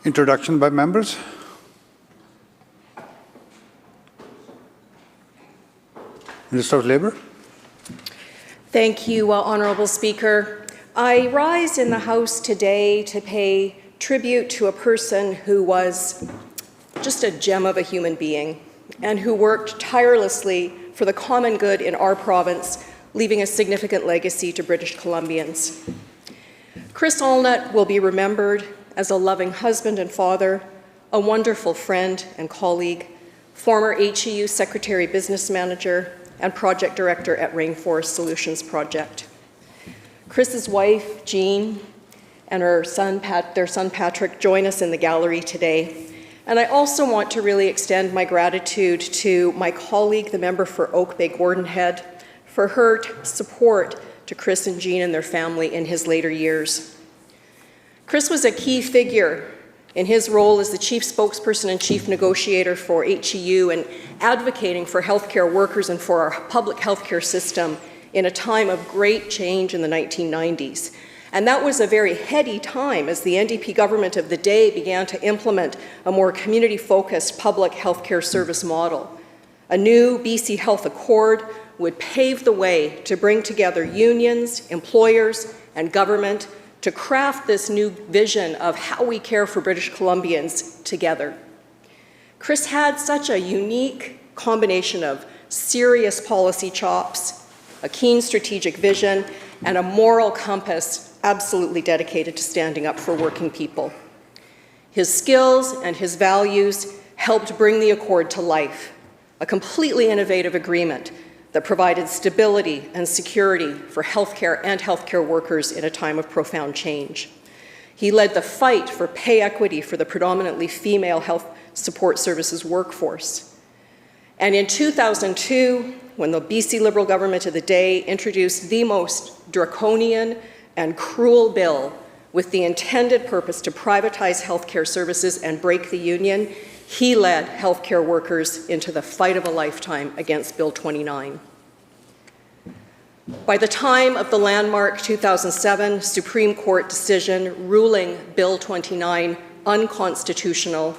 Introduction by members. Minister of Labour. Thank you, Honourable Speaker. I rise in the House today to pay tribute to a person who was just a gem of a human being and who worked tirelessly for the common good in our province, leaving a significant legacy to British Columbians. Chris Allnut will be remembered as a loving husband and father, a wonderful friend and colleague, former HEU Secretary Business Manager, and Project Director at Rainforest Solutions Project. Chris's wife, Jean, and their son Patrick join us in the gallery today. And I also want to really extend my gratitude to my colleague, the member for Oak Bay Gordon Head, for her support to Chris and Jean and their family in his later years. Chris was a key figure in his role as the chief spokesperson and chief negotiator for HEU and advocating for healthcare workers and for our public healthcare system in a time of great change in the 1990s. And that was a very heady time as the NDP government of the day began to implement a more community-focused public healthcare service model. A new BC Health Accord would pave the way to bring together unions, employers, and government to craft this new vision of how we care for British Columbians together. Chris had such a unique combination of serious policy chops, a keen strategic vision, and a moral compass absolutely dedicated to standing up for working people. His skills and his values helped bring the Accord to life, a completely innovative agreement that provided stability and security for healthcare and healthcare workers in a time of profound change. He led the fight for pay equity for the predominantly female health support services workforce. And in 2002, when the BC Liberal government of the day introduced the most draconian and cruel bill with the intended purpose to privatize healthcare services and break the union, he led healthcare workers into the fight of a lifetime against Bill 29. By the time of the landmark 2007 Supreme Court decision ruling Bill 29 unconstitutional,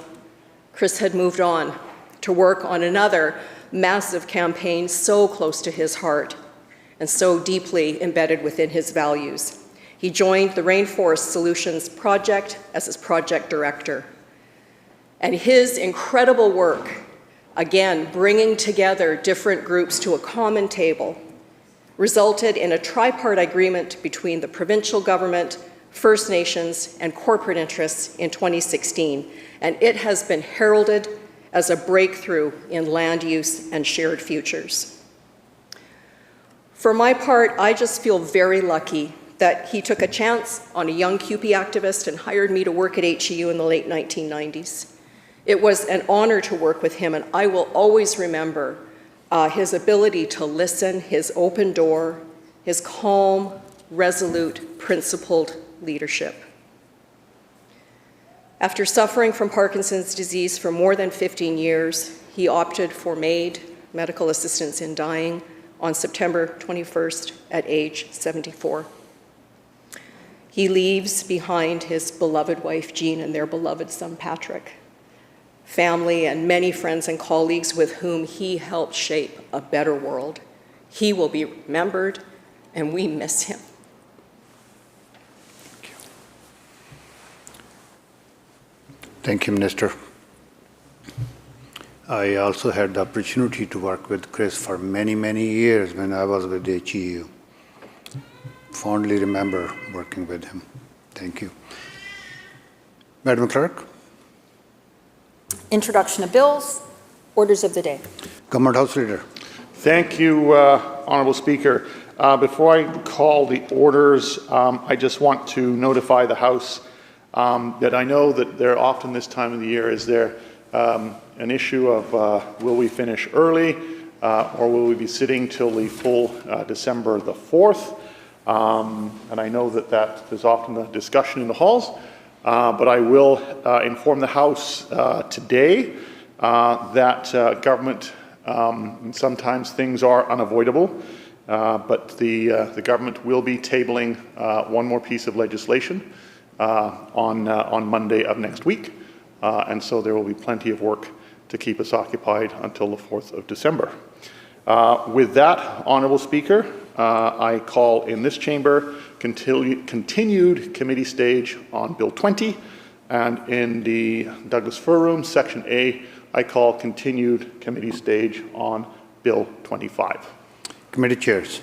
Chris had moved on to work on another massive campaign so close to his heart and so deeply embedded within his values. He joined the Rainforest Solutions Project as his project director. And his incredible work, again, bringing together different groups to a common table, resulted in a tripartite agreement between the provincial government, First Nations, and corporate interests in 2016. And it has been heralded as a breakthrough in land use and shared futures. For my part, I just feel very lucky that he took a chance on a young CUPE activist and hired me to work at HEU in the late 1990s. It was an honor to work with him, and I will always remember his ability to listen, his open door, his calm, resolute, principled leadership. After suffering from Parkinson's disease for more than 15 years, he opted for MAID, medical assistance in dying, on September 21st at age 74. He leaves behind his beloved wife, Jean, and their beloved son, Patrick, family, and many friends and colleagues with whom he helped shape a better world. He will be remembered, and we miss him. Thank you, Minister. I also had the opportunity to work with Chris for many, many years when I was with HEU. Fondly remember working with him. Thank you. Madam Clerk. Introduction of bills, orders of the day. Government House Leader. Thank you, Honourable Speaker. Before I call the orders, I just want to notify the House that I know that there often this time of the year is there an issue of will we finish early or will we be sitting till the full December the 4th? And I know that there's often a discussion in the halls. But I will inform the House today that government, sometimes things are unavoidable, but the government will be tabling one more piece of legislation on Monday of next week. And so there will be plenty of work to keep us occupied until the 4th of December. With that, Honourable Speaker, I call in this chamber continued committee stage on Bill 20, and in the Douglas Fir Room, Section A, I call continued committee stage on Bill 25. Committee chairs.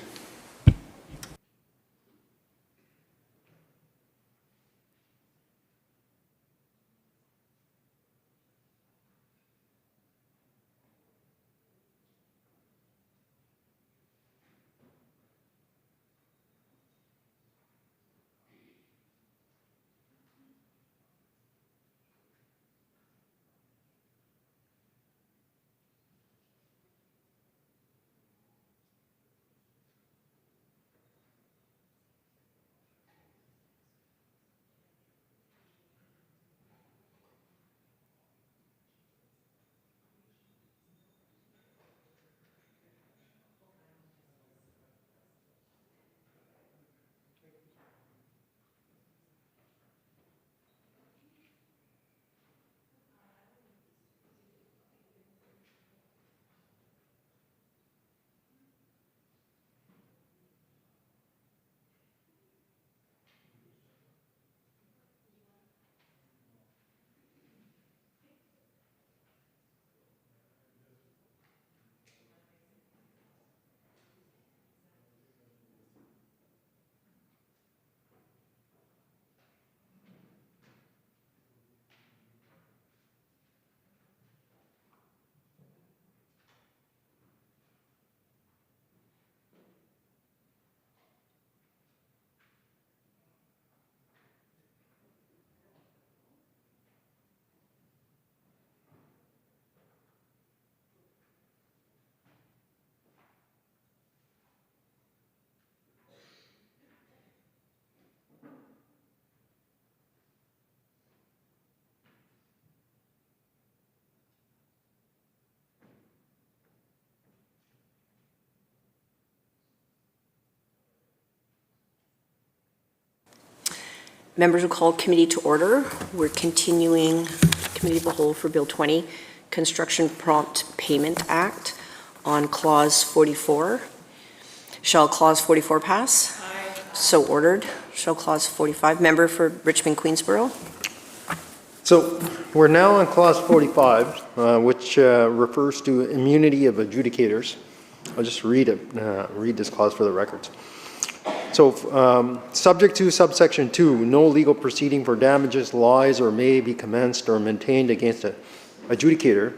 Members will call committee to order. We're continuing Committee of the Whole for Bill 20, Construction Prompt Payment Act on Clause 44. Shall Clause 44 pass? Aye. So ordered. Shall Clause 45? Member for Richmond Queensborough. So we're now on Clause 45, which refers to immunity of adjudicators. I'll just read this clause for the records. So, subject to subsection 2, no legal proceeding for damages, lies, or may be commenced or maintained against an adjudicator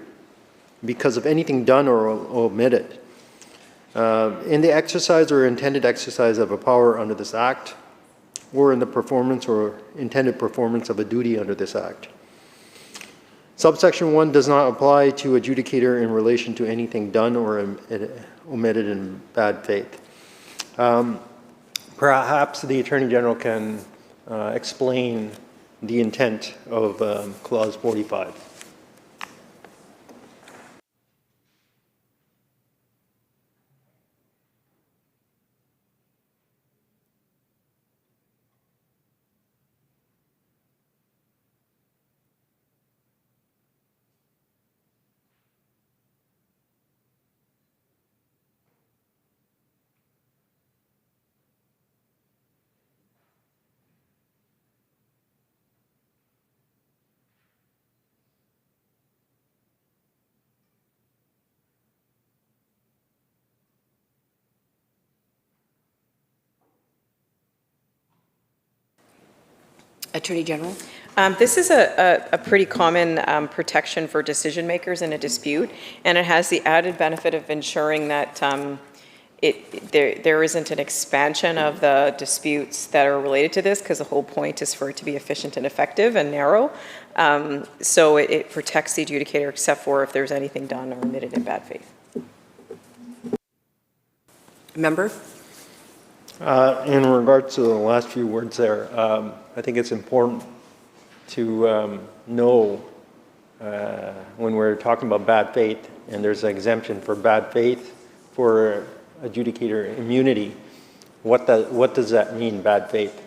because of anything done or omitted in the exercise or intended exercise of a power under this Act, or in the performance or intended performance of a duty under this Act. Subsection 1 does not apply to adjudicator in relation to anything done or omitted in bad faith. Perhaps the Attorney General can explain the intent of Clause 45. Attorney General. This is a pretty common protection for decision makers in a dispute, and it has the added benefit of ensuring that there isn't an expansion of the disputes that are related to this, because the whole point is for it to be efficient and effective and narrow. So it protects the adjudicator except for if there's anything done or omitted in bad faith. Member. In regards to the last few words there, I think it's important to know when we're talking about bad faith, and there's an exemption for bad faith for adjudicator immunity, what does that mean, bad faith?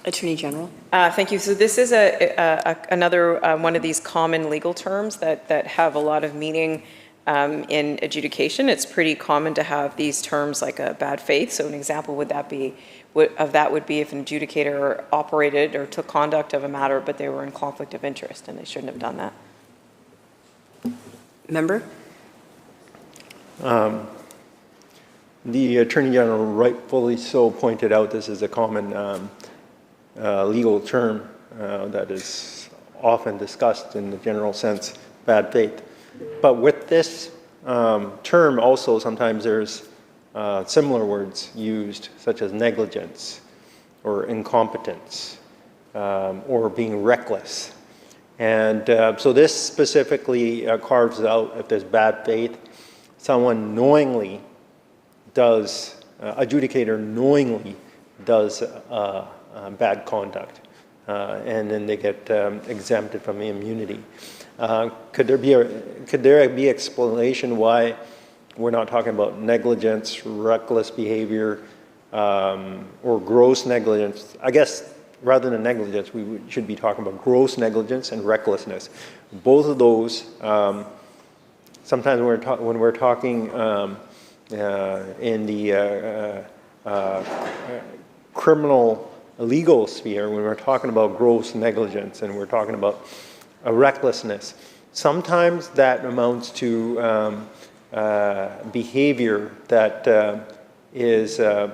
Attorney General. Thank you. So this is another one of these common legal terms that have a lot of meaning in adjudication. It's pretty common to have these terms like a bad faith. So an example would be if an adjudicator operated or took conduct of a matter, but they were in conflict of interest and they shouldn't have done that. Member? The Attorney General rightfully so pointed out this is a common legal term that is often discussed in the general sense, bad faith. But with this term also sometimes there's similar words used such as negligence or incompetence or being reckless. And so this specifically carves out if there's bad faith, someone knowingly does, adjudicator knowingly does bad conduct, and then they get exempted from the immunity. Could there be explanation why we're not talking about negligence, reckless behavior, or gross negligence? I guess rather than negligence, we should be talking about gross negligence and recklessness. Both of those, sometimes when we're talking in the criminal legal sphere, when we're talking about gross negligence and we're talking about recklessness, sometimes that amounts to behavior that is a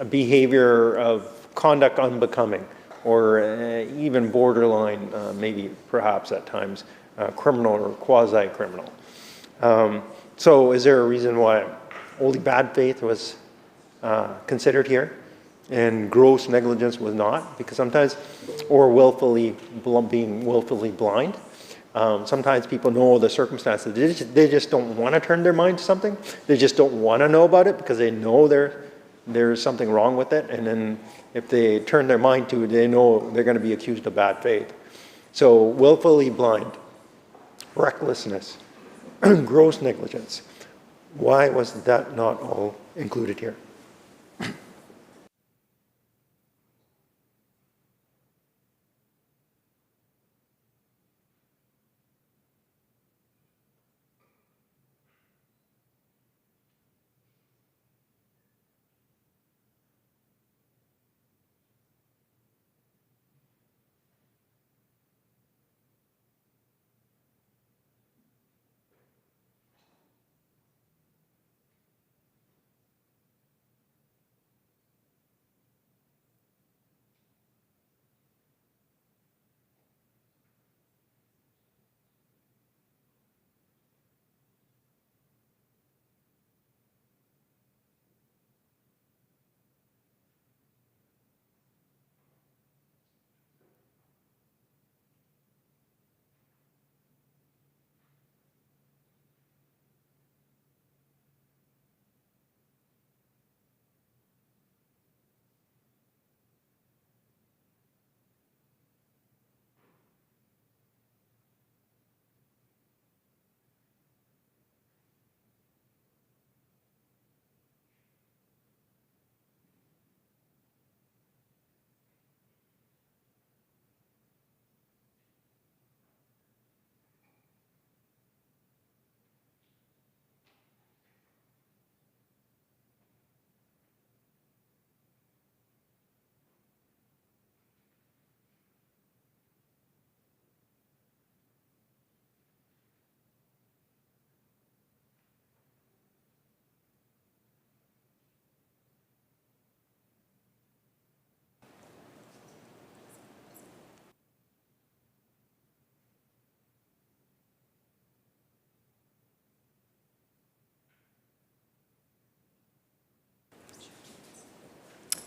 behavior of conduct unbecoming, or even borderline, maybe perhaps at times, criminal or quasi-criminal. So is there a reason why only bad faith was considered here and gross negligence was not? Because sometimes, or being willfully blind, sometimes people know the circumstances. They just don't want to turn their mind to something. They just don't want to know about it because they know there's something wrong with it. And then if they turn their mind to it, they know they're going to be accused of bad faith. So willfully blind, recklessness, gross negligence. Why was that not all included here?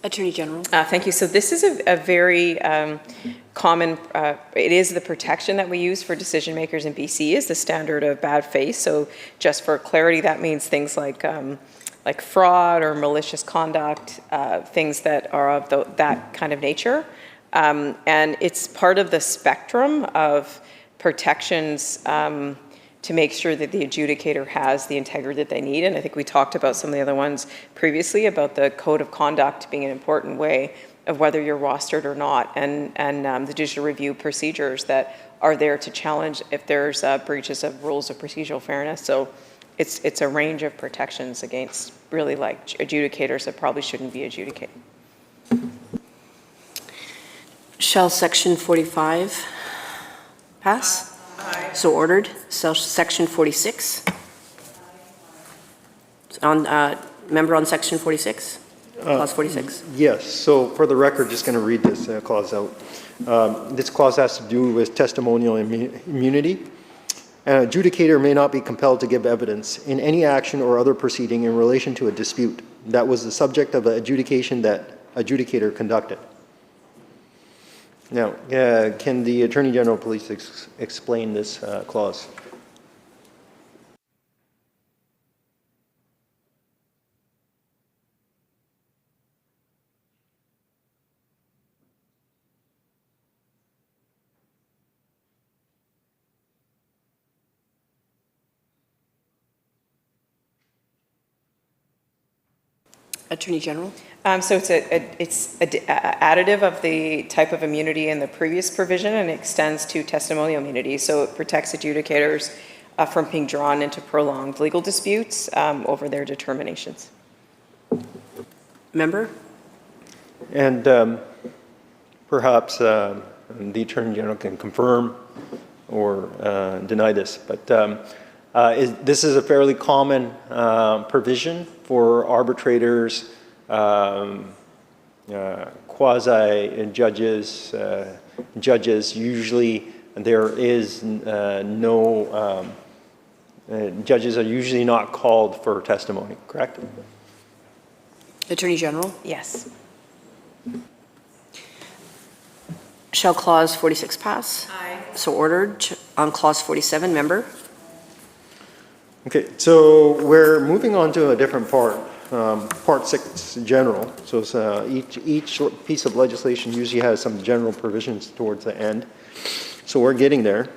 Attorney General. Thank you. So this is a very common, it is the protection that we use for decision makers in BC is the standard of bad faith. So just for clarity, that means things like fraud or malicious conduct, things that are of that kind of nature. And it's part of the spectrum of protections to make sure that the adjudicator has the integrity that they need. And I think we talked about some of the other ones previously about the code of conduct being an important way of whether you're rostered or not, and the judicial review procedures that are there to challenge if there's breaches of rules of procedural fairness. So it's a range of protections against really like adjudicators that probably shouldn't be adjudicating. Shall Section 45 pass? Aye. So ordered. Section 46? Member on Section 46? Clause 46? Yes, so for the record, just going to read this clause out. This clause has to do with testimonial immunity. An adjudicator may not be compelled to give evidence in any action or other proceeding in relation to a dispute that was the subject of an adjudication that adjudicator conducted. Now, can the Attorney General please explain this clause? Attorney General? So it's additive of the type of immunity in the previous provision and extends to testimonial immunity. So it protects adjudicators from being drawn into prolonged legal disputes over their determinations. Member? And perhaps the Attorney General can confirm or deny this, but this is a fairly common provision for arbitrators, quasi judges. Judges usually there is judges are usually not called for testimony. Correct? Attorney General? Yes. Shall Clause 46 pass? Aye. So ordered. On Clause 47, member? Okay, so we're moving on to a different part, Part 6 general. So it's, each piece of legislation usually has some general provisions towards the end. So we're getting there.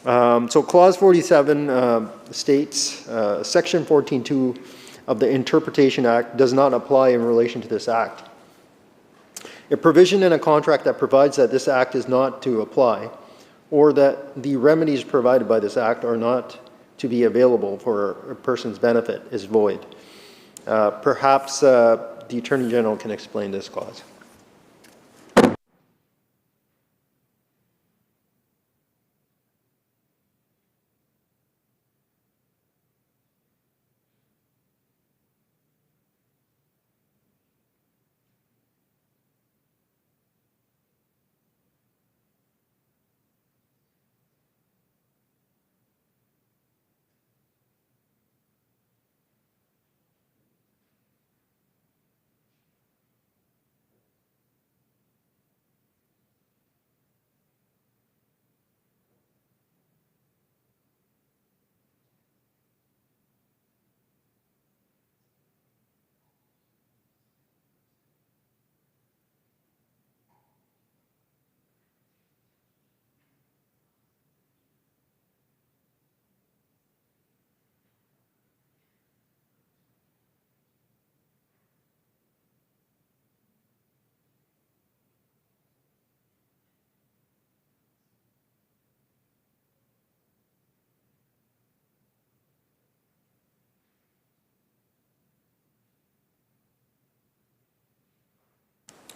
So Clause 47 states, Section 14.2 of the Interpretation Act does not apply in relation to this act. A provision in a contract that provides that this act is not to apply, or that the remedies provided by this act are not to be available for a person's benefit is void. Perhaps the Attorney General can explain this clause.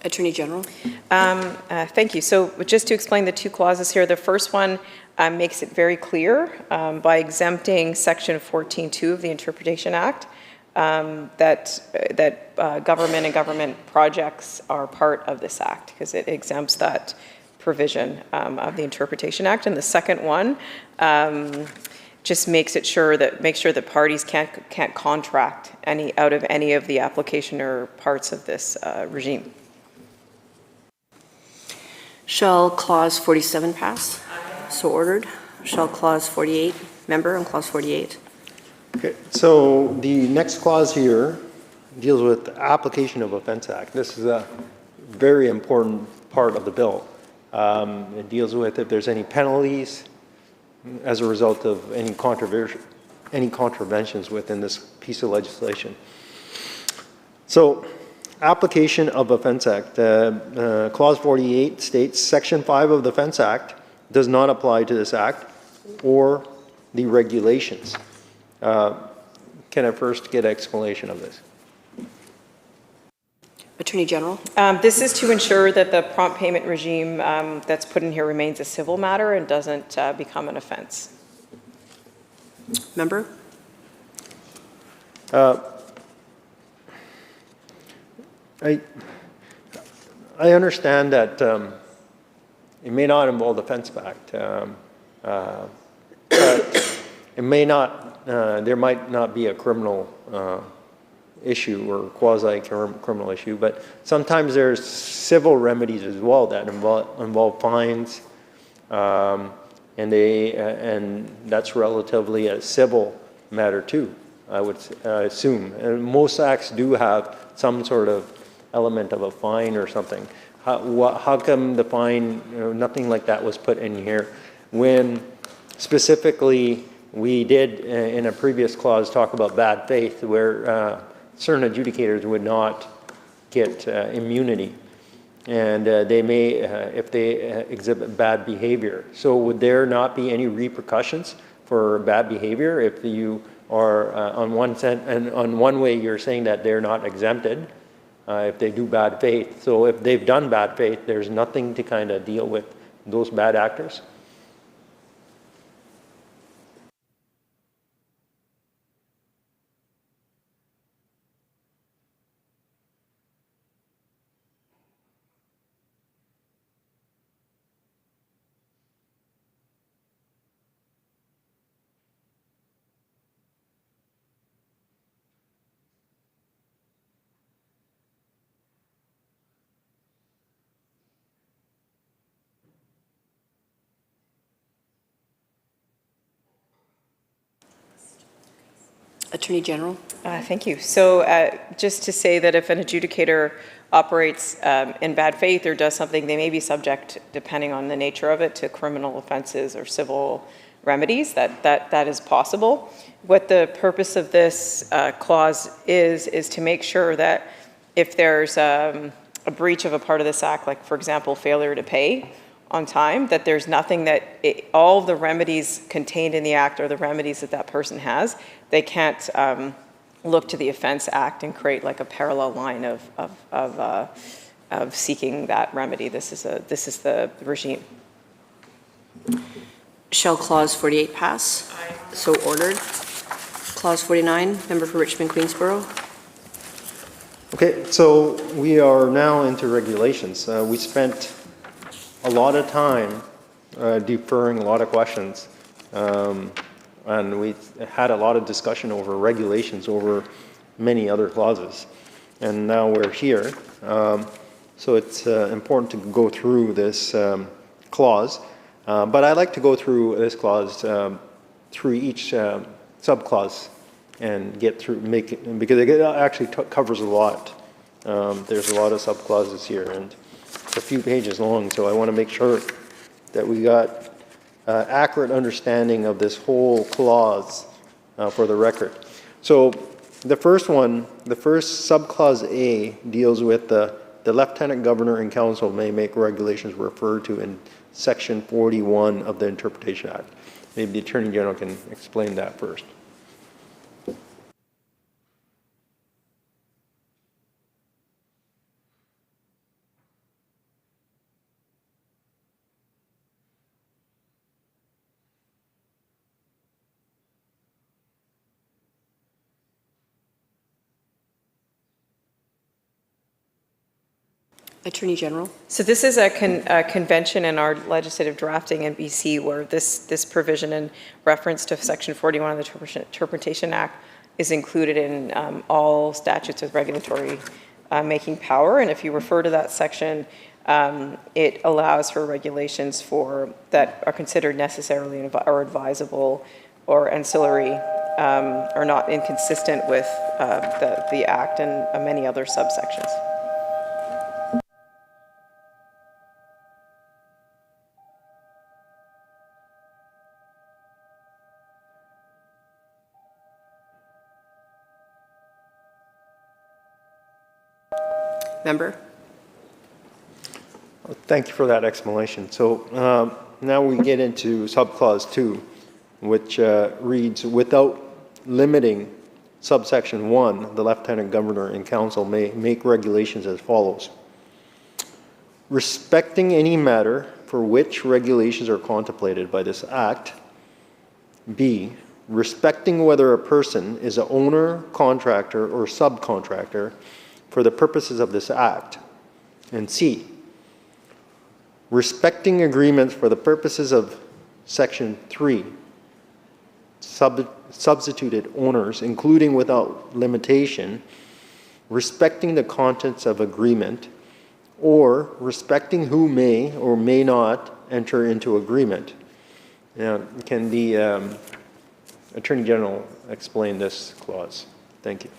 Attorney General? Thank you. So just to explain the two clauses here, the first one makes it very clear by exempting Section 14.2 of the Interpretation Act that government and government projects are part of this act, because it exempts that provision of the Interpretation Act. And the second one just makes sure that parties can't contract out of any of the application or parts of this regime. Shall Clause 47 pass? So ordered. Shall Clause 48, member on Clause 48? Okay, so the next clause here deals with the Application of Offense Act. This is a very important part of the bill. It deals with if there's any penalties as a result of any contraventions within this piece of legislation. So, application of a Fence Act. Clause 48 states Section 5 of the Fence Act does not apply to this act or the regulations. Can I first get an explanation of this? Attorney General. This is to ensure that the prompt payment regime that's put in here remains a civil matter and doesn't become an offense. Member? I understand that it may not involve the Fence Act, but it may not, there might not be a criminal issue or quasi-criminal issue, but sometimes there's civil remedies as well that involve fines, and that's relatively a civil matter too, I would assume. And most acts do have some sort of element of a fine or something. How come the fine, nothing like that was put in here when specifically we did in a previous clause talk about bad faith where certain adjudicators would not get immunity, and they may if they exhibit bad behavior. So would there not be any repercussions for bad behavior if you are on one way you're saying that they're not exempted if they do bad faith? So if they've done bad faith, there's nothing to kind of deal with those bad actors? Attorney General. Thank you. So just to say that if an adjudicator operates in bad faith or does something, they may be subject, depending on the nature of it, to criminal offenses or civil remedies. That is possible. What the purpose of this clause is to make sure that if there's a breach of a part of this act, like for example, failure to pay on time, that there's nothing that all of the remedies contained in the act are the remedies that that person has. They can't look to the Offense Act and create like a parallel line of seeking that remedy. This is the regime. Shall Clause 48 pass? Aye. So ordered. Clause 49, member for Richmond Queensborough. Okay, so we are now into regulations. We spent a lot of time deferring a lot of questions, and we had a lot of discussion over regulations over many other clauses, and now we're here. So it's important to go through this clause, but I like to go through this clause through each subclause and get through, make it, because it actually covers a lot. There's a lot of subclauses here, and it's a few pages long, so I want to make sure that we got accurate understanding of this whole clause for the record. So the first one, the first subclause A, deals with the Lieutenant Governor and Council may make regulations referred to in Section 41 of the Interpretation Act. Maybe the Attorney General can explain that first. Attorney General. So this is a convention in our legislative drafting in BC where this provision in reference to Section 41 of the Interpretation Act is included in all statutes with regulatory making power. And if you refer to that section, it allows for regulations that are considered necessarily or advisable or ancillary or not inconsistent with the Act and many other subsections. Member? Thank you for that explanation. So now we get into subclause 2, which reads, without limiting subsection 1, the Lieutenant Governor and Council may make regulations as follows. Respecting any matter for which regulations are contemplated by this Act. B, respecting whether a person is an owner, contractor, or subcontractor for the purposes of this Act. And C, respecting agreements for the purposes of Section 3, substituted owners, including without limitation, respecting the contents of agreement, or respecting who may or may not enter into agreement. Now, can the Attorney General explain this clause? Thank you.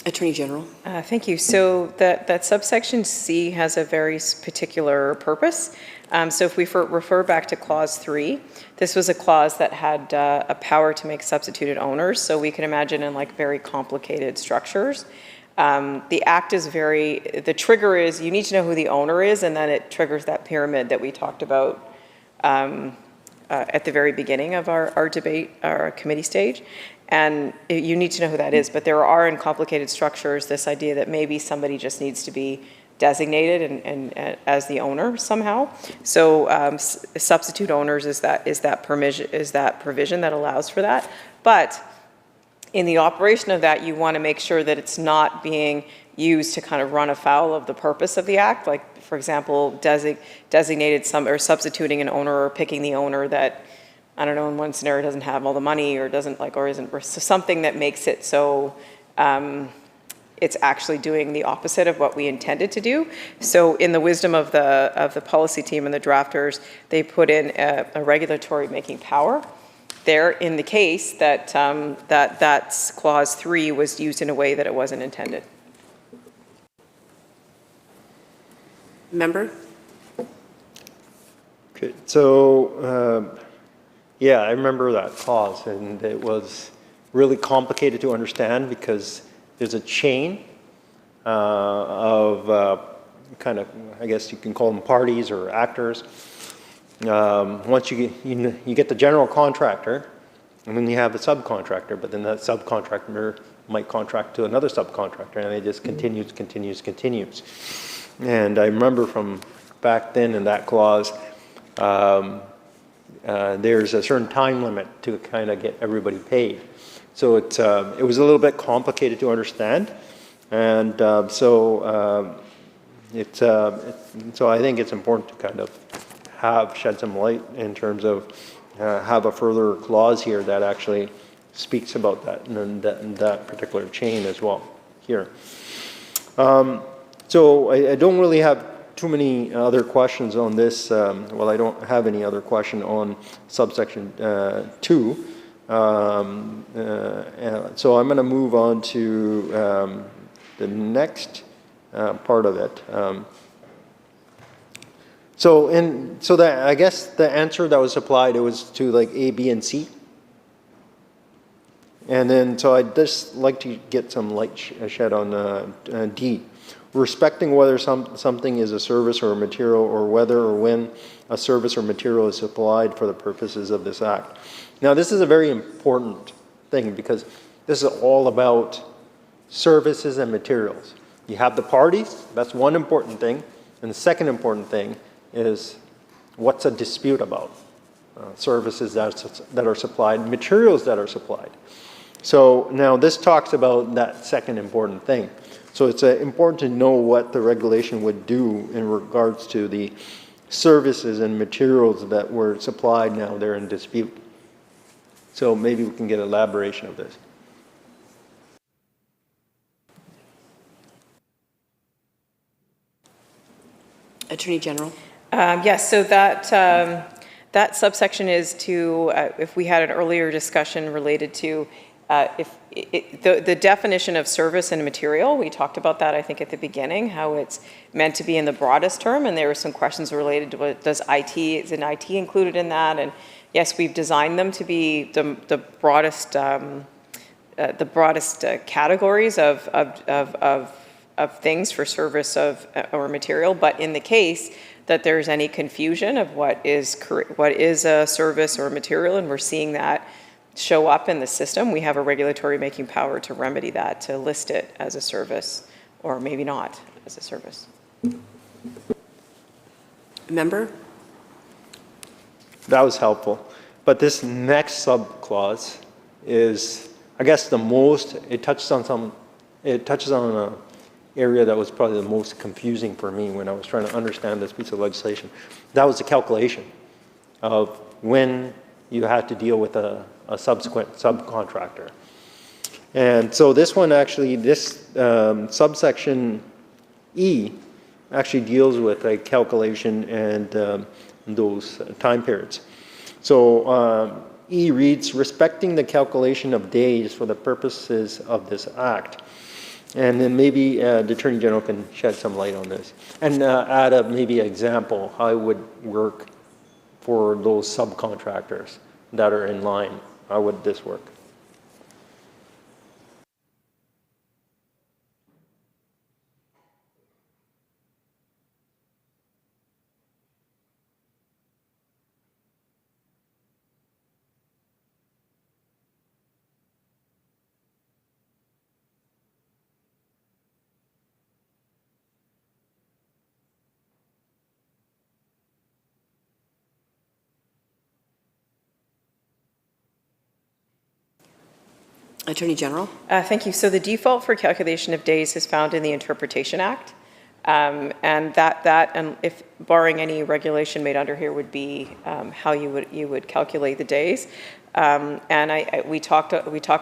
Attorney General. Thank you. So that subsection C has a very particular purpose. So if we refer back to clause 3, this was a clause that had a power to make substituted owners. So we can imagine in like very complicated structures. The act is the trigger is you need to know who the owner is, and then it triggers that pyramid that we talked about at the very beginning of our debate, our committee stage. And you need to know who that is, but there are in complicated structures this idea that maybe somebody just needs to be designated and as the owner somehow. So substitute owners is that provision that allows for that. But in the operation of that, you want to make sure that it's not being used to kind of run afoul of the purpose of the act. Like, for example, designated or substituting an owner or picking the owner that, I don't know, in one scenario doesn't have all the money or doesn't or isn't, so something that makes it so it's actually doing the opposite of what we intended to do. So in the wisdom of the policy team and the drafters, they put in a regulatory making power there in the case that that's clause 3 was used in a way that it wasn't intended. Member? Okay, so yeah, I remember that clause, and it was really complicated to understand because there's a chain of kind of, I guess you can call them parties or actors. Once you get the general contractor, and then you have the subcontractor, but then that subcontractor might contract to another subcontractor, and it just continues. And I remember from back then in that clause, there's a certain time limit to kind of get everybody paid. So it was a little bit complicated to understand. And so I think it's important to kind of shed some light in terms of have a further clause here that actually speaks about that and that particular chain as well here. So I don't really have too many other questions on this. Well, I don't have any other question on subsection 2. So I'm going to move on to the next part of it. So that, I guess the answer that was supplied, it was to like A, B, and C. And then, so I'd just like to get some light shed on D. Respecting whether something is a service or a material, or whether or when a service or material is supplied for the purposes of this act. Now, this is a very important thing because this is all about services and materials. You have the parties, that's one important thing. And the second important thing is what's a dispute about? Services that are supplied, materials that are supplied. So now this talks about that second important thing. So it's important to know what the regulation would do in regards to the services and materials that were supplied, now they're in dispute. So maybe we can get elaboration of this. Attorney General. Yes, so that subsection is to, if we had an earlier discussion related to the definition of service and material, we talked about that, I think, at the beginning, how it's meant to be in the broadest term, and there were some questions related to what does IT, is an IT included in that? And yes, we've designed them to be the broadest categories of things for service or material, but in the case that there's any confusion of what is a service or a material, and we're seeing that show up in the system, we have a regulatory making power to remedy that, to list it as a service or maybe not as a service. Member? That was helpful. But this next subclause is, I guess, the most, it touches on an area that was probably the most confusing for me when I was trying to understand this piece of legislation. That was the calculation of when you had to deal with a subsequent subcontractor. And so this one actually, this subsection E actually deals with a calculation and those time periods. So E reads, respecting the calculation of days for the purposes of this act. And then maybe the Attorney General can shed some light on this and add maybe an example how it would work for those subcontractors that are in line. How would this work? Attorney General. Thank you. So the default for calculation of days is found in the Interpretation Act. And and if barring any regulation made under here would be how you would calculate the days. We talked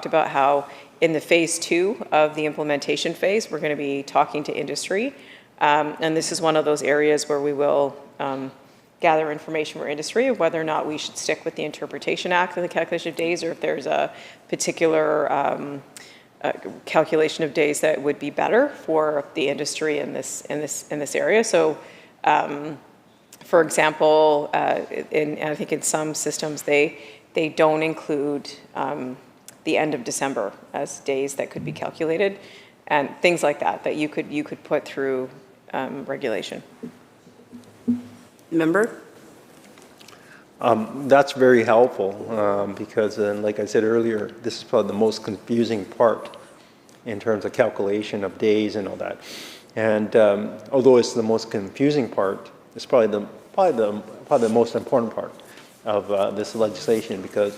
about how in the phase 2 of the implementation phase, we're going to be talking to industry. And this is one of those areas where we will gather information for industry of whether or not we should stick with the Interpretation Act and the calculation of days, or if there's a particular calculation of days that would be better for the industry in this area. So, for example, I think in some systems they don't include the end of December as days that could be calculated, and things like that you could put through regulation. Member? That's very helpful because, like I said earlier, this is probably the most confusing part in terms of calculation of days and all that. And although it's the most confusing part, it's probably the most important part of this legislation, because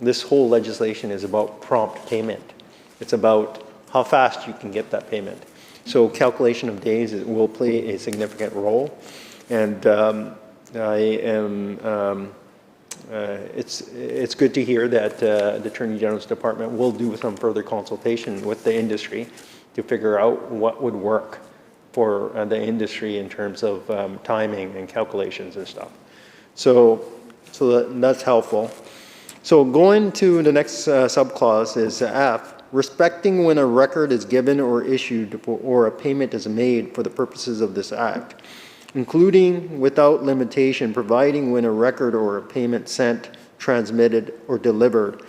this whole legislation is about prompt payment. It's about how fast you can get that payment. So calculation of days will play a significant role. And it's good to hear that the Attorney General's Department will do some further consultation with the industry to figure out what would work for the industry in terms of timing and calculations and stuff. So that's helpful. So going to the next subclause is F. Respecting when a record is given or issued or a payment is made for the purposes of this act. including without limitation, providing when a record or a payment sent, transmitted, or delivered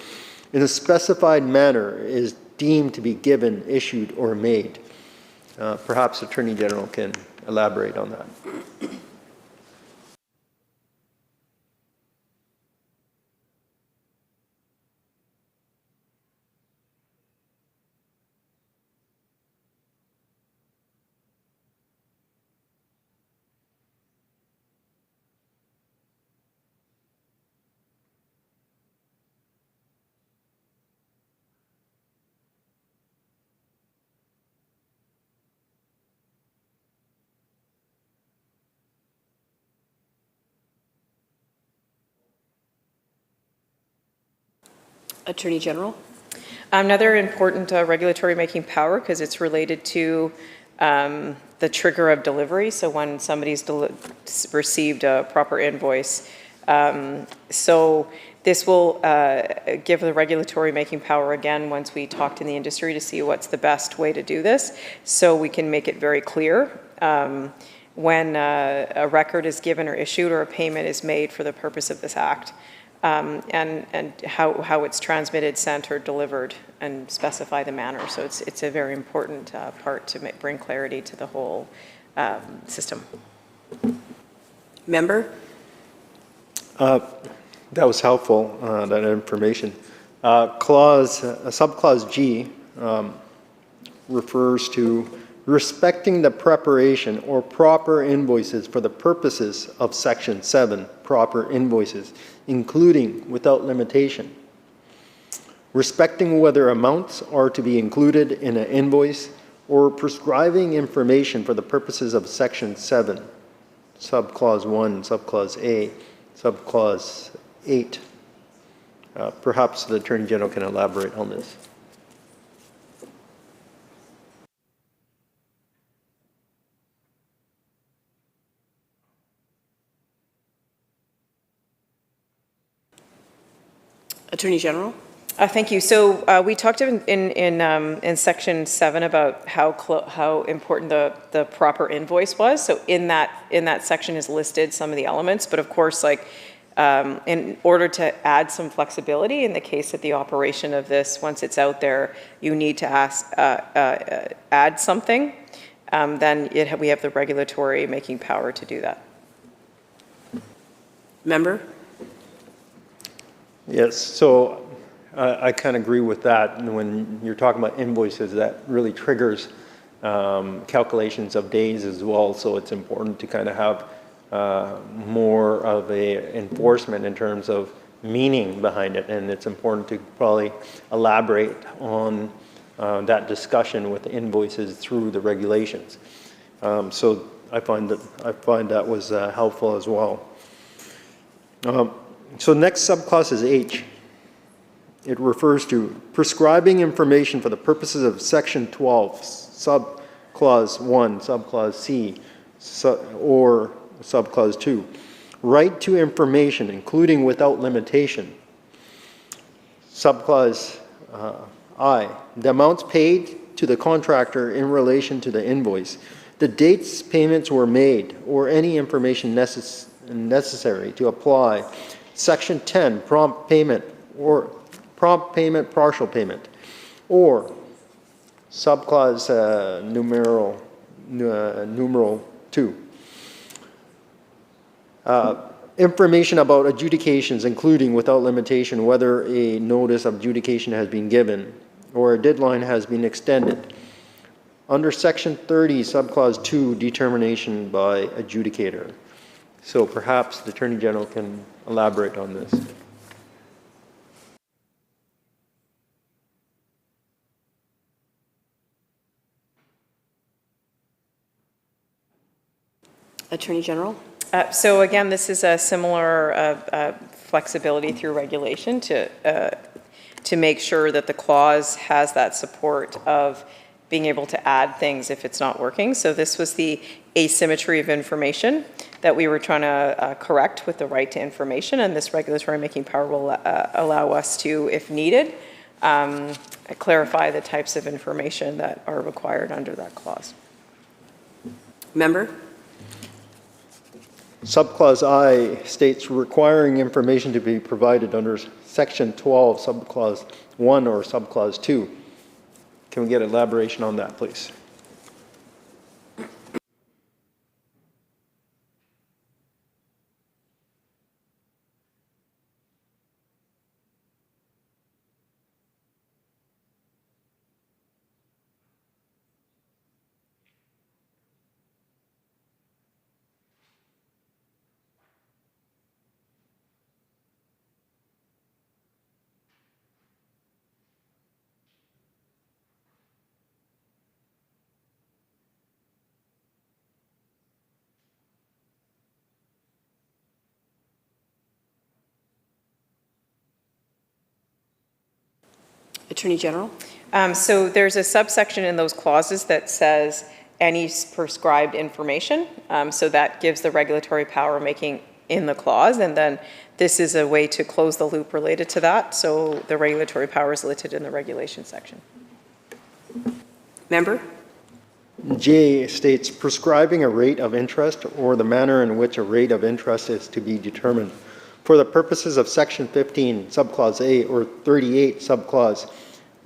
in a specified manner is deemed to be given, issued, or made. Perhaps Attorney General can elaborate on that. Attorney General? Another important regulatory making power, because it's related to the trigger of delivery, so when somebody's received a proper invoice. So this will give the regulatory making power again once we talked in the industry to see what's the best way to do this, so we can make it very clear when a record is given or issued or a payment is made for the purpose of this act. And how it's transmitted, sent, or delivered, and specify the manner. So it's a very important part to bring clarity to the whole system. Member? That was helpful, that information. Subclause G refers to respecting the preparation or proper invoices for the purposes of Section 7, proper invoices, including without limitation. Respecting whether amounts are to be included in an invoice or prescribing information for the purposes of Section 7, Subclause 1, Subclause A, Subclause 8. Perhaps the Attorney General can elaborate on this. Attorney General? Thank you. So we talked in Section 7 about how important the proper invoice was. So in that section is listed some of the elements, but of course, like in order to add some flexibility in the case of the operation of this, once it's out there, you need to add something. Then we have the regulatory making power to do that. Member? Yes, so I kind of agree with that. And when you're talking about invoices, that really triggers calculations of days as well. So it's important to kind of have more of a enforcement in terms of meaning behind it. And it's important to probably elaborate on that discussion with the invoices through the regulations. So I find that was helpful as well. So next subclass is H. It refers to prescribing information for the purposes of Section 12, Subclause 1, Subclause C, or Subclause 2. Right to information, including without limitation. Subclause I, the amounts paid to the contractor in relation to the invoice, the dates payments were made, or any information necessary to apply. Section 10, prompt payment, or prompt payment, partial payment, or subclause numeral 2. Information about adjudications, including without limitation whether a notice of adjudication has been given or a deadline has been extended. Under Section 30, subclause 2, determination by adjudicator. So perhaps the Attorney General can elaborate on this. Attorney General? So again, this is a similar flexibility through regulation to make sure that the clause has that support of being able to add things if it's not working. So this was the asymmetry of information that we were trying to correct with the right to information, and this regulatory making power will allow us to, if needed, clarify the types of information that are required under that clause. Member? Subclause I states requiring information to be provided under Section 12, Subclause 1 or Subclause 2. Can we get elaboration on that, please? Attorney General? So there's a subsection in those clauses that says any prescribed information. So that gives the regulatory power making in the clause. And then this is a way to close the loop related to that. So the regulatory power is listed in the regulation section. Member? J states prescribing a rate of interest or the manner in which a rate of interest is to be determined for the purposes of Section 15, Subclause A, or 38, Subclause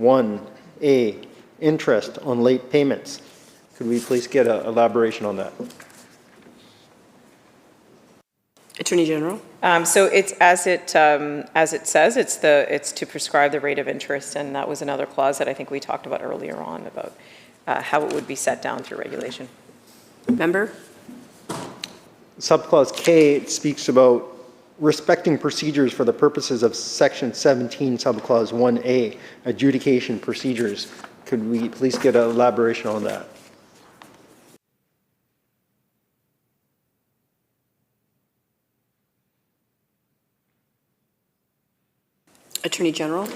1A, interest on late payments. Could we please get an elaboration on that? Attorney General? So it's as it says, it's to prescribe the rate of interest, and that was another clause that I think we talked about earlier on about how it would be set down through regulation. Member? Subclause K speaks about respecting procedures for the purposes of Section 17, Subclause 1A, adjudication procedures. Could we please get an elaboration on that? Attorney General?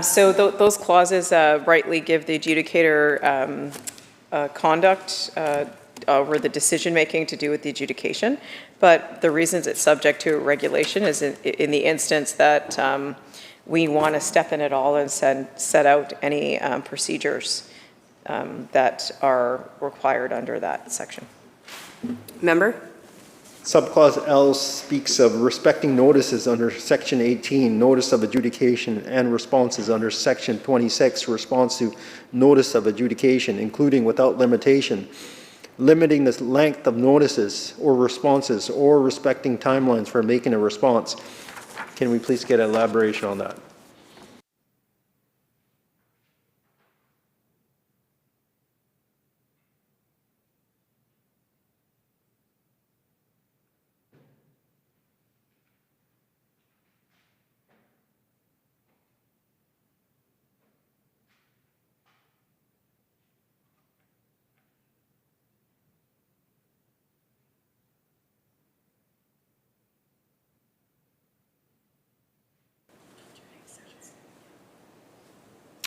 So those clauses rightly give the adjudicator conduct over the decision-making to do with the adjudication. But the reasons it's subject to regulation is in the instance that we want to step in at all and set out any procedures that are required under that section. Member? Subclause L speaks of respecting notices under Section 18, notice of adjudication, and responses under Section 26, response to notice of adjudication, including without limitation, limiting the length of notices or responses, or respecting timelines for making a response. Can we please get an elaboration on that?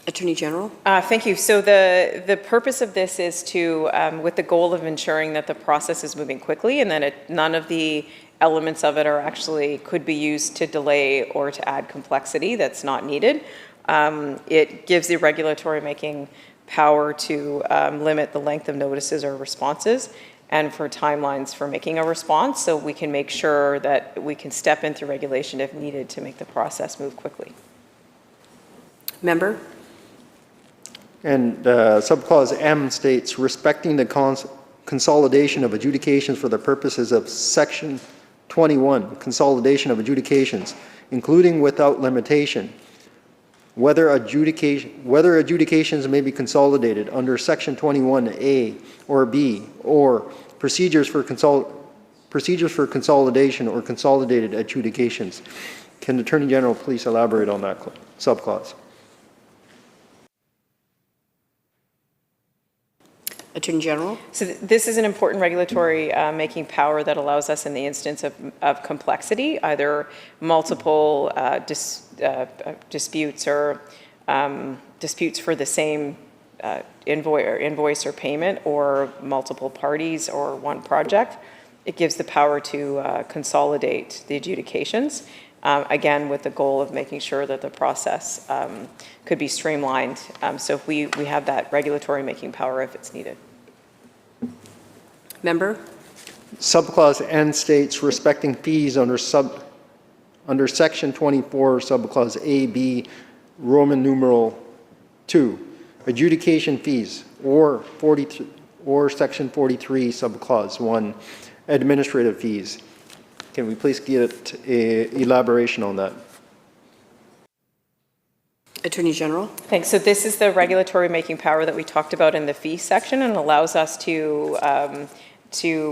Attorney General? Thank you. So the purpose of this is to, with the goal of ensuring that the process is moving quickly and that none of the elements of it are actually could be used to delay or to add complexity that's not needed. It gives the regulatory making power to limit the length of notices or responses and for timelines for making a response, so we can make sure that we can step in through regulation if needed to make the process move quickly. Member? And subclause M states respecting the consolidation of adjudications for the purposes of Section 21, consolidation of adjudications, including without limitation, whether adjudications may be consolidated under Section 21A or B, or procedures for consolidation or consolidated adjudications. Can the Attorney General please elaborate on that subclause? Attorney General? So this is an important regulatory making power that allows us in the instance of complexity, either multiple disputes or disputes for the same invoice or payment, or multiple parties or one project. It gives the power to consolidate the adjudications, again, with the goal of making sure that the process could be streamlined. So if we have that regulatory making power if it's needed. Member? Subclause N states respecting fees under section 24, subclause A, B, Roman numeral 2, adjudication fees, or section 43, subclause 1, administrative fees. Can we please get an elaboration on that? Attorney General? Thanks. So this is the regulatory making power that we talked about in the fee section, and allows us to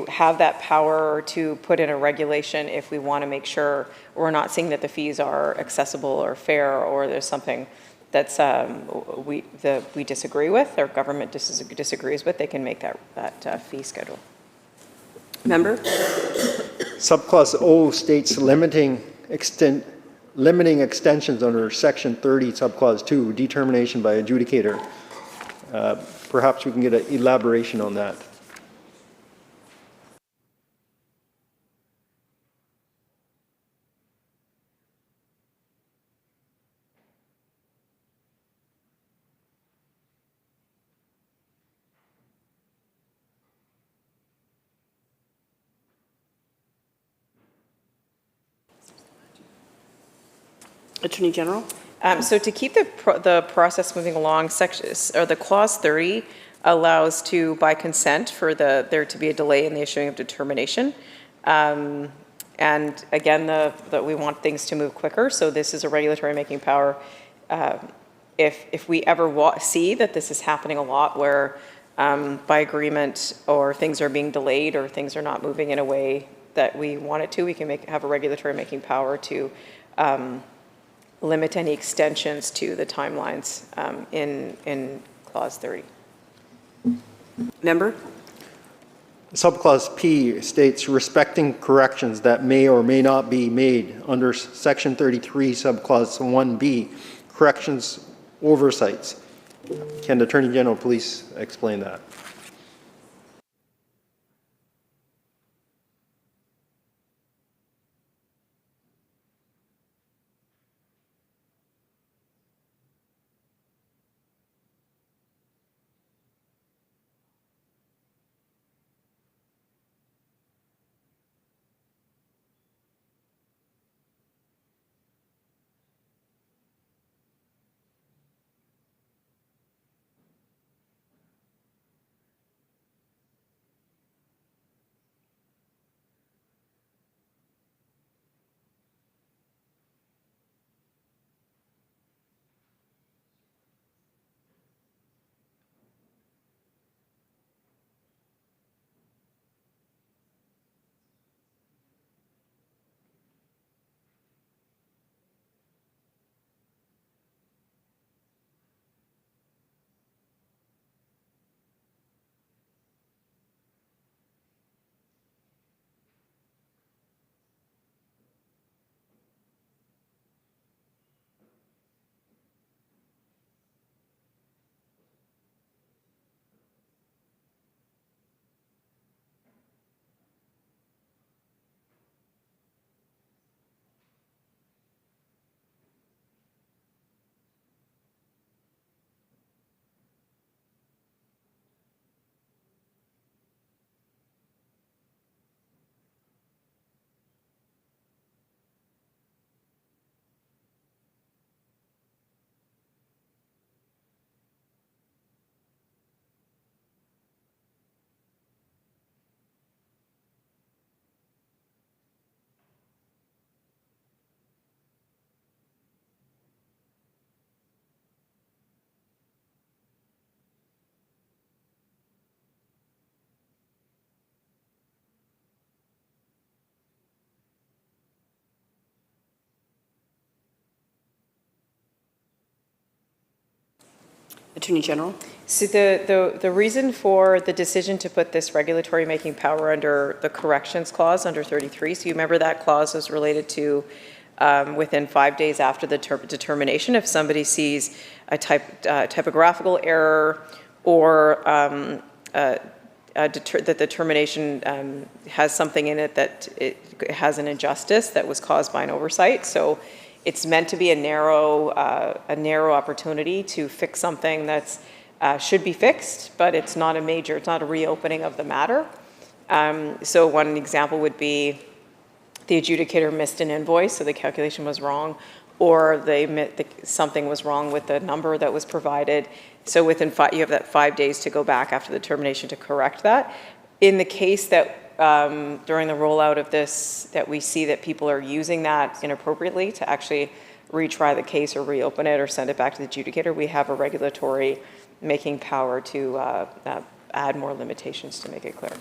have that power to put in a regulation if we want to make sure we're not seeing that the fees are accessible or fair, or there's something that's we disagree with, or government disagrees with. They can make that fee schedule. Member? Subclause O states limiting extensions under section 30, subclause 2, determination by adjudicator. Perhaps we can get an elaboration on that. Attorney General? So to keep the process moving along, the clause 30 allows to, by consent, for there to be a delay in the issuing of determination. And again, we want things to move quicker, so this is a regulatory making power. If we ever see that this is happening a lot, where by agreement or things are being delayed or things are not moving in a way that we want it to, we can have a regulatory making power to limit any extensions to the timelines in clause 30. Member? Subclause P states respecting corrections that may or may not be made under section 33, subclause 1B, corrections oversights. Can the Attorney General please explain that? Attorney General? So the reason for the decision to put this regulatory making power under the corrections clause under 33, so you remember that clause was related to within 5 days after the determination, if somebody sees a typographical error or that the determination has something in it that it has an injustice that was caused by an oversight. So it's meant to be a narrow opportunity to fix something that's should be fixed, but it's not a reopening of the matter. So one example would be the adjudicator missed an invoice, so the calculation was wrong, or something was wrong with the number that was provided. So within you have that 5 days to go back after the termination to correct that. In the case that during the rollout of this, that we see that people are using that inappropriately to actually retry the case or reopen it or send it back to the adjudicator, we have a regulatory making power to add more limitations to make it clear.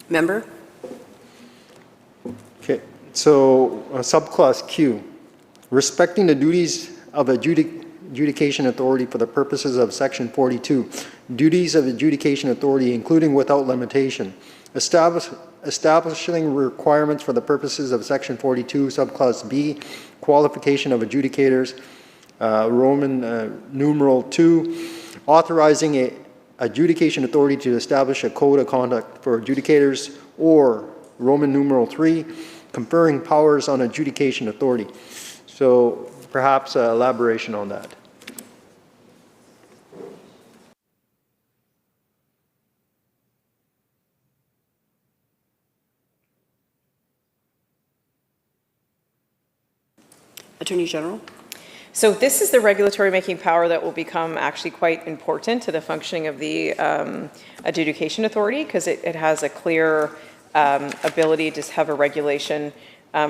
Member? Okay, so subclause Q, respecting the duties of adjudication authority for the purposes of section 42, duties of adjudication authority including without limitation, establishing requirements for the purposes of section 42, subclause B, qualification of adjudicators, Roman numeral 2, authorizing a adjudication authority to establish a code of conduct for adjudicators, or Roman numeral 3, conferring powers on adjudication authority. So perhaps elaboration on that. Attorney General? So this is the regulatory making power that will become actually quite important to the functioning of the adjudication authority, because it has a clear ability to have a regulation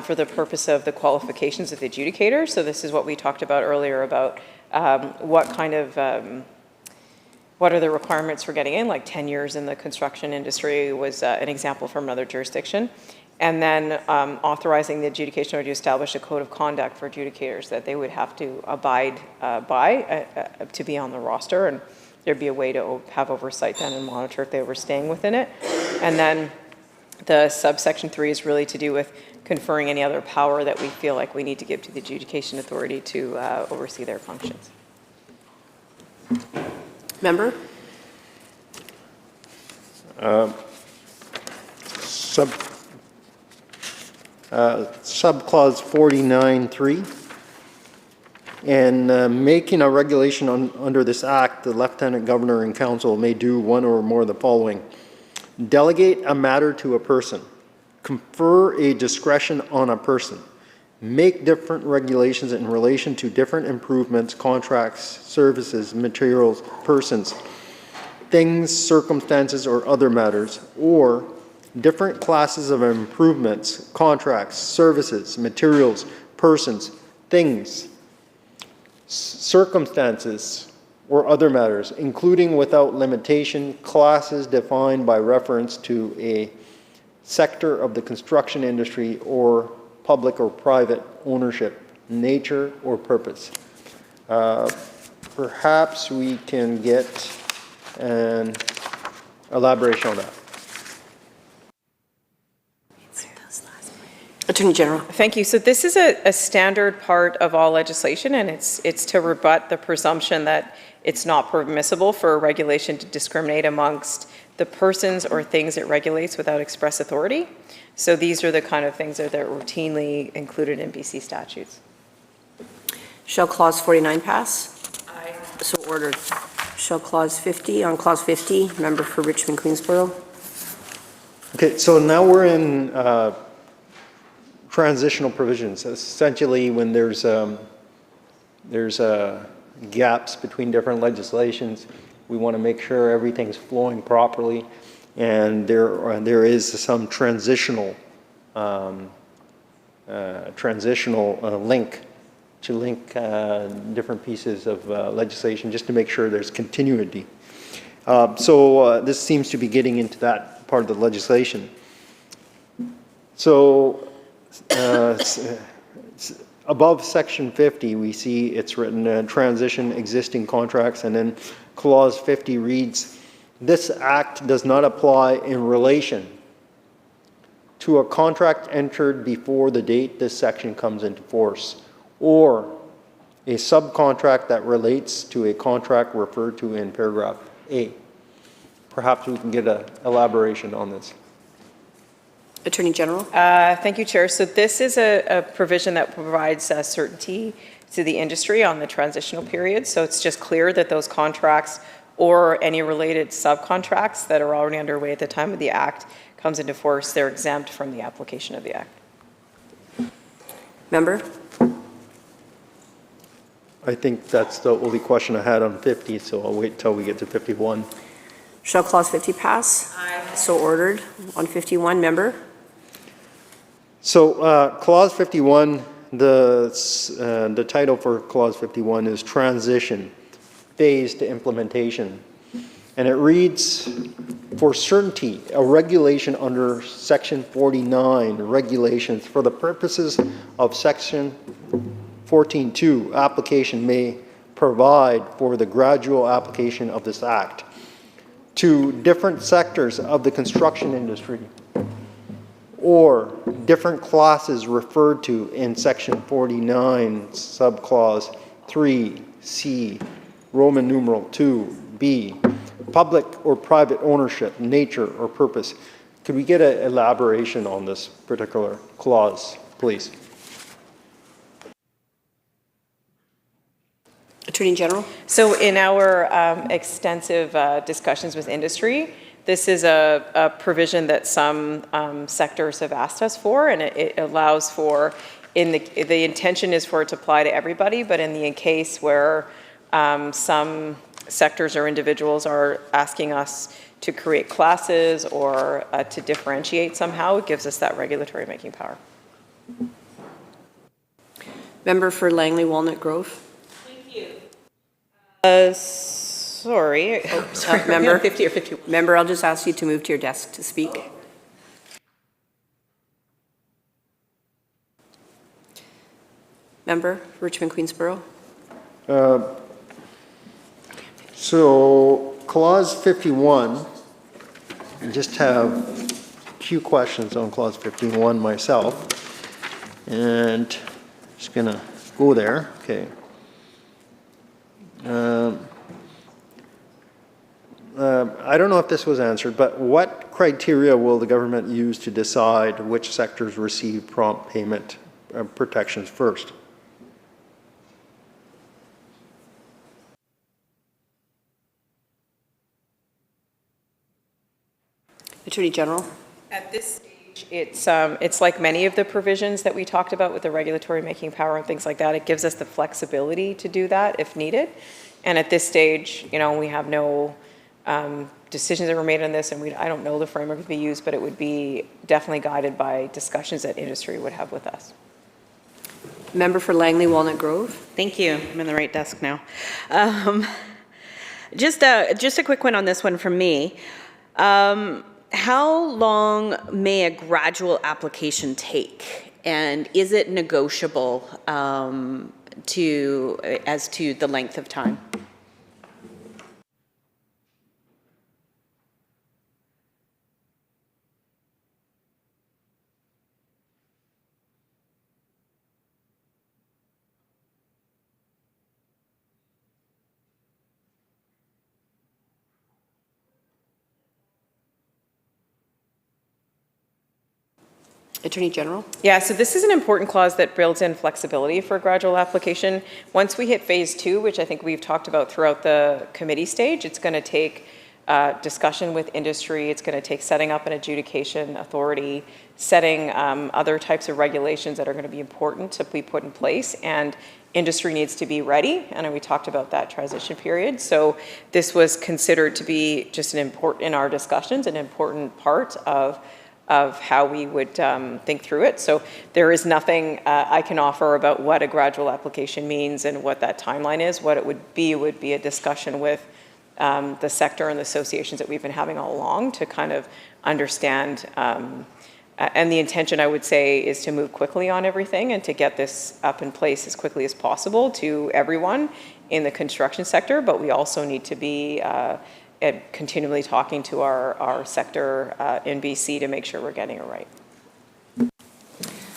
for the purpose of the qualifications of the adjudicator. So this is what we talked about earlier about what are the requirements for getting in, like 10 years in the construction industry was an example from another jurisdiction. And then authorizing the adjudication authority to establish a code of conduct for adjudicators that they would have to abide by to be on the roster, and there'd be a way to have oversight then and monitor if they were staying within it. And then the subsection 3 is really to do with conferring any other power that we feel like we need to give to the adjudication authority to oversee their functions. Member? Subclause 49.3, and making a regulation under this act, the Lieutenant Governor and Council may do one or more of the following: delegate a matter to a person, confer a discretion on a person, make different regulations in relation to different improvements, contracts, services, materials, persons, things, circumstances, or other matters, or different classes of improvements, contracts, services, materials, persons, things, circumstances, or other matters, including without limitation classes defined by reference to a sector of the construction industry or public or private ownership, nature or purpose. Perhaps we can get an elaboration on that. Attorney General. Thank you. So this is a standard part of all legislation, and it's to rebut the presumption that it's not permissible for a regulation to discriminate amongst the persons or things it regulates without express authority. So these are the kind of things that are routinely included in BC statutes. Shall Clause 49 pass? Aye. So ordered. Shall Clause 50, on Clause 50, member for Richmond Queensborough. Okay, so now we're in transitional provisions. Essentially, when there's gaps between different legislations, we want to make sure everything's flowing properly, and there is some transitional link to link different pieces of legislation just to make sure there's continuity. So this seems to be getting into that part of the legislation. So above section 50, we see it's written transition existing contracts, and then clause 50 reads, this act does not apply in relation to a contract entered before the date this section comes into force, or a subcontract that relates to a contract referred to in paragraph A. Perhaps we can get an elaboration on this. Attorney General. Thank you, Chair. So this is a provision that provides certainty to the industry on the transitional period. So it's just clear that those contracts or any related subcontracts that are already underway at the time of the act comes into force, they're exempt from the application of the act. Member? I think that's the only question I had on 50, so I'll wait till we get to 51. Shall Clause 50 pass? Aye. So ordered. On 51, member? So Clause 51, the title for Clause 51 is Transition, Phase to Implementation. And it reads, for certainty, a regulation under Section 49, regulations for the purposes of Section 14.2, application may provide for the gradual application of this act to different sectors of the construction industry or different classes referred to in Section 49, subclause 3C, Roman numeral 2B, public or private ownership, nature or purpose. Could we get an elaboration on this particular clause, please? Attorney General? So in our extensive discussions with industry, this is a provision that some sectors have asked us for, and it allows for, the intention is for it to apply to everybody, but in the case where some sectors or individuals are asking us to create classes or to differentiate somehow, it gives us that regulatory making power. Member for Langley Walnut Grove? Sorry. Member? 50 or 51. Member, I'll just ask you to move to your desk to speak. Member, Richmond Queensborough? So Clause 51, I just have a few questions on Clause 51 myself, and just gonna go there, okay. I don't know if this was answered, but what criteria will the government use to decide which sectors receive prompt payment protections first? Attorney General? At this stage, it's like many of the provisions that we talked about with the regulatory making power and things like that. It gives us the flexibility to do that if needed. And at this stage, we have no decisions that were made on this, and I don't know the framework to be used, but it would be definitely guided by discussions that industry would have with us. Member for Langley Walnut Grove? Thank you. I'm in the right desk now. Just a quick one on this one from me. How long may a gradual application take, and is it negotiable as to the length of time? Attorney General? Yeah, so this is an important clause that builds in flexibility for gradual application. Once we hit phase 2, which I think we've talked about throughout the committee stage, it's going to take discussion with industry. It's going to take setting up an adjudication authority, setting other types of regulations that are going to be important to be put in place, and industry needs to be ready, and we talked about that transition period. So this was considered to be just in our discussions, an important part of how we would think through it. So there is nothing I can offer about what a gradual application means and what that timeline is. What it would be a discussion with the sector and the associations that we've been having all along to kind of understand. And the intention, I would say, is to move quickly on everything and to get this up in place as quickly as possible to everyone in the construction sector. But we also need to be continually talking to our sector in BC to make sure we're getting it right.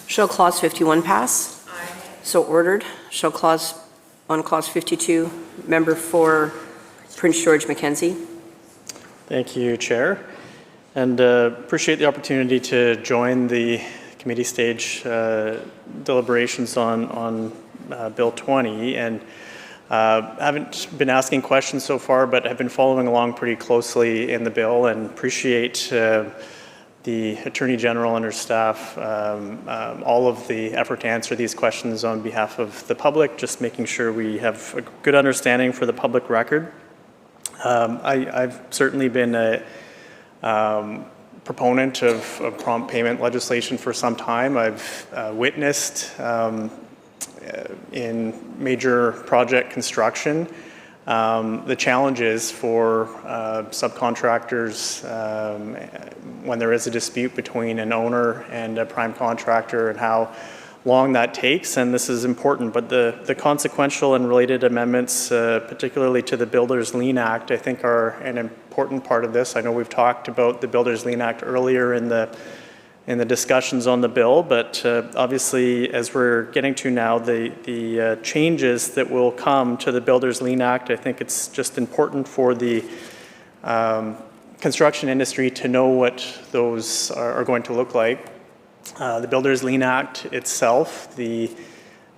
Shall Clause 51 pass? Aye. So ordered. Shall Clause 52, Member for Prince George Mackenzie? Thank you, Chair, and appreciate the opportunity to join the committee stage deliberations on Bill 20. And Haven't been asking questions so far, but have been following along pretty closely in the bill, and appreciate the Attorney General and her staff, all of the effort to answer these questions on behalf of the public, just making sure we have a good understanding for the public record. I've certainly been a proponent of prompt payment legislation for some time. I've witnessed in major project construction the challenges for subcontractors when there is a dispute between an owner and a prime contractor, and how long that takes. And this is important, but the consequential and related amendments, particularly to the Builders Lien Act, I think are an important part of this. I know we've talked about the Builders Lien Act earlier in the discussions on the bill, but obviously, as we're getting to now, the changes that will come to the Builders Lien Act, I think it's just important for the construction industry to know what those are going to look like. The Builders Lien Act itself, the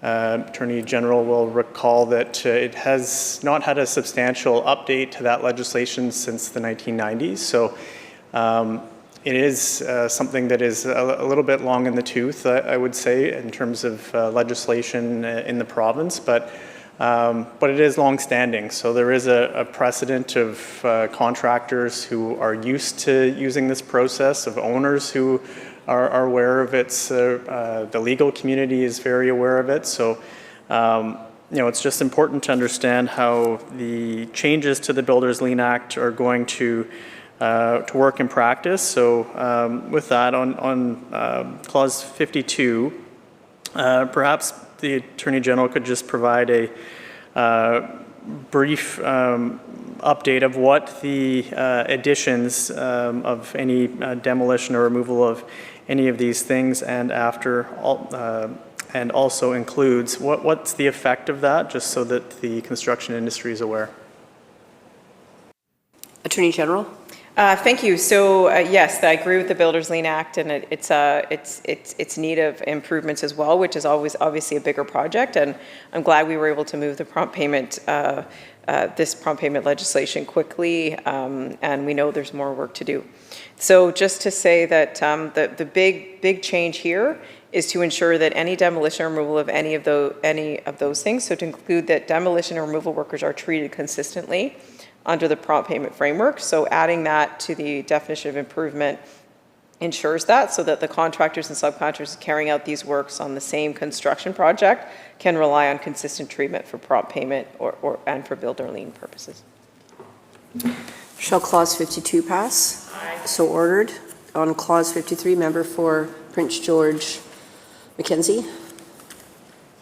Attorney General will recall that it has not had a substantial update to that legislation since the 1990s. So it is something that is a little bit long in the tooth, I would say, in terms of legislation in the province, but it is long-standing. So there is a precedent of contractors who are used to using this process, of owners who are aware of it. The legal community is very aware of it. So it's just important to understand how the changes to the Builders Lien Act are going to work in practice. So with that, on Clause 52, perhaps the Attorney General could just provide a brief update of what the additions of any demolition or removal of any of these things, and and also includes what's the effect of that, just so that the construction industry is aware. Attorney General? Thank you. So yes, I agree with the Builders Lien Act, and it's need of improvements as well, which is always obviously a bigger project. And I'm glad we were able to move the prompt payment, this prompt payment legislation quickly, and we know there's more work to do. So just to say that the big change here is to ensure that any demolition or removal of any of those things, so to include that demolition or removal workers are treated consistently under the prompt payment framework. So adding that to the definition of improvement ensures that, so that the contractors and subcontractors carrying out these works on the same construction project can rely on consistent treatment for prompt payment and for builder lien purposes. Shall Clause 52 pass? Aye. So ordered. On Clause 53, member for Prince George Mackenzie.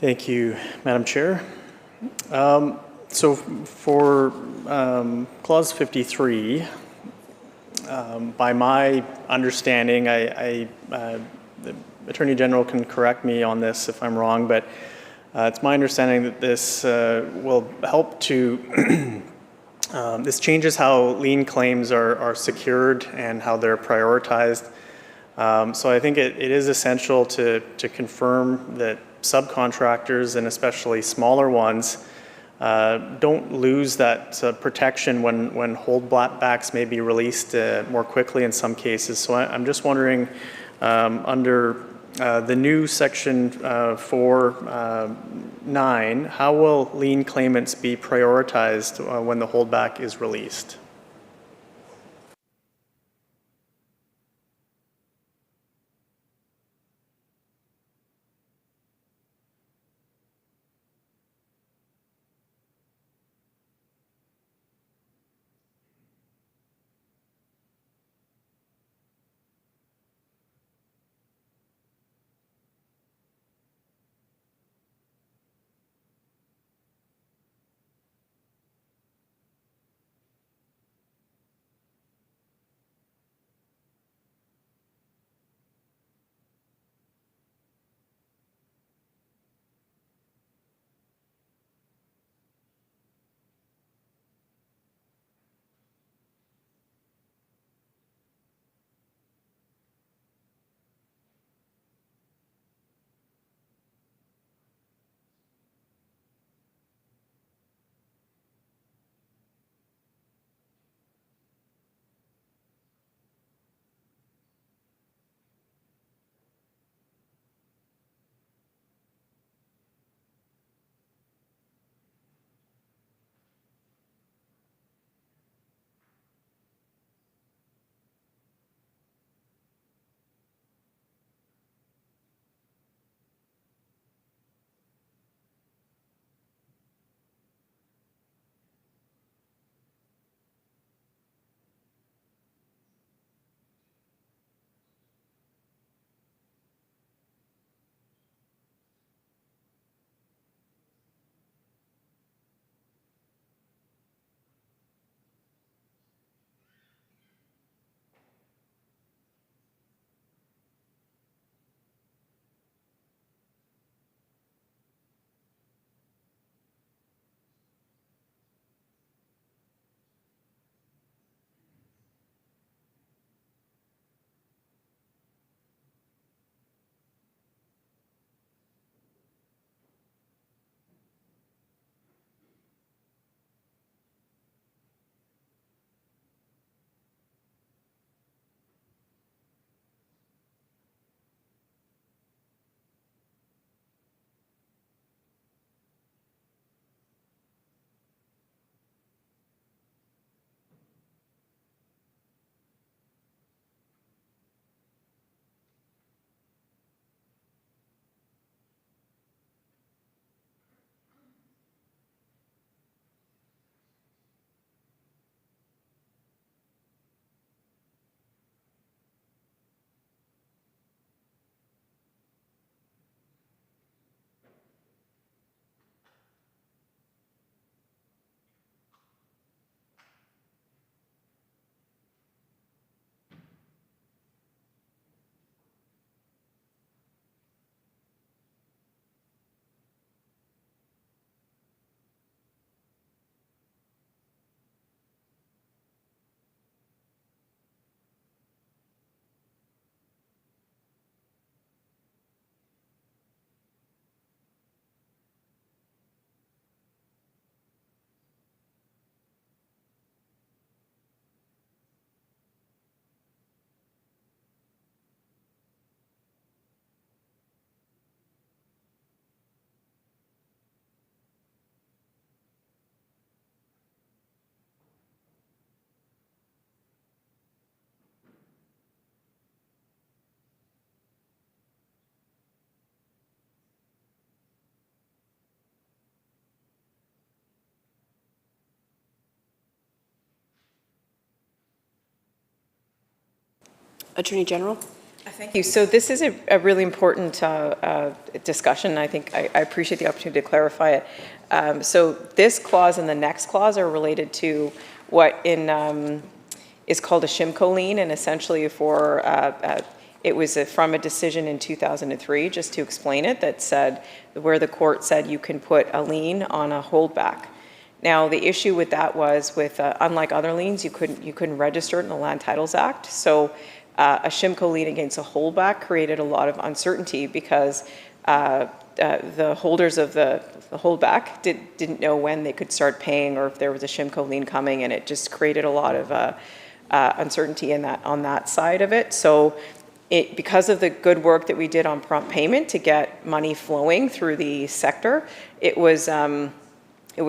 Thank you, Madam Chair. So for Clause 53, by my understanding, the Attorney General can correct me on this if I'm wrong, but it's my understanding that this will help to this changes how lien claims are secured and how they're prioritized. So I think it is essential to confirm that subcontractors, and especially smaller ones, don't lose that protection when holdbacks may be released more quickly in some cases. So I'm just wondering, under the new Section 4(9), how will lien claimants be prioritized when the holdback is released? Attorney General? Thank you. So this is a really important discussion. I think I appreciate the opportunity to clarify it. So this clause and the next clause are related to what is called a Shimco lien, and essentially for it was from a decision in 2003, just to explain it, that said, where the court said you can put a lien on a holdback. Now, the issue with that was with, unlike other liens, you couldn't register it in the Land Titles Act. So a Shimco lien against a holdback created a lot of uncertainty because the holders of the holdback didn't know when they could start paying or if there was a Shimco lien coming, and it just created a lot of uncertainty on that side of it. So because of the good work that we did on prompt payment to get money flowing through the sector, it was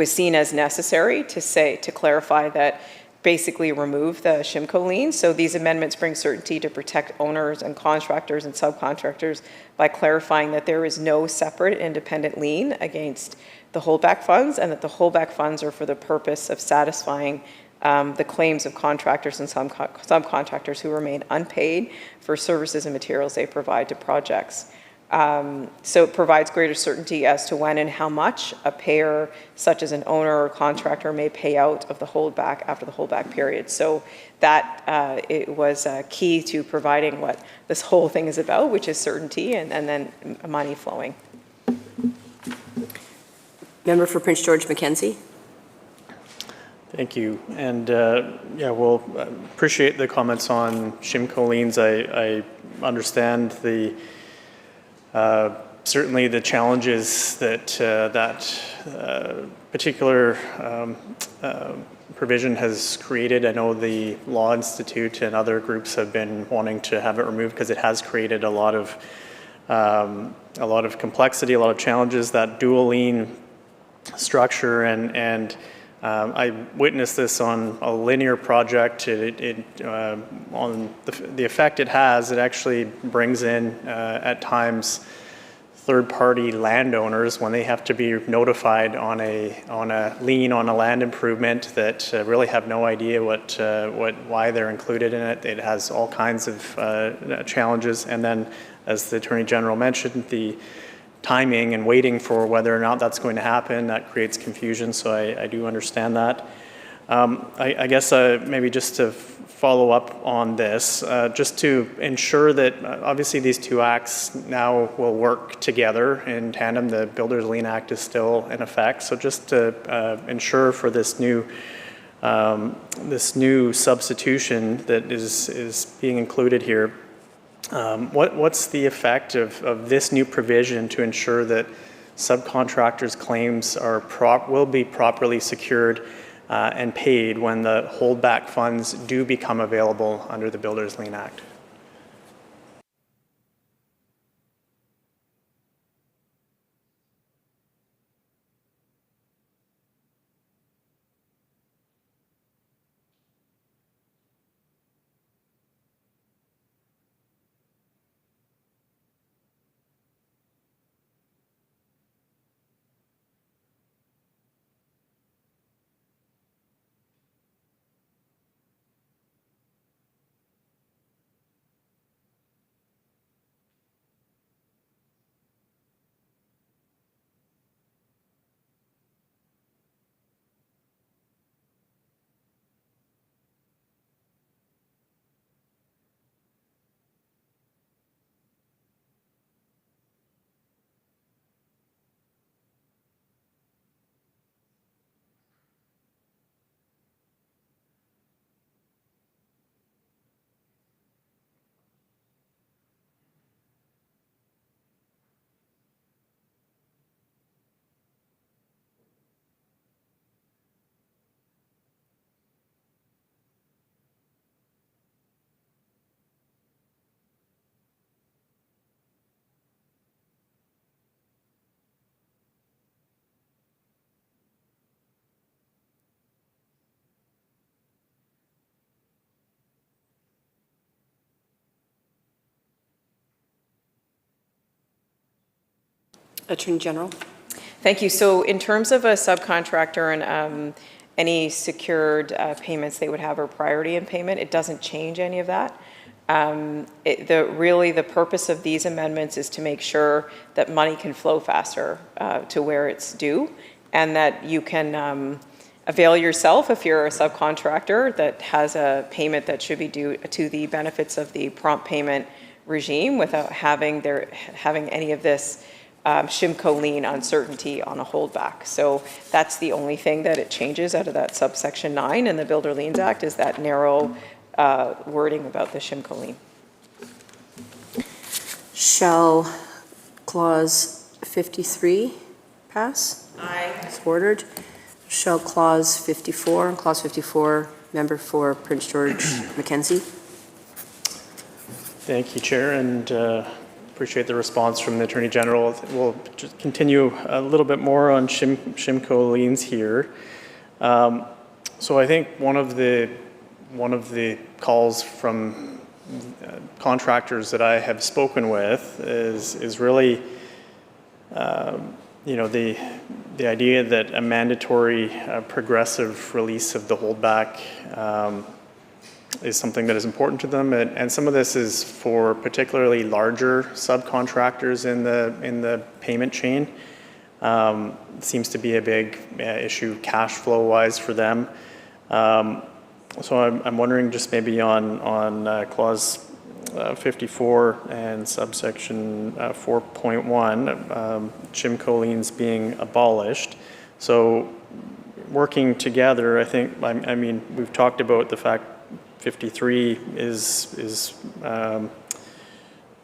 seen as necessary to clarify that, basically remove the Shimco lien. So these amendments bring certainty to protect owners and contractors and subcontractors by clarifying that there is no separate independent lien against the holdback funds, and that the holdback funds are for the purpose of satisfying the claims of contractors and subcontractors who remain unpaid for services and materials they provide to projects. So it provides greater certainty as to when and how much a payer, such as an owner or contractor, may pay out of the holdback after the holdback period. So that it was key to providing what this whole thing is about, which is certainty and then money flowing. Member for Prince George Mackenzie. Thank you. And yeah, we'll appreciate the comments on Shimco liens. I understand the certainly the challenges that that particular provision has created. I know the Law Institute and other groups have been wanting to have it removed because it has created a lot of complexity, a lot of challenges, that dual lien structure, and I witnessed this on a linear project. On the effect it has, it actually brings in at times third-party landowners when they have to be notified on a lien on a land improvement that really have no idea why they're included in it. It has all kinds of challenges, and then, as the Attorney General mentioned, the timing and waiting for whether or not that's going to happen, that creates confusion, so I do understand that. I guess maybe just to follow up on this, just to ensure that obviously these two acts now will work together in tandem. The Builders Lien Act is still in effect, so just to ensure for this new substitution that is being included here, what's the effect of this new provision to ensure that subcontractors' claims will be properly secured and paid when the holdback funds do become available under the Builders Lien Act? Attorney General. Thank you. So in terms of a subcontractor and any secured payments they would have or priority in payment, it doesn't change any of that. Really, the purpose of these amendments is to make sure that money can flow faster to where it's due, and that you can avail yourself, if you're a subcontractor that has a payment that should be due, to the benefits of the prompt payment regime without having any of this Shimco lien uncertainty on a holdback. So that's the only thing that it changes out of that subsection 9 in the Builder Liens Act, is that narrow wording about the Shimco lien. Shall clause 53 pass? Aye. As ordered. Shall clause 54, clause 54, member for Prince George Mackenzie? Thank you, Chair, and appreciate the response from the Attorney General. We'll just continue a little bit more on Shimco liens here. So I think one of the calls from contractors that I have spoken with is really, you know, the idea that a mandatory progressive release of the holdback is something that is important to them, and some of this is for particularly larger subcontractors in the payment chain. It seems to be a big issue cash flow wise for them. So I'm wondering just maybe on clause 54 and subsection 4.1, Shimco liens being abolished. So working together, I think, I mean, we've talked about the fact 53 is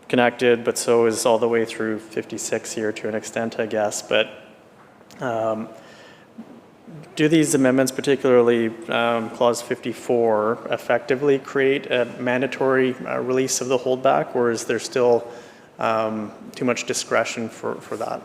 connected, but so is all the way through 56 here to an extent, I guess. But do these amendments, particularly clause 54, effectively create a mandatory release of the holdback, or is there still too much discretion for that?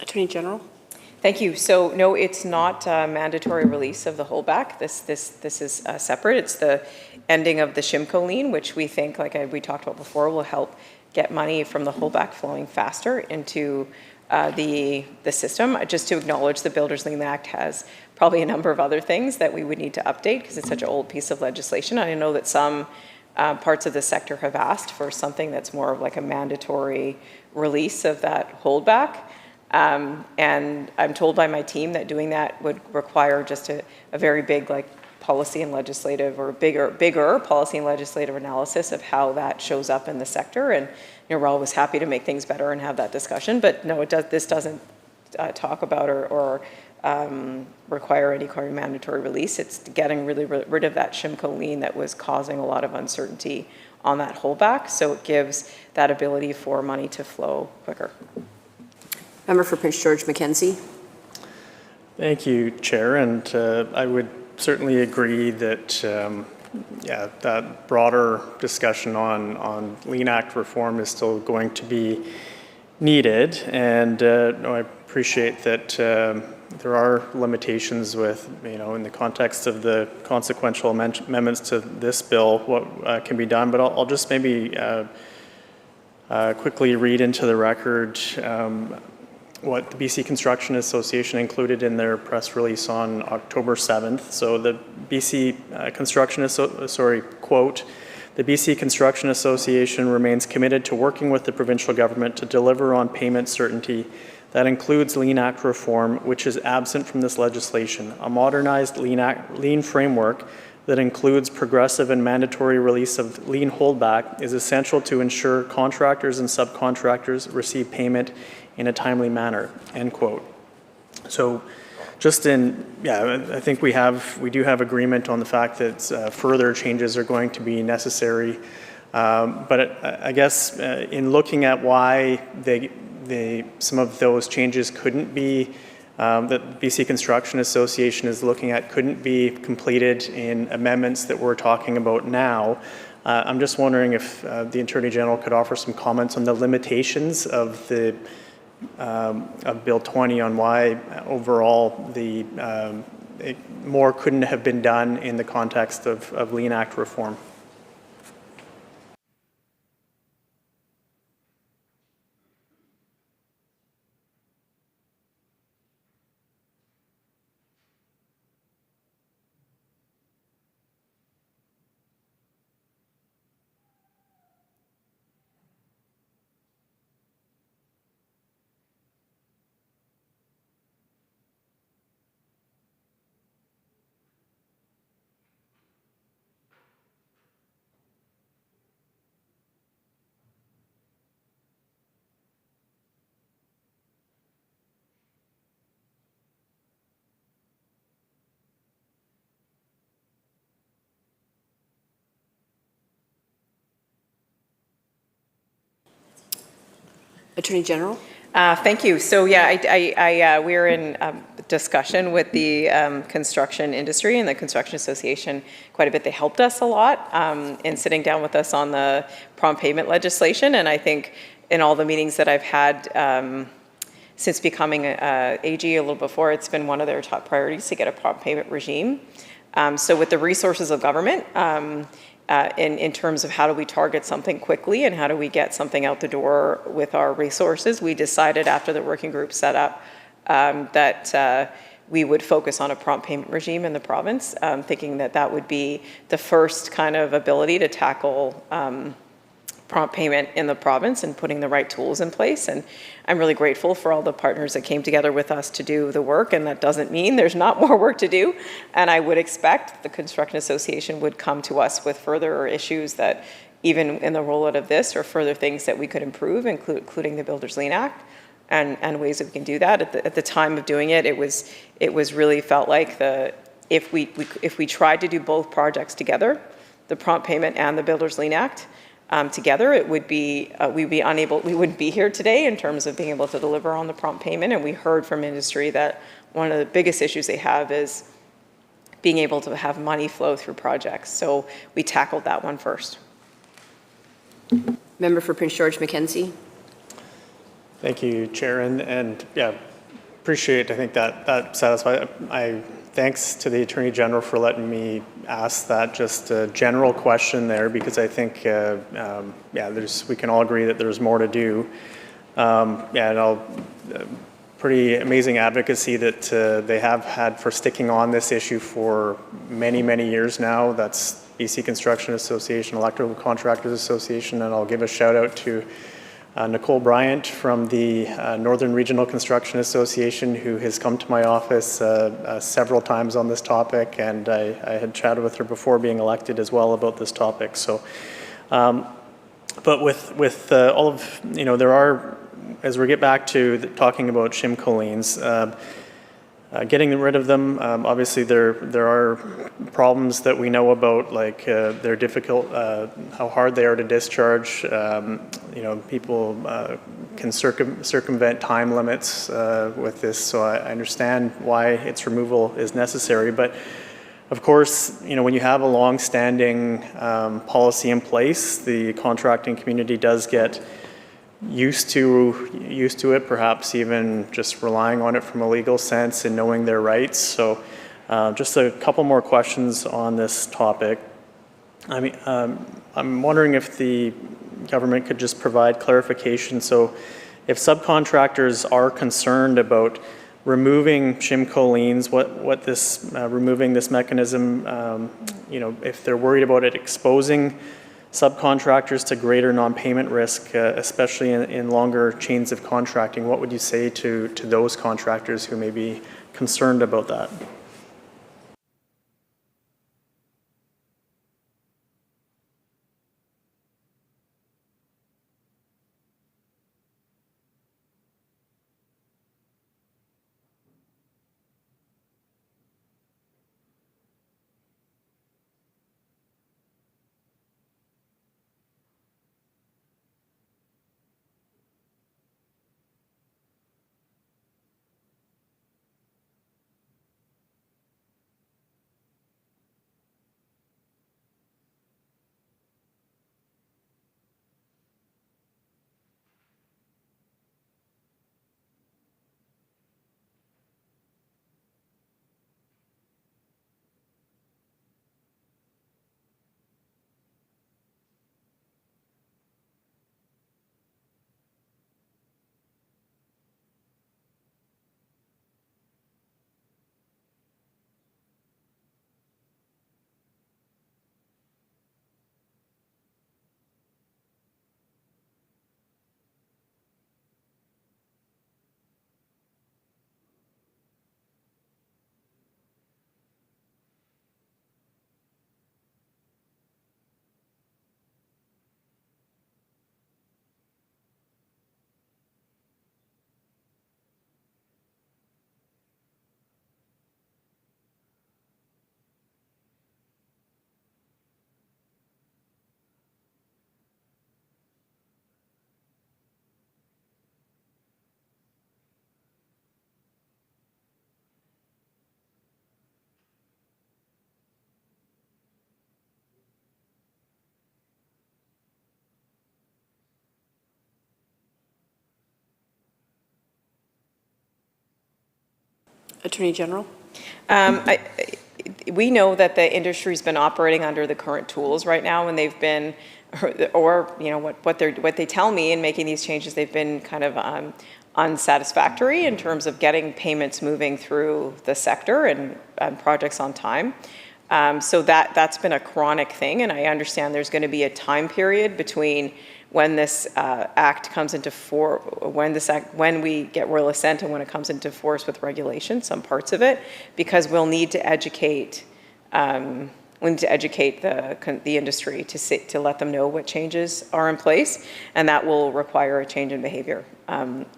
Attorney General? Thank you. So no, it's not a mandatory release of the holdback. This is separate. It's the ending of the Shimco lien, which we think, like we talked about before, will help get money from the holdback flowing faster into the system. Just to acknowledge the Builders Lien Act has probably a number of other things that we would need to update because it's such an old piece of legislation. I know that some parts of the sector have asked for something that's more of like a mandatory release of that holdback. And I'm told by my team that doing that would require just a very big like policy and legislative or bigger policy and legislative analysis of how that shows up in the sector. And we're always happy to make things better and have that discussion. But no, this doesn't talk about or require any kind of mandatory release. It's getting really rid of that Shimco lien that was causing a lot of uncertainty on that holdback. So it gives that ability for money to flow quicker. Member for Prince George Mackenzie. Thank you, Chair, and I would certainly agree that that broader discussion on Lien Act reform is still going to be needed, and I appreciate that there are limitations with, in the context of the consequential amendments to this bill, what can be done, but I'll just maybe quickly read into the record what the BC Construction Association included in their press release on October 7th. So the BC quote, "The BC Construction Association remains committed to working with the provincial government to deliver on payment certainty that includes Lien Act reform, which is absent from this legislation. A modernized lien framework that includes progressive and mandatory release of lien holdback is essential to ensure contractors and subcontractors receive payment in a timely manner," end quote. So just I think we do have agreement on the fact that further changes are going to be necessary. But I guess in looking at why some of those changes couldn't be, that BC Construction Association is looking at, couldn't be completed in amendments that we're talking about now, I'm just wondering if the Attorney General could offer some comments on the limitations of Bill 20 on why overall more couldn't have been done in the context of Lien Act reform. Attorney General? Thank you. So yeah, we're in discussion with the construction industry and the Construction Association quite a bit. They helped us a lot in sitting down with us on the prompt payment legislation. And I think in all the meetings that I've had since becoming AG a little before, it's been one of their top priorities to get a prompt payment regime. So with the resources of government, in terms of how do we target something quickly and how do we get something out the door with our resources, we decided after the working group set up that we would focus on a prompt payment regime in the province, thinking that that would be the first kind of ability to tackle prompt payment in the province and putting the right tools in place. And I'm really grateful for all the partners that came together with us to do the work, and that doesn't mean there's not more work to do. And I would expect the Construction Association would come to us with further issues that even in the rollout of this or further things that we could improve, including the Builders Lien Act and ways that we can do that. At the time of doing it, it was really felt like if we tried to do both projects together, the prompt payment and the Builders Lien Act, together, it would be we wouldn't be here today in terms of being able to deliver on the prompt payment. And we heard from industry that one of the biggest issues they have is being able to have money flow through projects. So we tackled that one first. Member for Prince George Mackenzie. Thank you, Chair. And yeah, Appreciate, I think that satisfies. Thanks to the Attorney General for letting me ask that just a general question there, because I think, we can all agree that there's more to do. Pretty amazing advocacy that they have had for sticking on this issue for many, many years now. That's BC Construction Association, Electrical Contractors Association, and I'll give a shout out to Nicole Bryant from the Northern Regional Construction Association, who has come to my office several times on this topic, and I had chatted with her before being elected as well about this topic. So, but with all of, there are, as we get back to talking about shimco liens, getting rid of them, obviously there are problems that we know about, like they're difficult, how hard they are to discharge. People can circumvent time limits with this, so I understand why its removal is necessary. But of course, when you have a long-standing policy in place, the contracting community does get used to it, perhaps even just relying on it from a legal sense and knowing their rights. So just a couple more questions on this topic. I mean, I'm wondering if the government could just provide clarification. So if subcontractors are concerned about removing shimco liens, what this removing this mechanism, if they're worried about it exposing subcontractors to greater non-payment risk, especially in longer chains of contracting, what would you say to those contractors who may be concerned about that? Attorney General? We know that the industry's been operating under the current tools right now, and they've been, or what they tell me in making these changes, they've been kind of unsatisfactory in terms of getting payments moving through the sector and projects on time. So that's been a chronic thing, and I understand there's going to be a time period between when this act comes into force, when we get royal assent and when it comes into force with regulation, some parts of it, because we'll need to educate the industry to let them know what changes are in place, and that will require a change in behavior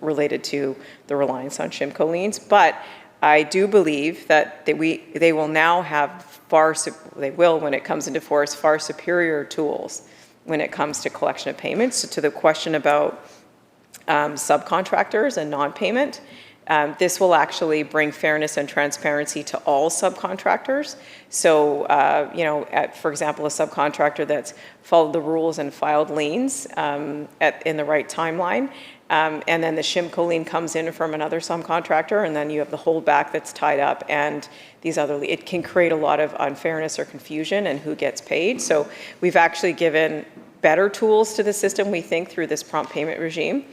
related to the reliance on shimco liens. But I do believe that they will now have when it comes into force, far superior tools when it comes to collection of payments. So to the question about subcontractors and non-payment, This will actually bring fairness and transparency to all subcontractors. So, for example, a subcontractor that's followed the rules and filed liens in the right timeline, and then the Shimco lien comes in from another subcontractor, and then you have the holdback that's tied up, and it can create a lot of unfairness or confusion in who gets paid. So we've actually given better tools to the system, we think, through this prompt payment regime.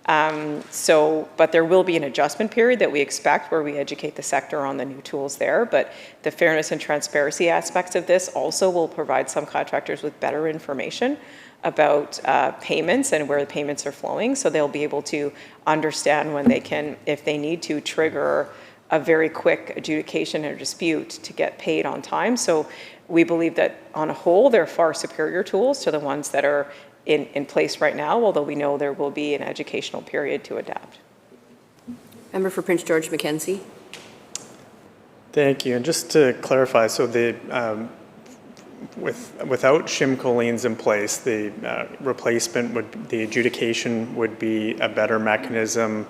But there will be an adjustment period that we expect where we educate the sector on the new tools there. But the fairness and transparency aspects of this also will provide some contractors with better information about payments and where the payments are flowing. So they'll be able to understand when they can, if they need to, trigger a very quick adjudication or dispute to get paid on time. So we believe that on a whole, they're far superior tools to the ones that are in place right now, although we know there will be an educational period to adapt. Member for Prince George Mackenzie. Thank you. And just to clarify, so without Shimco liens in place, the the adjudication would be a better mechanism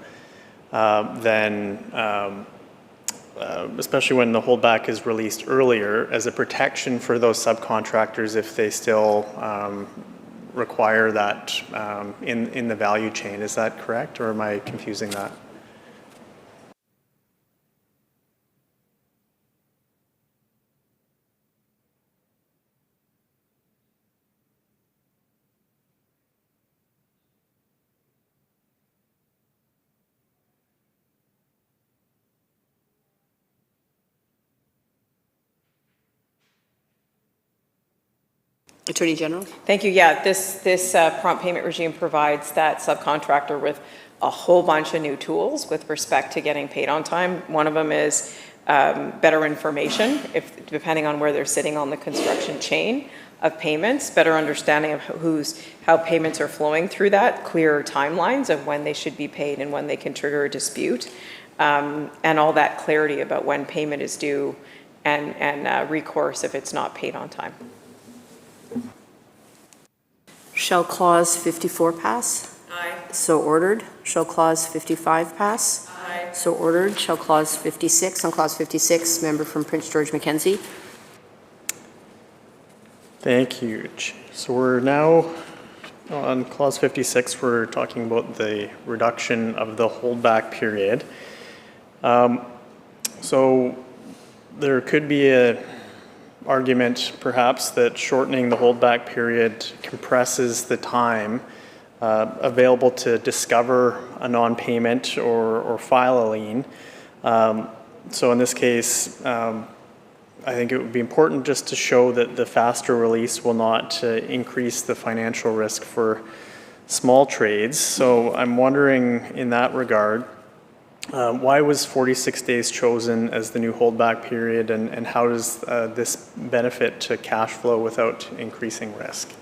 than, especially when the holdback is released earlier, as a protection for those subcontractors if they still require that in the value chain. Is that correct, or am I confusing that? Attorney General. Thank you. Yeah, this prompt payment regime provides that subcontractor with a whole bunch of new tools with respect to getting paid on time. One of them is better information, depending on where they're sitting on the construction chain of payments, better understanding of how payments are flowing through that, clearer timelines of when they should be paid and when they can trigger a dispute, and all that clarity about when payment is due and recourse if it's not paid on time. Shall clause 54 pass? Aye. So ordered. Shall clause 55 pass? Aye. So ordered. Shall clause 56? On clause 56, member from Prince George Mackenzie. Thank you. So we're now on clause 56. We're talking about the reduction of the holdback period. So there could be a argument perhaps that shortening the holdback period compresses the time available to discover a non-payment or file a lien. So in this case, I think it would be important just to show that the faster release will not increase the financial risk for small trades. So I'm wondering in that regard, why was 46 days chosen as the new holdback period, and how does this benefit to cash flow without increasing risk?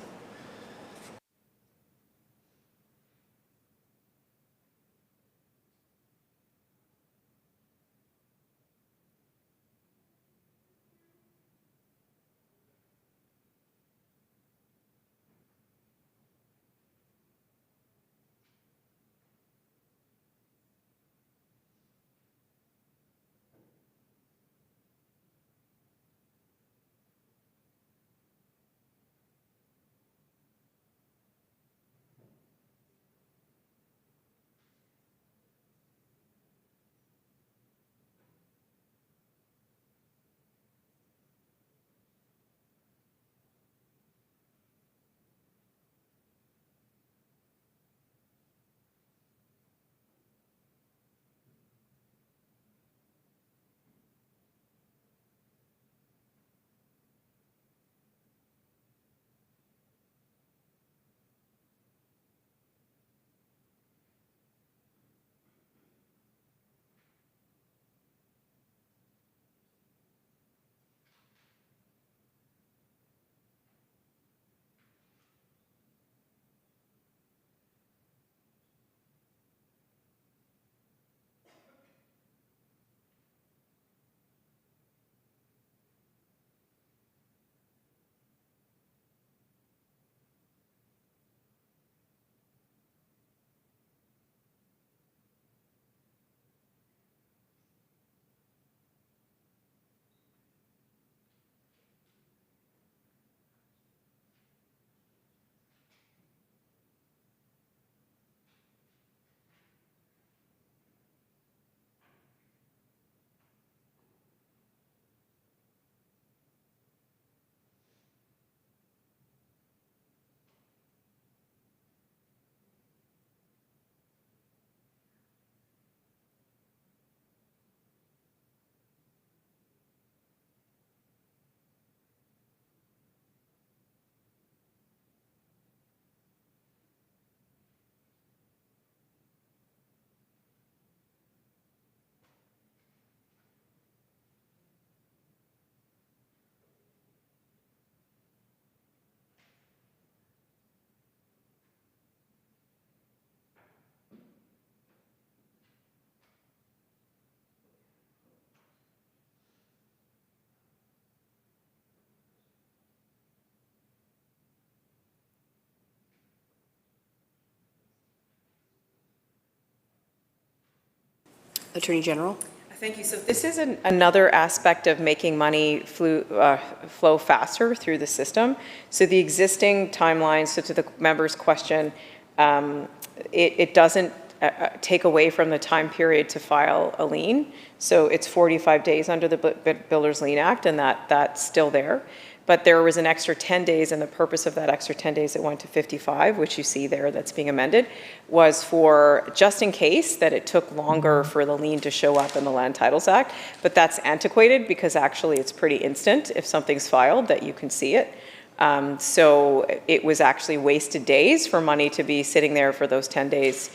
Attorney General. Thank you. So this is another aspect of making money flow faster through the system. So the existing timeline, so to the member's question, it doesn't take away from the time period to file a lien. So it's 45 days under the Builders Lien Act, and that's still there. But there was an extra 10 days, and the purpose of that extra 10 days that went to 55, which you see there that's being amended, was for just in case that it took longer for the lien to show up in the Land Titles Act. But that's antiquated because actually it's pretty instant if something's filed that you can see it. So it was actually wasted days for money to be sitting there for those 10 days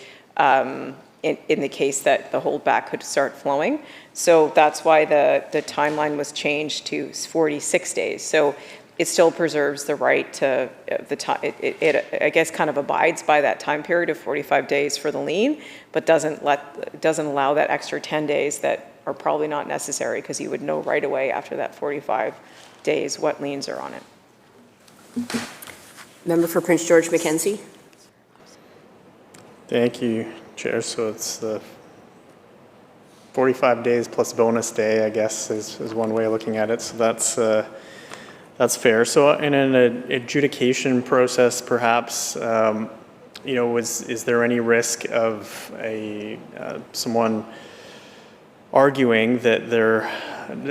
in the case that the holdback could start flowing. So that's why the timeline was changed to 46 days. So it still preserves the right to the time. It I guess kind of abides by that time period of 45 days for the lien, but doesn't allow that extra 10 days that are probably not necessary because you would know right away after that 45 days what liens are on it. Member for Prince George Mackenzie. Thank you, Chair. So it's the 45 days plus bonus day, I guess, is one way of looking at it. So that's fair. So in an adjudication process, perhaps, is there any risk of someone arguing that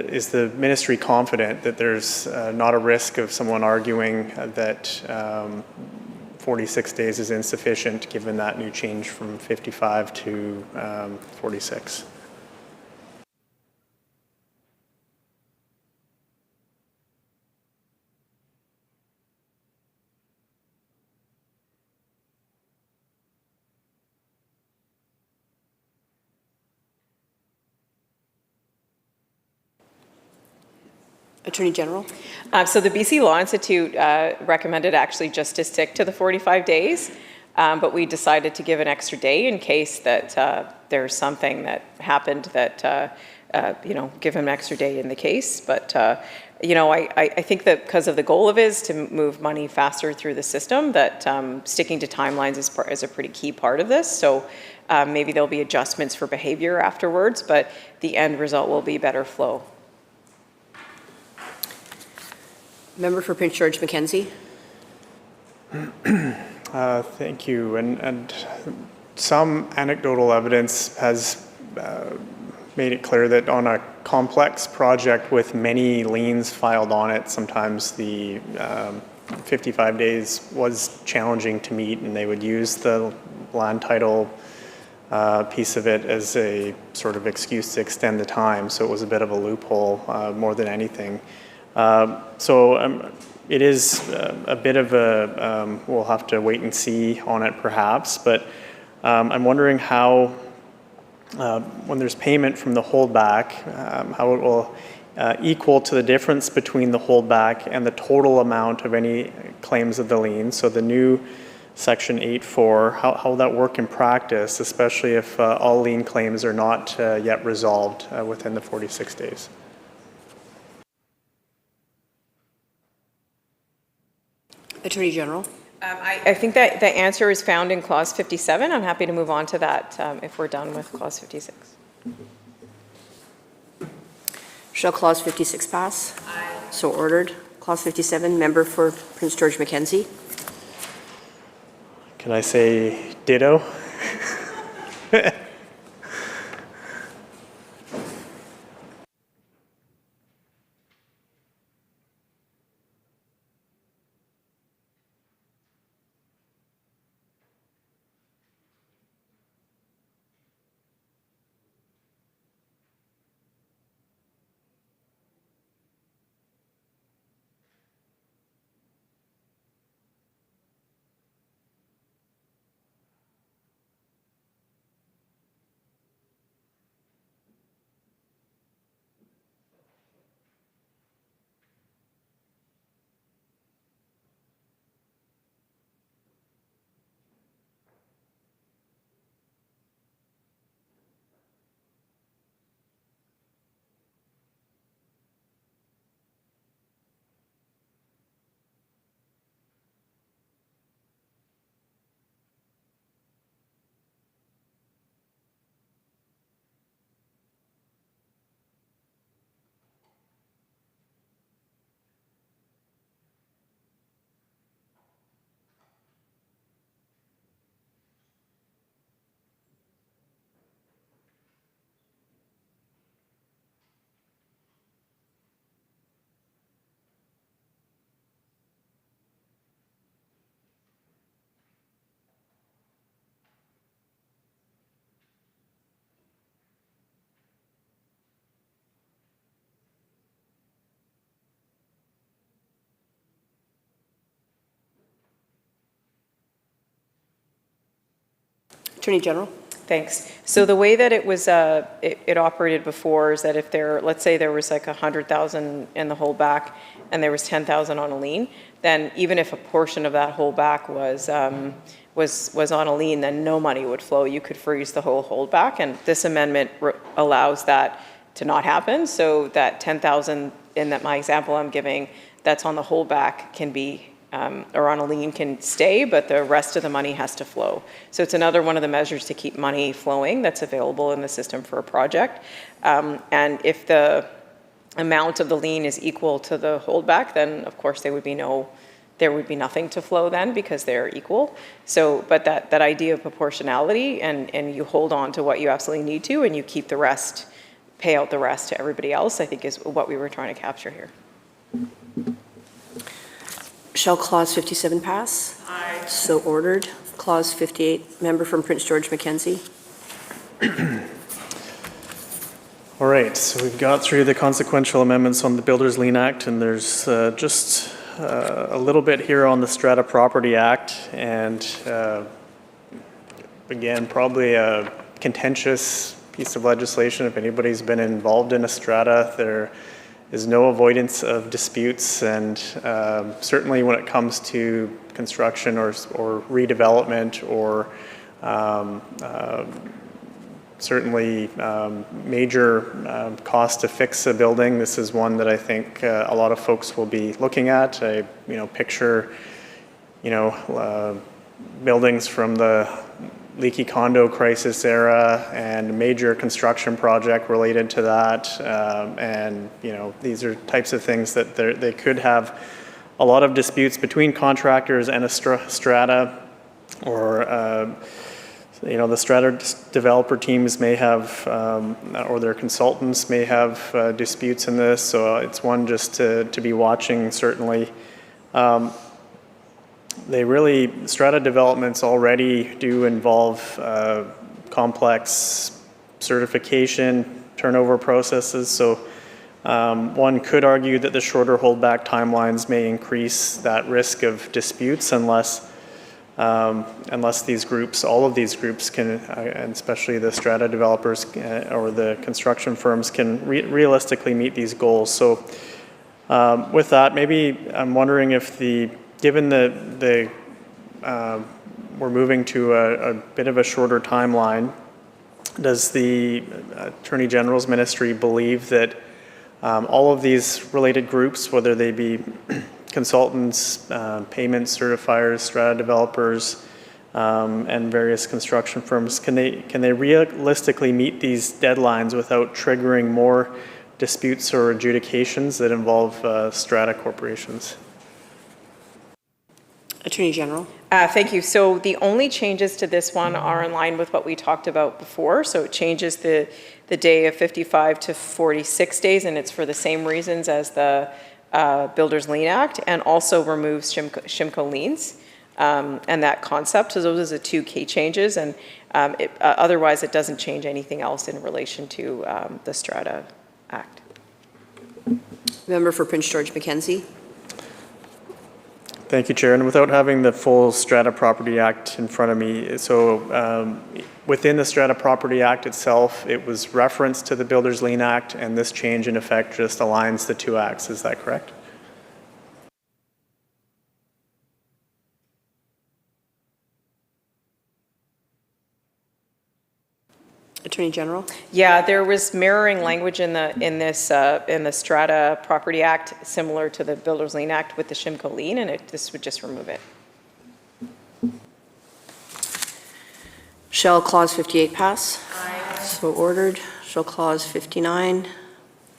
is the ministry confident that there's not a risk of someone arguing that 46 days is insufficient given that new change from 55 to 46? Attorney General. So the BC Law Institute recommended actually just to stick to the 45 days, but we decided to give an extra day in case that there's something that happened that, give him an extra day in the case. But, I think that because of the goal of it is to move money faster through the system, that sticking to timelines is a pretty key part of this. So maybe there'll be adjustments for behavior afterwards, but the end result will be better flow. Member for Prince George Mackenzie. Thank you. And some anecdotal evidence has made it clear that on a complex project with many liens filed on it, sometimes the 55 days was challenging to meet, and they would use the land title piece of it as a sort of excuse to extend the time. So it was a bit of a loophole more than anything. It is a bit of a, we'll have to wait and see on it perhaps, but I'm wondering how, when there's payment from the holdback, how it will equal to the difference between the holdback and the total amount of any claims of the lien. So the new Section 8.4, how will that work in practice, especially if all lien claims are not yet resolved within the 46 days? Attorney General. I think that the answer is found in Clause 57. I'm happy to move on to that if we're done with Clause 56. Shall Clause 56 pass? Aye. So ordered. Clause 57, member for Prince George Mackenzie. Can I say ditto? Attorney General. Thanks. So the way that it was, it operated before is that if there, let's say there was like 100,000 in the holdback and there was 10,000 on a lien, then even if a portion of that holdback was on a lien, then no money would flow. You could freeze the whole holdback, and this amendment allows that to not happen. So that 10,000 in that my example I'm giving, that's on the holdback can be or on a lien can stay, but the rest of the money has to flow. So it's another one of the measures to keep money flowing that's available in the system for a project. And if the amount of the lien is equal to the holdback, then of course there would be nothing to flow then because they're equal. So, but that idea of proportionality and you hold on to what you absolutely need to and you keep the rest, pay out the rest to everybody else, I think is what we were trying to capture here. Shall Clause 57 pass? Aye. So ordered. Clause 58, member from Prince George Mackenzie. All right, so we've got through the consequential amendments on the Builders Lien Act, and there's just a little bit here on the Strata Property Act, and again, probably a contentious piece of legislation. If anybody's been involved in a strata, there is no avoidance of disputes, and certainly when it comes to construction or redevelopment or certainly major cost to fix a building, this is one that I think a lot of folks will be looking at. I picture buildings from the leaky condo crisis era and a major construction project related to that, and these are types of things that they could have a lot of disputes between contractors and a strata, or the strata developer teams may have, or their consultants may have disputes in this, so it's one just to be watching, certainly. Strata developments already do involve complex certification, turnover processes, so one could argue that the shorter holdback timelines may increase that risk of disputes unless these groups, all of these groups can, and especially the strata developers or the construction firms can realistically meet these goals. So with that, maybe I'm wondering if given we're moving to a bit of a shorter timeline, does the Attorney General's Ministry believe that all of these related groups, whether they be consultants, payment certifiers, strata developers, and various construction firms, can they realistically meet these deadlines without triggering more disputes or adjudications that involve strata corporations? Attorney General. Thank you. So the only changes to this one are in line with what we talked about before. So it changes the day of 55 to 46 days, and it's for the same reasons as the Builders Lien Act, and also removes Shimco liens and that concept. So those are the two key changes, and otherwise it doesn't change anything else in relation to the Strata Act. Member for Prince George Mackenzie. Thank you, Chair. And without having the full Strata Property Act in front of me, so within the Strata Property Act itself, it was referenced to the Builders Lien Act, and this change in effect just aligns the two acts. Is that correct? Attorney General. Yeah, there was mirroring language in the Strata Property Act, similar to the Builders Lien Act with the Shimco lien, and this would just remove it. Shall Clause 58 pass? Aye. So ordered. Shall Clause 59?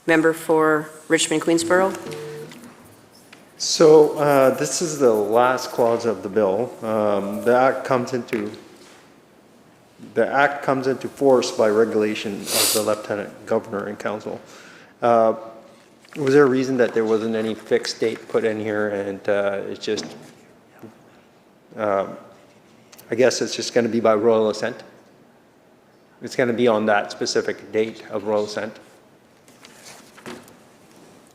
Member for Richmond Queensborough. So this is the last clause of the bill. The act comes into force by regulation of the Lieutenant Governor and Council. Was there a reason that there wasn't any fixed date put in here, and it's just, I guess it's just going to be by royal assent? It's going to be on that specific date of royal assent?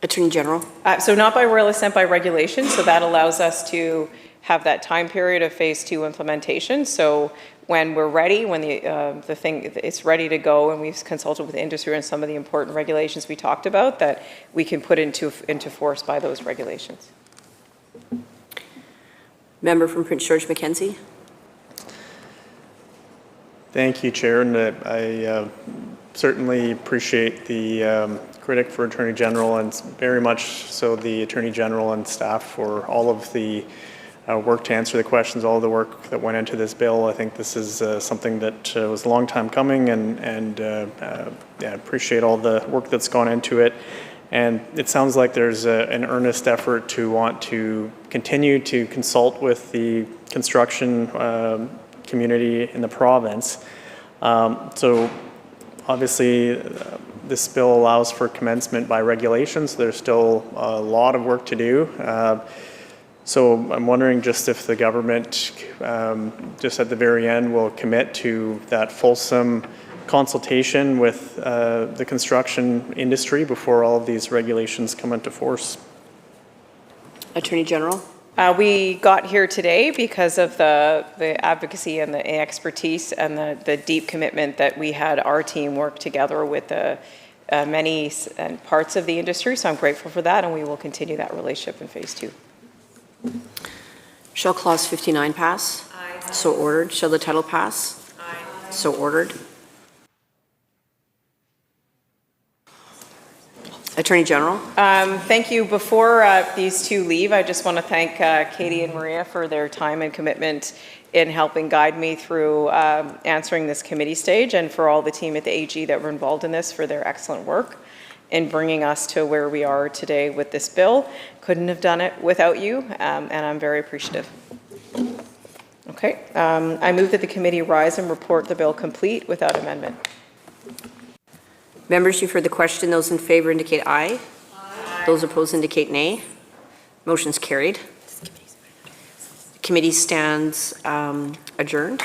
Attorney General. So not by royal assent, by regulation. So that allows us to have that time period of phase 2 implementation. So when we're ready, when the thing, it's ready to go, and we've consulted with the industry on some of the important regulations we talked about, that we can put into force by those regulations. Member from Prince George Mackenzie. Thank you, Chair, and I certainly appreciate the critic for Attorney General, and very much so the Attorney General and staff for all of the work to answer the questions, all the work that went into this bill. I think this is something that was a long time coming, and yeah, appreciate all the work that's gone into it. And it sounds like there's an earnest effort to want to continue to consult with the construction community in the province. So obviously this bill allows for commencement by regulations. There's still a lot of work to do. So I'm wondering just if the government, just at the very end, will commit to that fulsome consultation with the construction industry before all of these regulations come into force. Attorney General. We got here today because of the advocacy and the expertise and the deep commitment that we had our team work together with the many parts of the industry. So I'm grateful for that, and we will continue that relationship in phase 2. Shall Clause 59 pass? Aye. So ordered. Shall the title pass? Aye. So ordered. Attorney General. Thank you. Before these two leave, I just want to thank Katie and Maria for their time and commitment in helping guide me through answering this committee stage, and for all the team at the AG that were involved in this for their excellent work in bringing us to where we are today with this bill. Couldn't have done it without you, and I'm very appreciative. Okay, I move that the committee rise and report the bill complete without amendment. Members, you've heard the question. Those in favour indicate aye. Aye. Those opposed indicate nay. Motion's carried. Committee stands adjourned.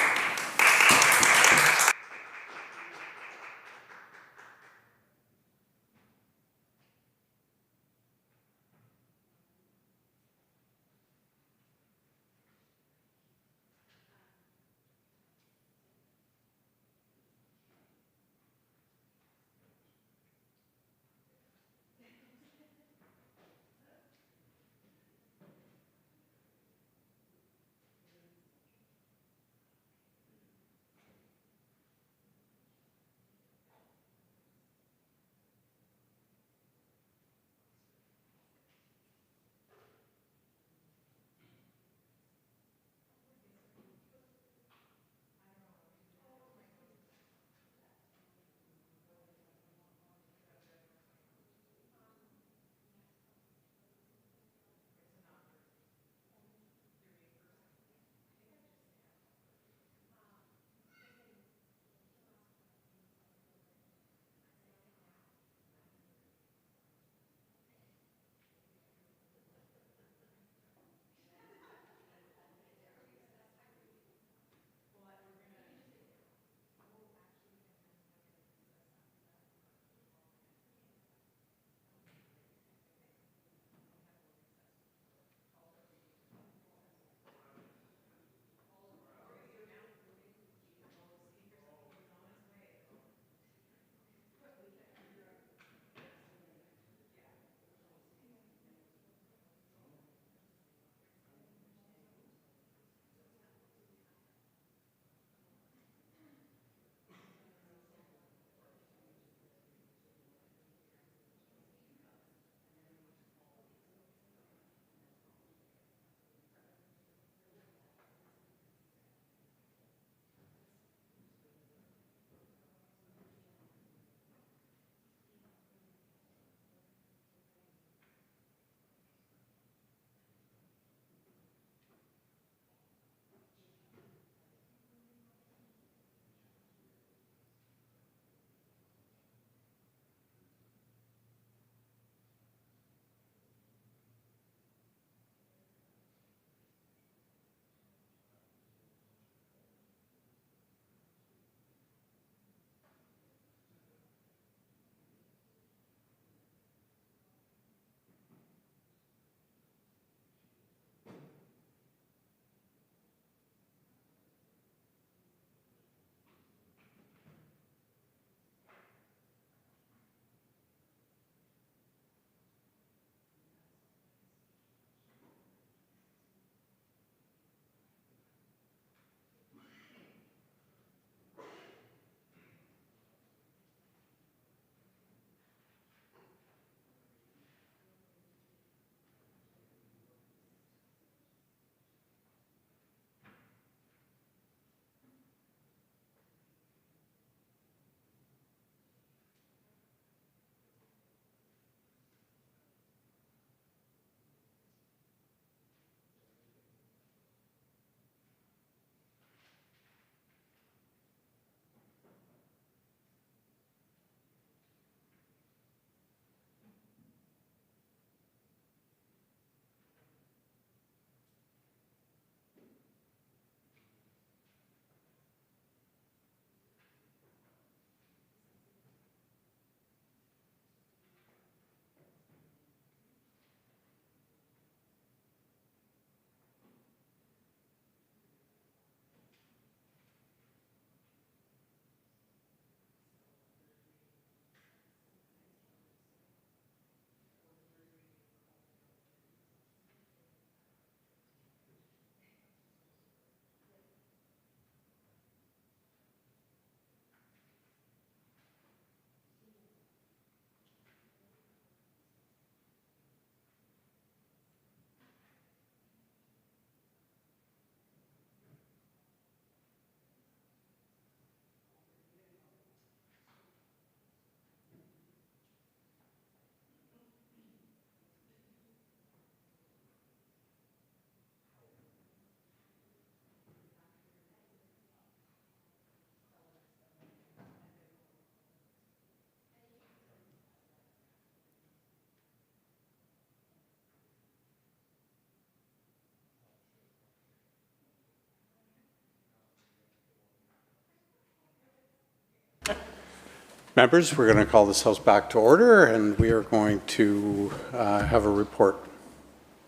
Members, we're going to call this House back to order, and we are going to have a report.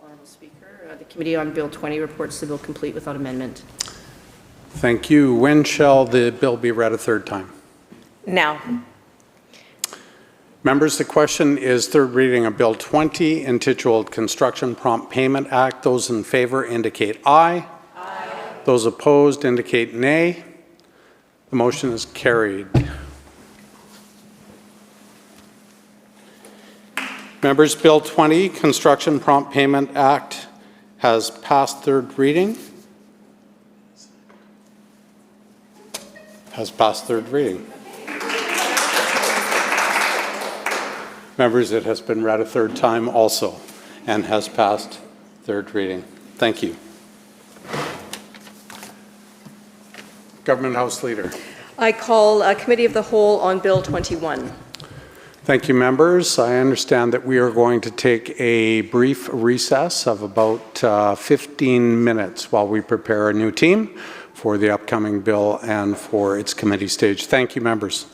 Honorable Speaker, the Committee on Bill 20 reports the bill complete without amendment. Thank you. When shall the bill be read a third time? Now. Members, the question is third reading of Bill 20, intituled Construction Prompt Payment Act. Those in favor indicate aye. Aye. Those opposed indicate nay. The motion is carried. Members, Bill 20, Construction Prompt Payment Act has passed third reading. Has passed third reading. Members, it has been read a third time also and has passed third reading. Thank you. Government House Leader. I call a Committee of the Whole on Bill 21. Thank you, members. I understand that we are going to take a brief recess of about 15 minutes while we prepare a new team for the upcoming bill and for its committee stage. Thank you, members.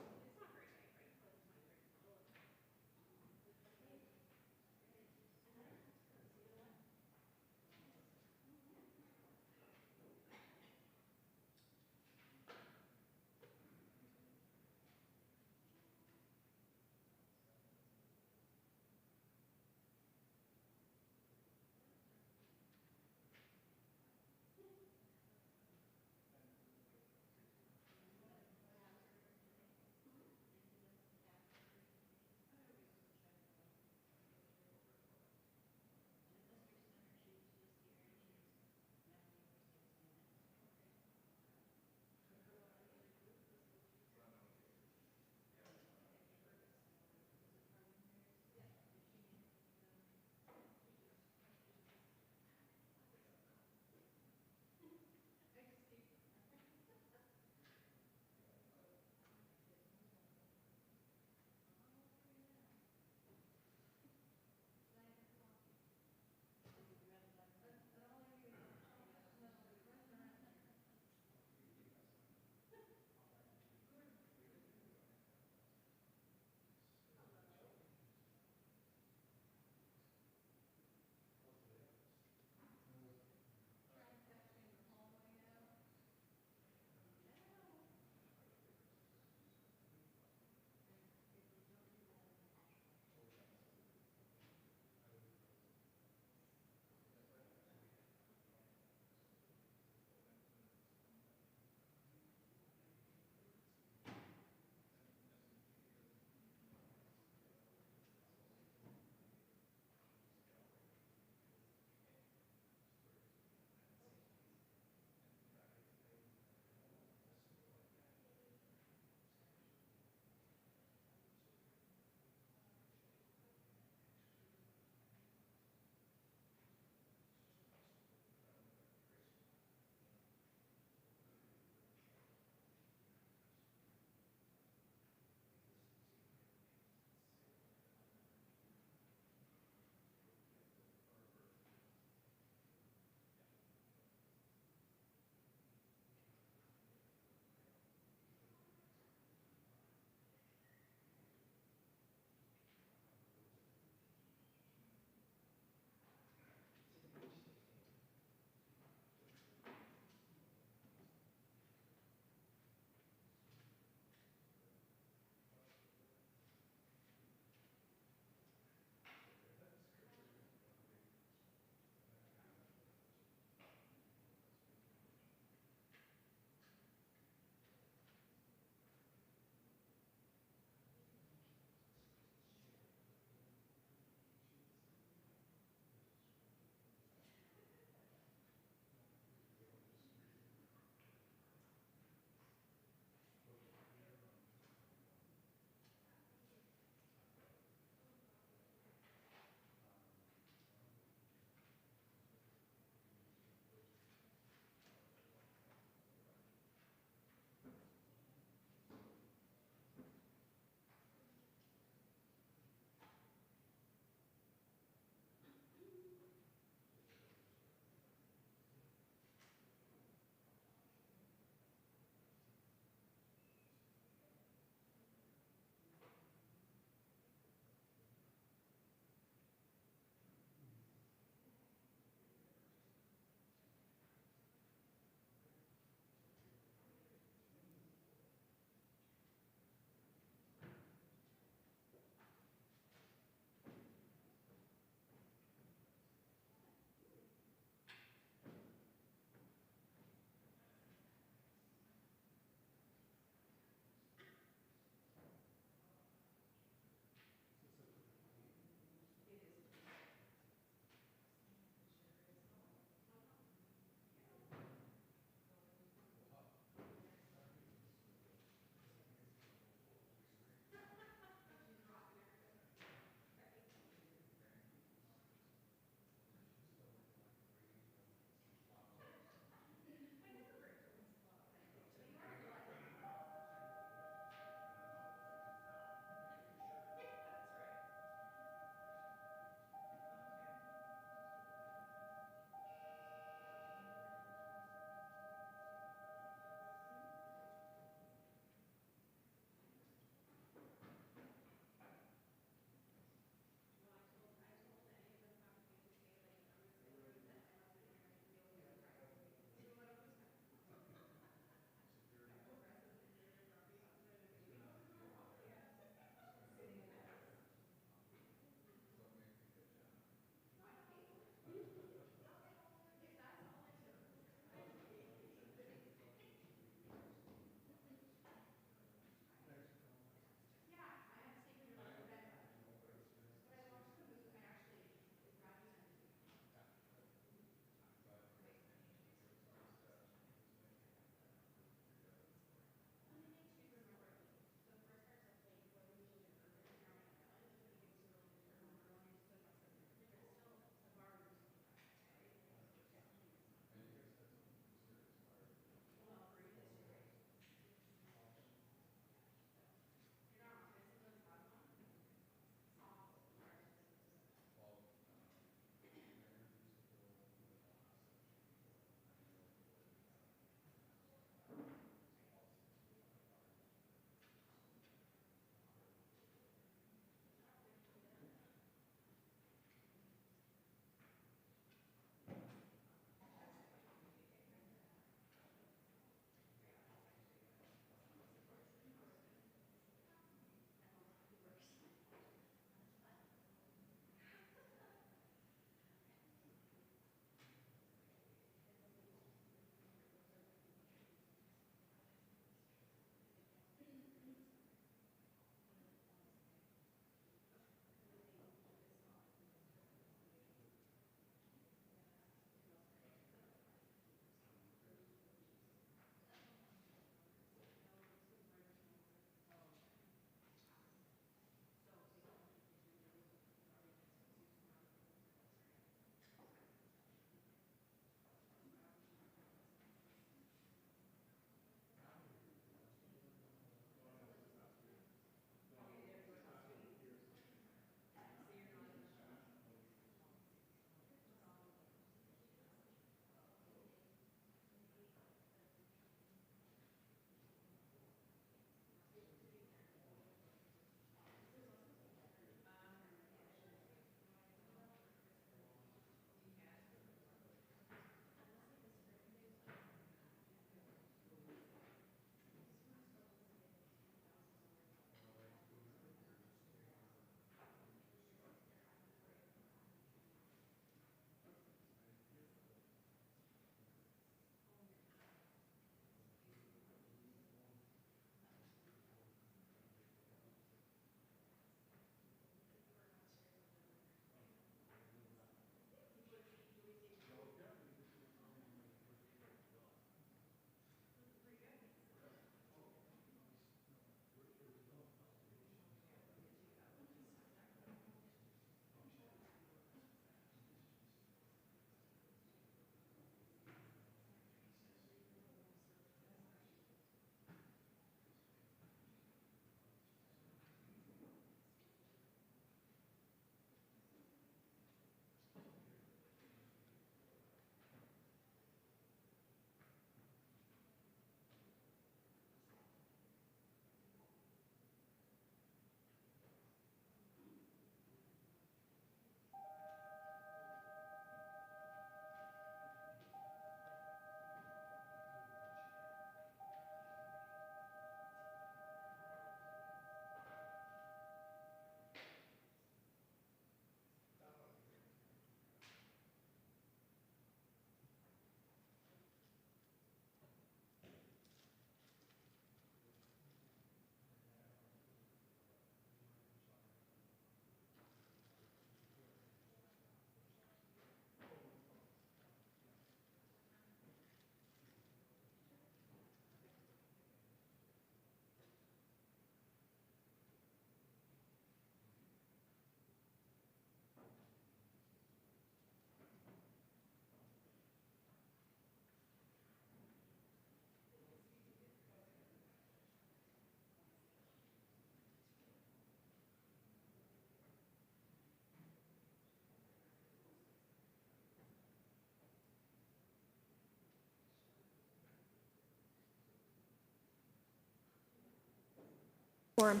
quorum.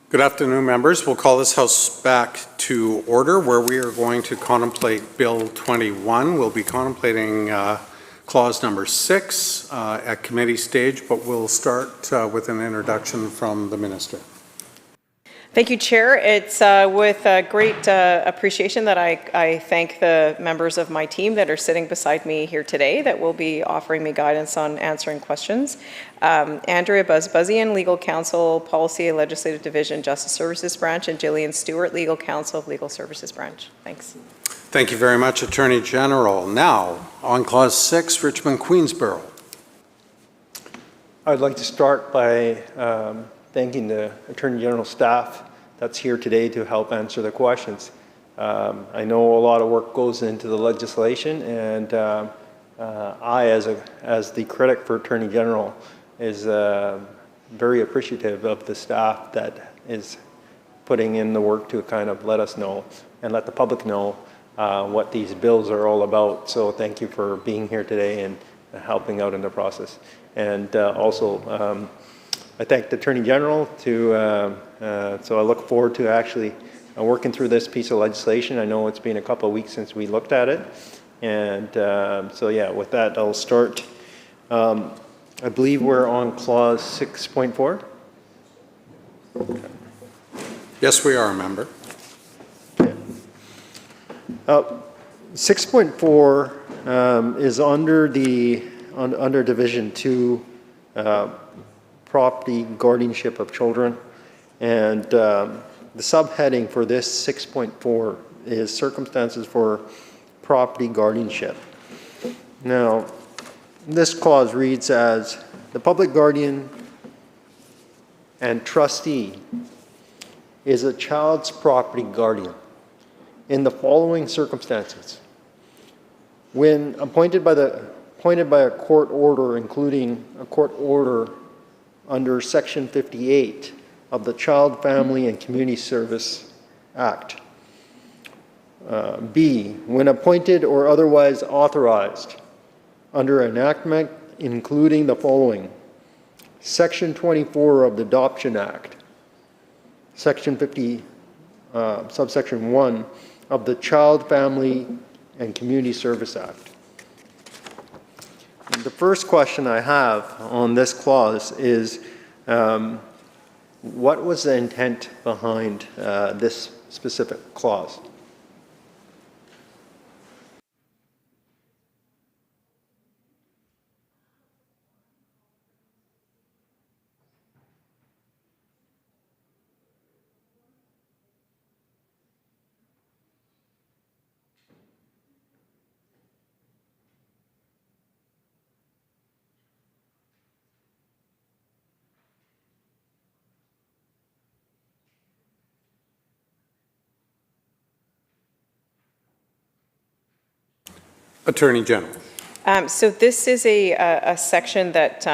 Good afternoon, members. We'll call this House back to order where we are going to contemplate Bill 21. We'll be contemplating clause number 6 at committee stage, but we'll start with an introduction from the Minister. Thank you, Chair. It's with great appreciation that I thank the members of my team that are sitting beside me here today that will be offering me guidance on answering questions. Andrea Buzbuzian, Legal Counsel, Policy and Legislative Division, Justice Services Branch, and Jillian Stewart, Legal Counsel of Legal Services Branch. Thanks. Thank you very much, Attorney General. Now, on Clause 6, Richmond Queensborough. I'd like to start by thanking the Attorney General staff that's here today to help answer the questions. I know a lot of work goes into the legislation, and I, as the critic for Attorney General, is very appreciative of the staff that is putting in the work to kind of let us know and let the public know what these bills are all about. So thank you for being here today and helping out in the process. And also, I thank the Attorney General so I look forward to actually working through this piece of legislation. I know it's been a couple of weeks since we looked at it. And so yeah, with that, I'll start. I believe we're on clause 6.4. Yes, we are, member. 6.4 is under Division 2, property guardianship of children, and the subheading for this 6.4 is circumstances for property guardianship. Now, this clause reads as the public guardian and trustee is a child's property guardian in the following circumstances: when appointed by a court order, including a court order under Section 58 of the Child, Family and Community Service Act. B, when appointed or otherwise authorized under enactment including the following: Section 24 of the Adoption Act, Section 50, subsection 1 of the Child, Family and Community Service Act. The first question I have on this clause is, what was the intent behind this specific clause? Attorney General. So this is a section that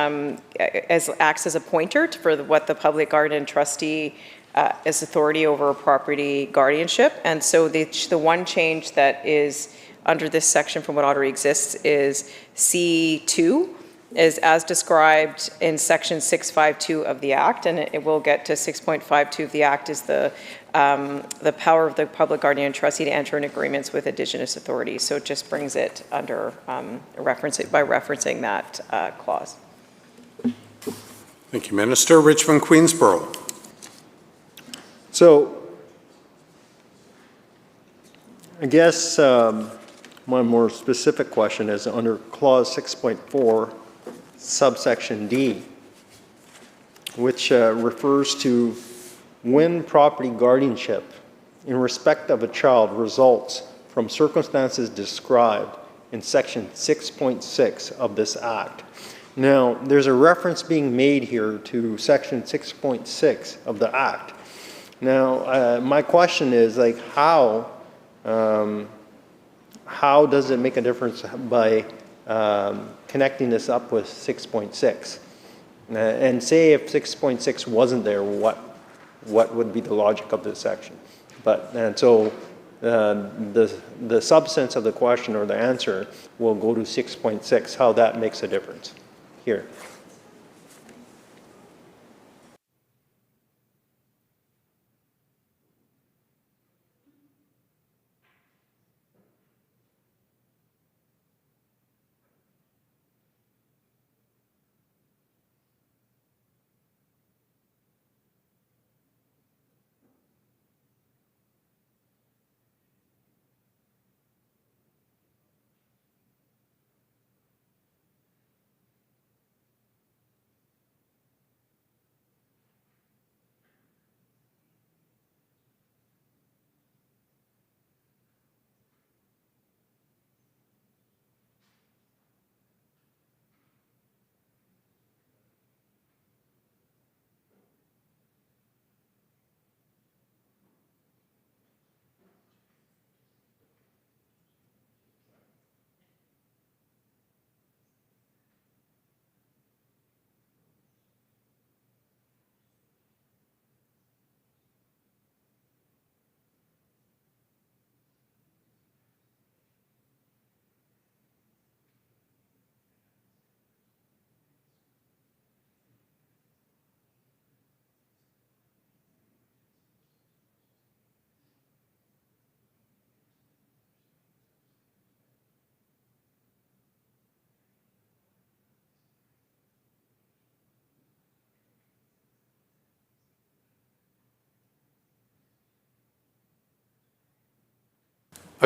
acts as a pointer for what the public guardian trustee is authority over property guardianship. And so the one change that is under this section from what already exists is C2, is as described in Section 652 of the Act, and it will get to 6.52 of the Act is the power of the public guardian trustee to enter in agreements with Indigenous authorities. So it just brings it under referencing that clause. Thank you, Minister. Richmond Queensborough. So I guess one more specific question is under clause 6.4 subsection D, which refers to when property guardianship in respect of a child results from circumstances described in section 6.6 of this act. Now, there's a reference being made here to section 6.6 of the act. Now, my question is, like, how does it make a difference by connecting this up with 6.6? And say if 6.6 wasn't there, what would be the logic of this section? And so the substance of the question or the answer will go to 6.6, how that makes a difference here.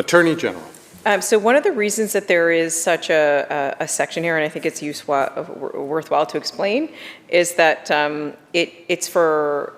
Attorney General. So one of the reasons that there is such a section here, and I think it's worthwhile to explain, is that it's for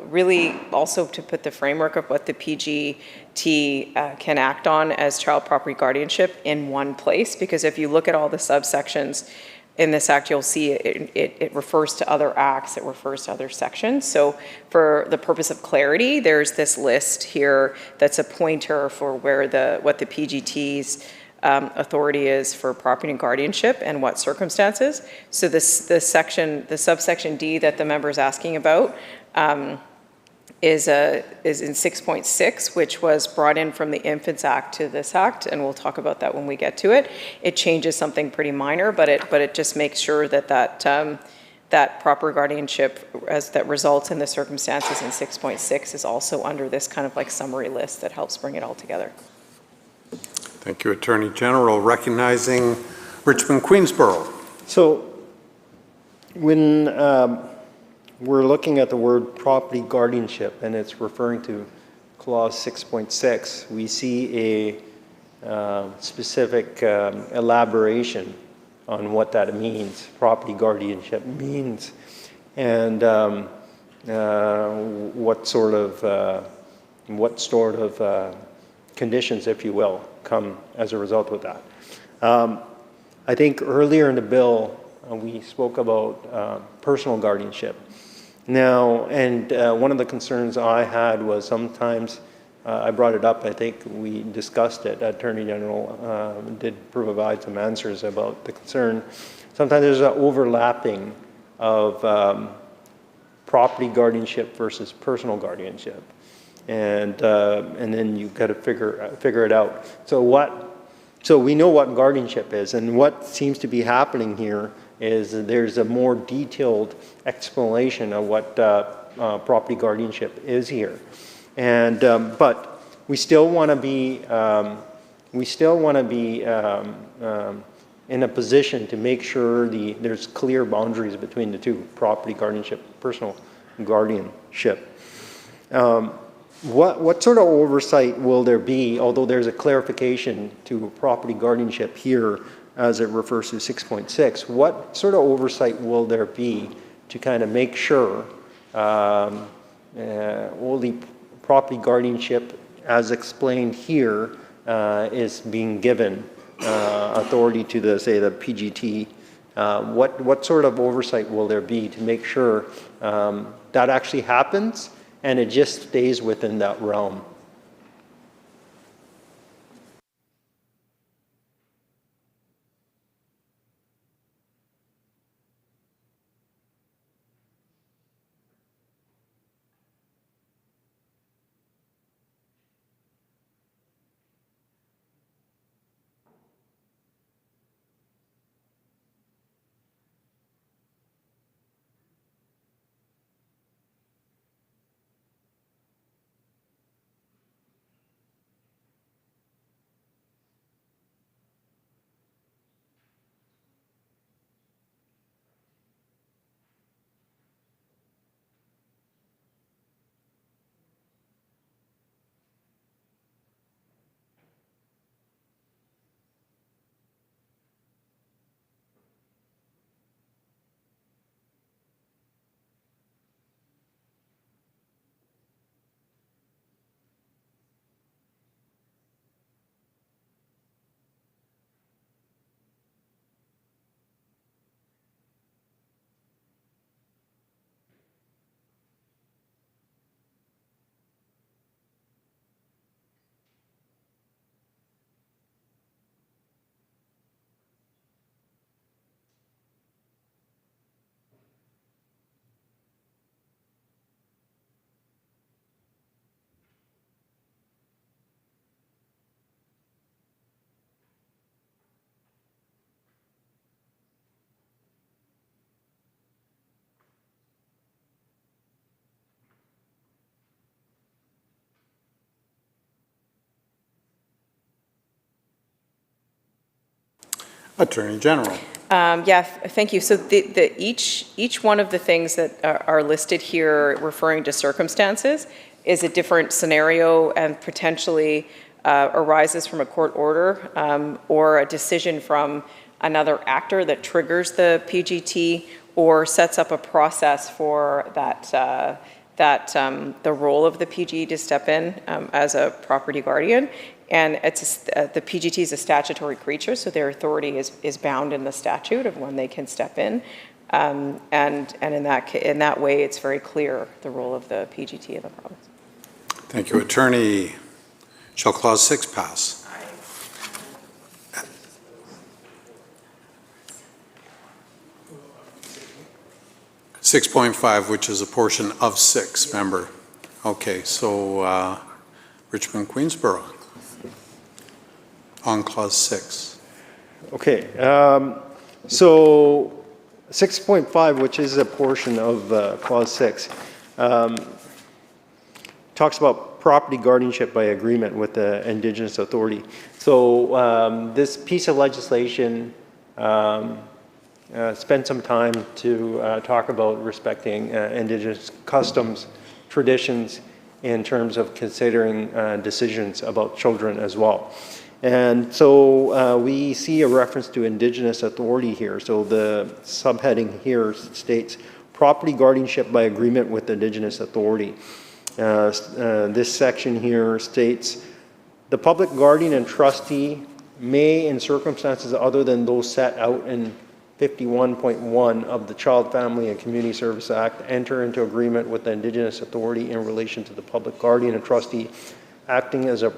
really also to put the framework of what the PGT can act on as child property guardianship in one place. Because if you look at all the subsections in this act, you'll see it refers to other acts, it refers to other sections. So for the purpose of clarity, there's this list here that's a pointer for where what the PGT's authority is for property and guardianship and what circumstances. So the subsection D that the member is asking about is in 6.6, which was brought in from the Infants Act to this act, and we'll talk about that when we get to it. It changes something pretty minor, but it just makes sure that proper guardianship that results in the circumstances in 6.6 is also under this kind of like summary list that helps bring it all together. Thank you, Attorney General. Recognizing Richmond Queensborough. So when we're looking at the word property guardianship and it's referring to clause 6.6, we see a specific elaboration on what that means, property guardianship means, and what sort of conditions, if you will, come as a result of that. I think earlier in the bill, we spoke about personal guardianship. Now, and one of the concerns I had was sometimes, I brought it up, I think we discussed it, Attorney General did provide some answers about the concern. Sometimes there's an overlapping of property guardianship versus personal guardianship. And then you've got to figure it out. So we know what guardianship is, and what seems to be happening here is there's a more detailed explanation of what property guardianship is here, and but we still want to be in a position to make sure there's clear boundaries between the two, property guardianship, personal guardianship. What sort of oversight will there be, although there's a clarification to property guardianship here as it refers to 6.6, what sort of oversight will there be to kind of make sure all the property guardianship as explained here is being given authority to the PGT? What sort of oversight will there be to make sure that actually happens and it just stays within that realm? Attorney General. Thank you. So each one of the things that are listed here referring to circumstances is a different scenario and potentially arises from a court order or a decision from another actor that triggers the PGT or sets up a process for the role of the PG to step in as a property guardian. And the PGT is a statutory creature, so their authority is bound in the statute of when they can step in. And in that way, it's very clear the role of the PGT of the province. Thank you, Attorney. Shall Clause 6 pass? 6.5, which is a portion of 6, member. Okay, so Richmond Queensborough on Clause 6. Okay, so 6.5, which is a portion of Clause 6, talks about property guardianship by agreement with the Indigenous Authority. So this piece of legislation spent some time to talk about respecting Indigenous customs, traditions, in terms of considering decisions about children as well. And so we see a reference to Indigenous Authority here. So the subheading here states, property guardianship by agreement with Indigenous Authority. This section here states, the public guardian and trustee may, in circumstances other than those set out in 51.1 of the Child, Family and Community Service Act, enter into agreement with the Indigenous Authority in relation to the public guardian and trustee acting as a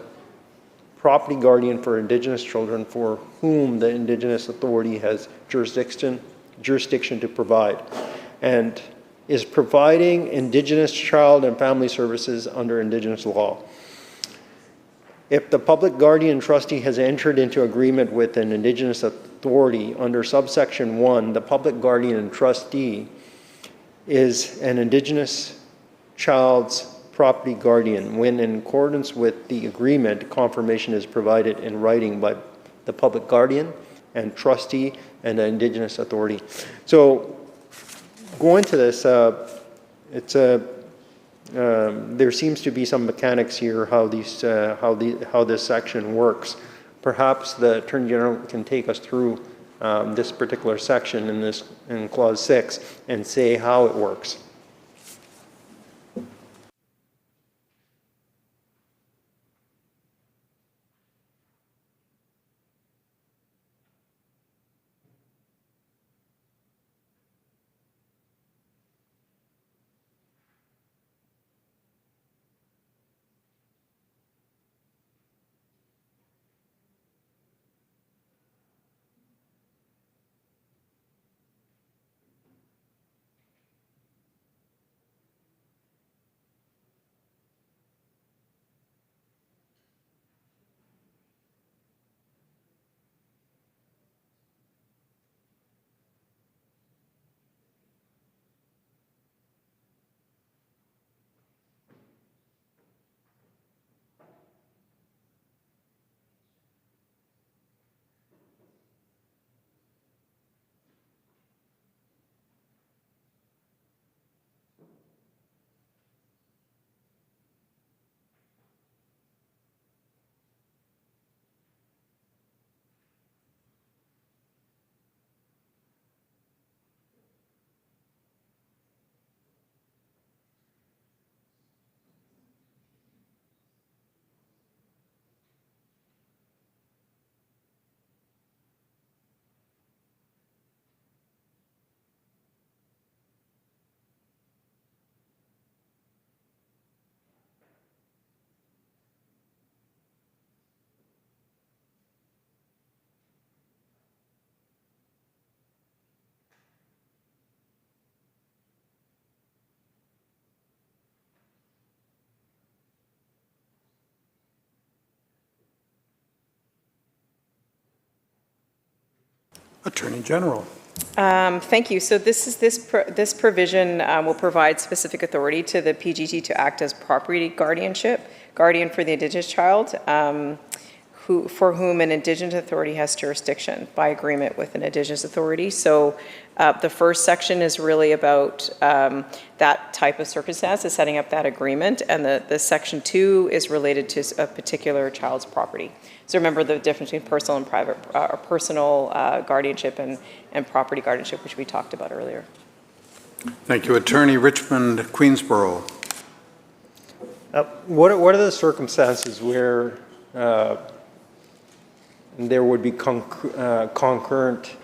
property guardian for Indigenous children for whom the Indigenous Authority has jurisdiction to provide, and is providing Indigenous child and family services under Indigenous law. If the public guardian and trustee has entered into agreement with an Indigenous Authority under subsection 1, the public guardian and trustee is an Indigenous child's property guardian when, in accordance with the agreement, confirmation is provided in writing by the public guardian and trustee and the Indigenous Authority. So going to this, there seems to be some mechanics here how this section works. Perhaps the Attorney General can take us through this particular section in Clause 6 and say how it works. Attorney General. Thank you. So this provision will provide specific authority to the PGT to act as property guardian for the Indigenous child for whom an Indigenous authority has jurisdiction by agreement with an Indigenous authority. So the first section is really about that type of circumstance, is setting up that agreement, and the section 2 is related to a particular child's property. So remember the difference between personal and private, or personal guardianship and property guardianship, which we talked about earlier. Thank you. Attorney Richmond Queensborough. What are the circumstances where there would be concurrent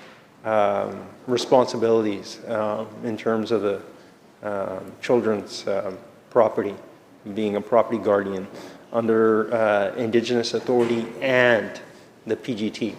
responsibilities in terms of the children's property, being a property guardian under Indigenous authority and the PGT?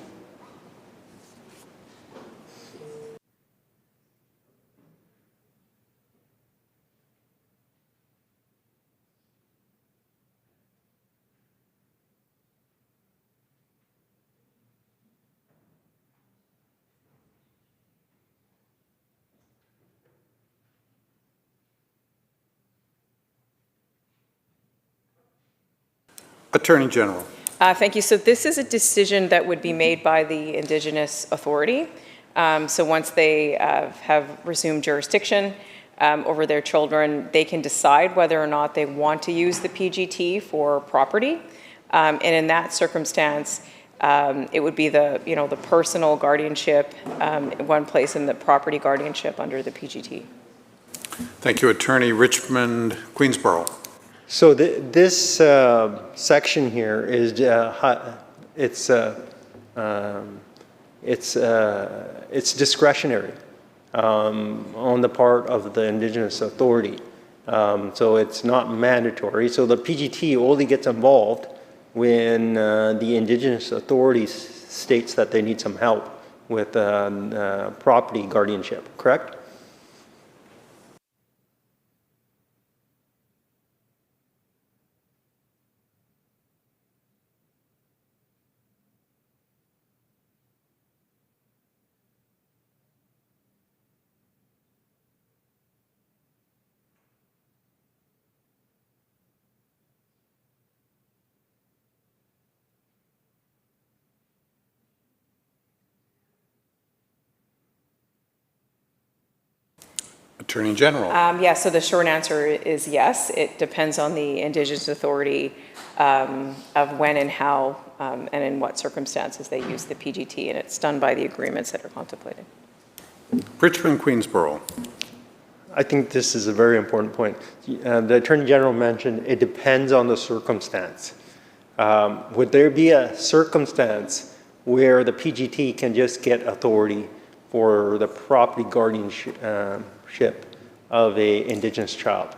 Attorney General. Thank you. So this is a decision that would be made by the Indigenous authority. So once they have resumed jurisdiction over their children, they can decide whether or not they want to use the PGT for property. And in that circumstance, it would be the personal guardianship in one place and the property guardianship under the PGT. Thank you. Attorney Richmond Queensborough. So this section here is it's discretionary on the part of the Indigenous authority. So it's not mandatory. So the PGT only gets involved when the Indigenous authority states that they need some help with property guardianship, correct? Attorney General. Yeah, so the short answer is yes. It depends on the Indigenous authority of when and how and in what circumstances they use the PGT, and it's done by the agreements that are contemplated. Richmond Queensborough. I think this is a very important point. The Attorney General mentioned it depends on the circumstance. Would there be a circumstance where the PGT can just get authority for the property guardianship of an Indigenous child?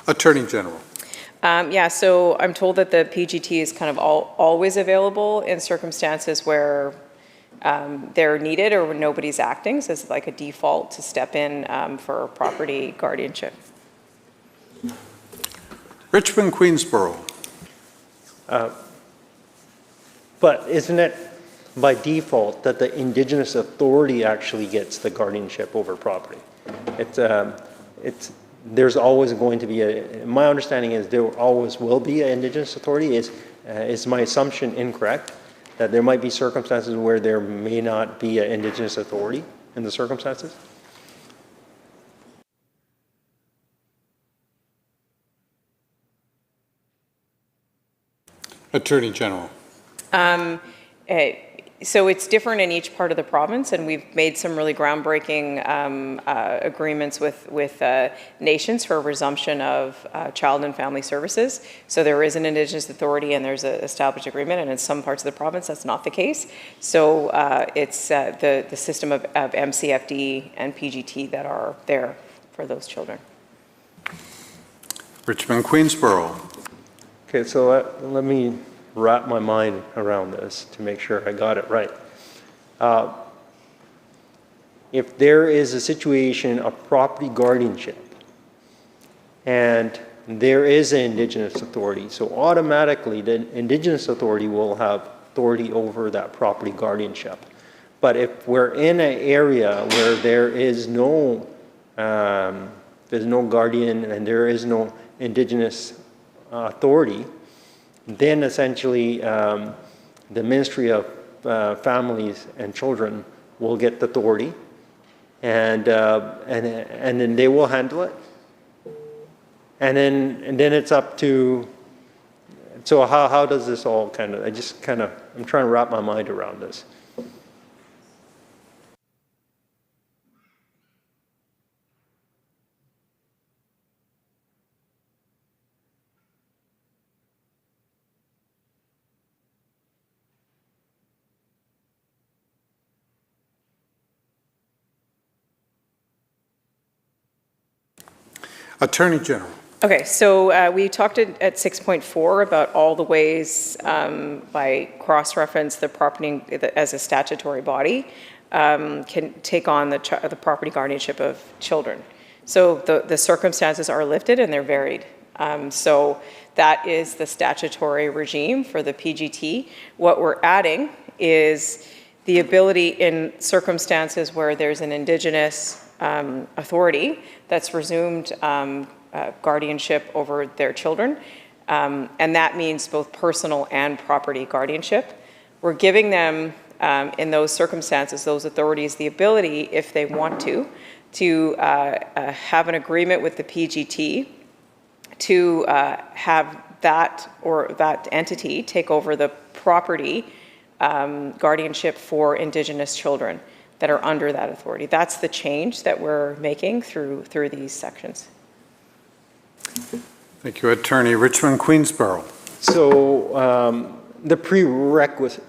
Attorney General. Yeah, so I'm told that the PGT is kind of always available in circumstances where they're needed or when nobody's acting, so it's like a default to step in for property guardianship. Richmond Queensborough. But isn't it by default that the Indigenous authority actually gets the guardianship over property? There's always going to be my understanding is there always will be an Indigenous authority. Is my assumption incorrect that there might be circumstances where there may not be an Indigenous authority in the circumstances? Attorney General. So it's different in each part of the province, and we've made some really groundbreaking agreements with nations for resumption of child and family services. So there is an Indigenous authority and there's an established agreement, and in some parts of the province that's not the case. So it's the system of MCFD and PGT that are there for those children. Richmond Queensborough. Okay, so let me wrap my mind around this to make sure I got it right. If there is a situation of property guardianship and there is an Indigenous authority, so automatically the Indigenous authority will have authority over that property guardianship. But if we're in an area where there is no there's no guardian and there is no Indigenous authority, then essentially the Ministry of Families and Children will get the authority, and then they will handle it, and then it's up to. So how does this all kind of? I'm trying to wrap my mind around this. Attorney General. Okay, so we talked at 6.4 about all the ways by cross-reference the property as a statutory body can take on the property guardianship of children. So the circumstances are lifted and they're varied. So that is the statutory regime for the PGT. What we're adding is the ability in circumstances where there's an Indigenous authority that's resumed guardianship over their children, and that means both personal and property guardianship. We're giving them, in those circumstances, those authorities, the ability, if they want to have an agreement with the PGT to have that entity take over the property guardianship for Indigenous children that are under that authority. That's the change that we're making through these sections. Thank you, Attorney. Richmond Queensborough. So the prerequisite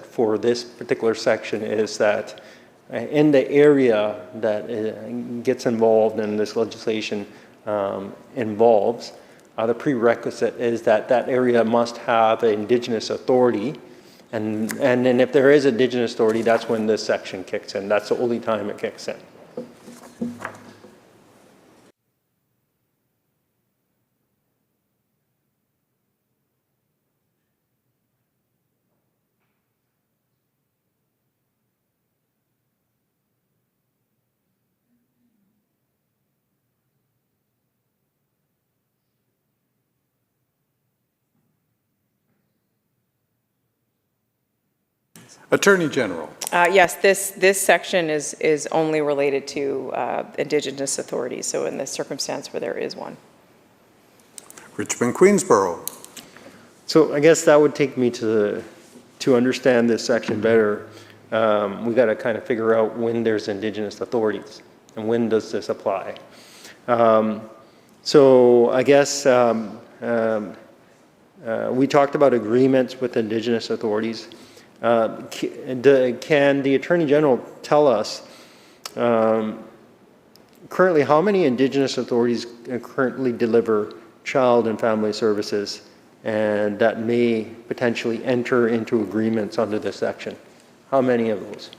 for this particular section is that in the area that gets involved in this legislation involves, the prerequisite is that that area must have an Indigenous authority. And then if there is Indigenous authority, that's when this section kicks in. That's the only time it kicks in. Attorney General. Yes, this section is only related to Indigenous authorities, so in the circumstance where there is one. Richmond Queensborough. So I guess that would take me to understand this section better. We got to kind of figure out when there's Indigenous authorities and when does this apply. So I guess we talked about agreements with Indigenous authorities. Can the Attorney General tell us currently how many Indigenous authorities currently deliver child and family services and that may potentially enter into agreements under this section? How many of those?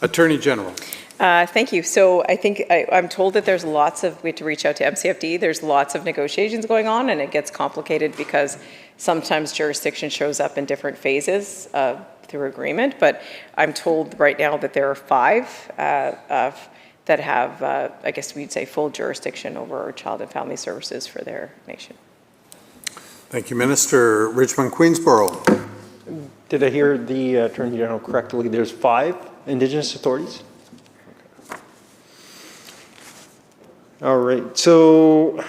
Attorney General. Thank you. So I think I'm told that there's we have to reach out to MCFD. There's lots of negotiations going on, and it gets complicated because sometimes jurisdiction shows up in different phases through agreement. But I'm told right now that there are 5 that have, I guess we'd say, full jurisdiction over child and family services for their nation. Thank you, Minister. Richmond Queensborough. Did I hear the Attorney General correctly? There's 5 Indigenous authorities? Okay. All right, so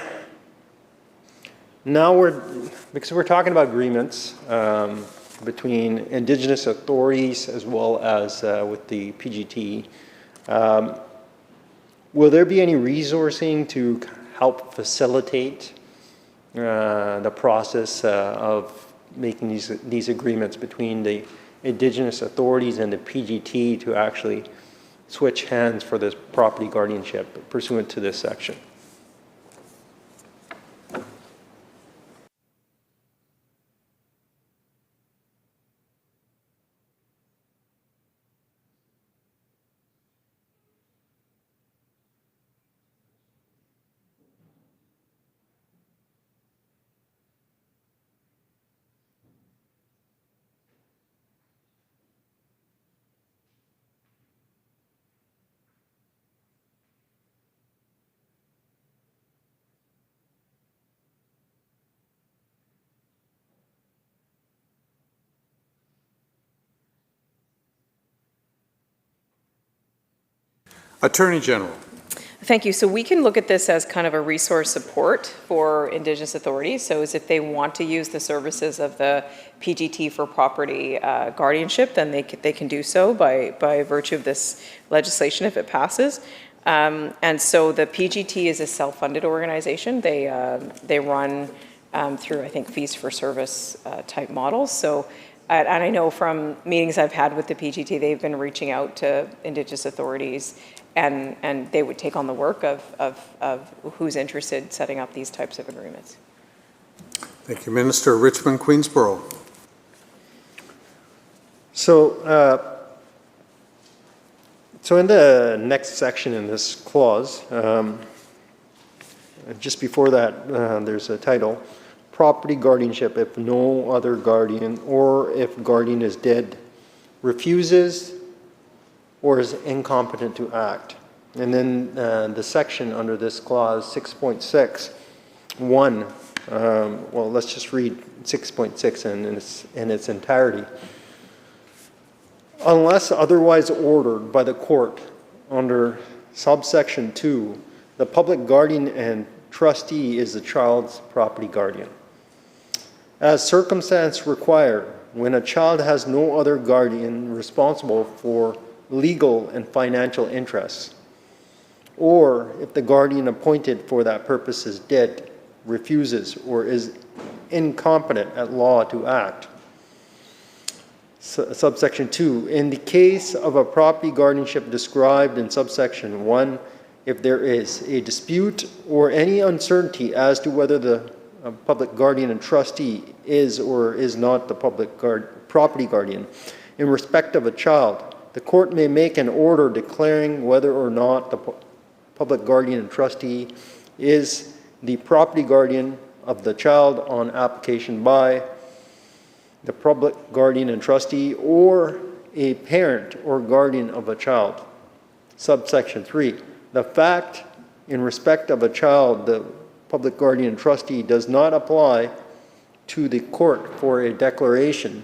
now because we're talking about agreements between Indigenous authorities as well as with the PGT, will there be any resourcing to help facilitate the process of making these agreements between the Indigenous authorities and the PGT to actually switch hands for this property guardianship pursuant to this section? Attorney General. Thank you. So we can look at this as kind of a resource support for Indigenous authorities. So as if they want to use the services of the PGT for property guardianship, then they can do so by virtue of this legislation if it passes. And so the PGT is a self-funded organization. They run through, I think, fees for service type models. So, and I know from meetings I've had with the PGT, they've been reaching out to Indigenous authorities, and they would take on the work of who's interested in setting up these types of agreements. Thank you, Minister. Richmond Queensborough. So in the next section in this clause, just before that, there's a title, property guardianship if no other guardian or if guardian is dead, refuses or is incompetent to act. And then the section under this clause, 6.6, 1, well, let's just read 6.6 in its entirety. Unless otherwise ordered by the court under subsection 2, the public guardian and trustee is the child's property guardian. As circumstance require, when a child has no other guardian responsible for legal and financial interests, or if the guardian appointed for that purpose is dead, refuses, or is incompetent at law to act. Subsection 2, in the case of a property guardianship described in subsection 1, if there is a dispute or any uncertainty as to whether the public guardian and trustee is or is not the property guardian in respect of a child, the court may make an order declaring whether or not the public guardian and trustee is the property guardian of the child on application by the public guardian and trustee or a parent or guardian of a child. Subsection 3, the fact in respect of a child, the public guardian and trustee does not apply to the court for a declaration,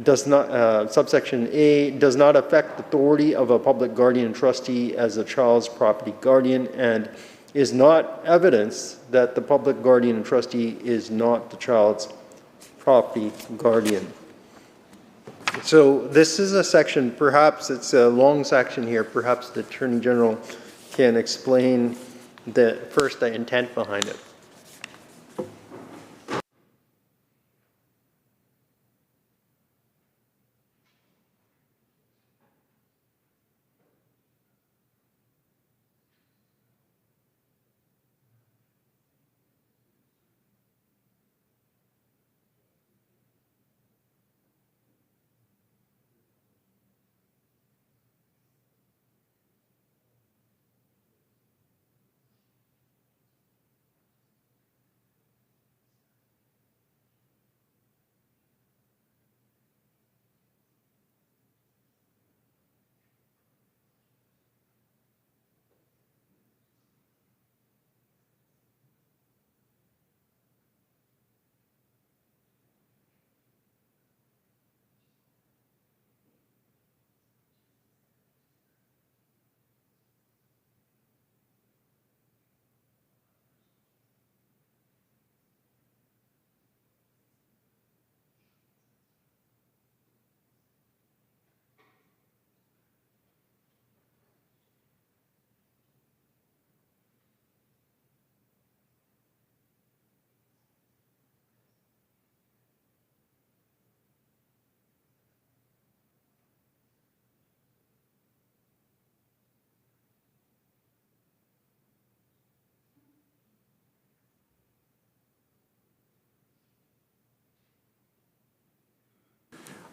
does not, subsection A, does not affect the authority of a public guardian and trustee as a child's property guardian and is not evidence that the public guardian and trustee is not the child's property guardian. So this is a section, perhaps it's a long section here, perhaps the Attorney General can explain the intent behind it.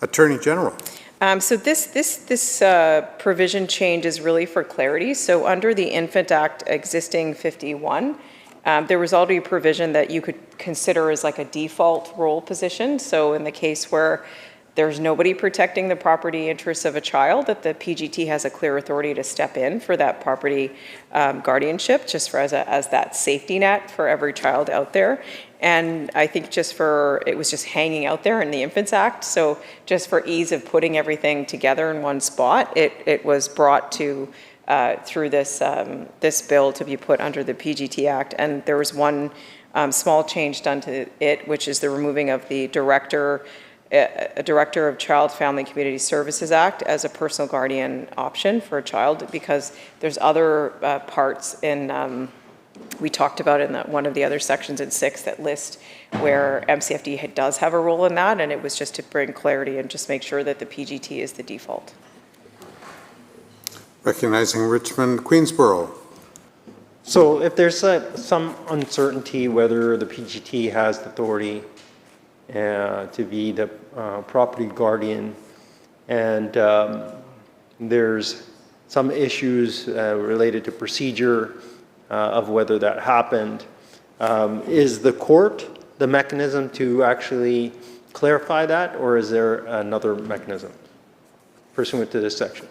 Attorney General. So this provision change is really for clarity. So under the Infant Act existing 51, there was already a provision that you could consider as like a default role position. So in the case where there's nobody protecting the property interests of a child, that the PGT has a clear authority to step in for that property guardianship, just for as that safety net for every child out there. And I think it was just hanging out there in the Infants Act. So just for ease of putting everything together in one spot, it was brought to through this bill to be put under the PGT Act. And there was one small change done to it, which is the removing of the Director of Child, Family, Community Services Act as a personal guardian option for a child, because there's other parts in, we talked about in one of the other sections in 6 that list where MCFD does have a role in that, and it was just to bring clarity and just make sure that the PGT is the default. Recognizing Richmond, Queensborough. So if there's some uncertainty whether the PGT has the authority to be the property guardian, and there's some issues related to procedure of whether that happened, is the court the mechanism to actually clarify that, or is there another mechanism pursuant to this section?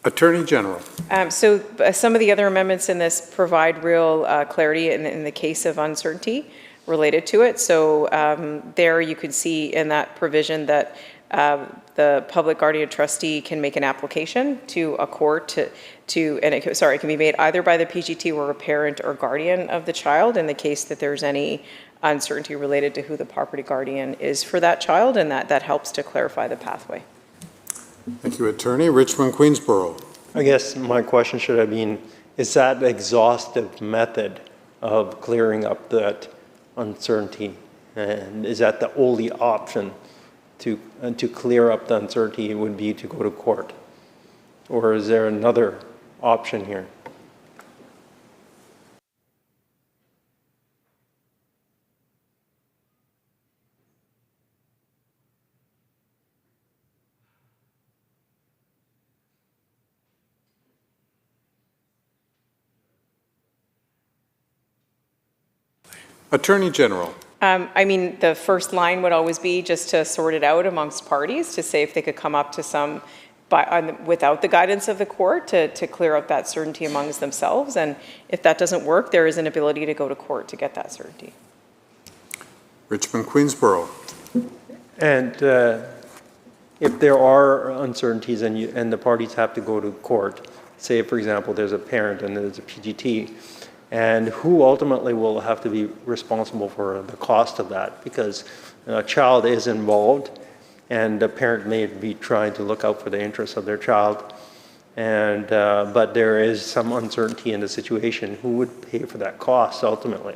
Attorney General. So some of the other amendments in this provide real clarity in the case of uncertainty related to it. So there you can see in that provision that the public guardian trustee can make an application to a court it can be made either by the PGT or a parent or guardian of the child in the case that there's any uncertainty related to who the property guardian is for that child, and that helps to clarify the pathway. Thank you, Attorney. Richmond, Queensborough. I guess my question should have been, is that the exhaustive method of clearing up that uncertainty? And is that the only option to clear up the uncertainty would be to go to court? Or is there another option here? Attorney General. I mean, the first line would always be just to sort it out amongst parties to say if they could come up to some, without the guidance of the court, to clear up that certainty amongst themselves. And if that doesn't work, there is an ability to go to court to get that certainty. Richmond, Queensborough. And if there are uncertainties and the parties have to go to court, say, for example, there's a parent and there's a PGT, and who ultimately will have to be responsible for the cost of that? Because a child is involved, and the parent may be trying to look out for the interests of their child, and but there is some uncertainty in the situation. Who would pay for that cost ultimately?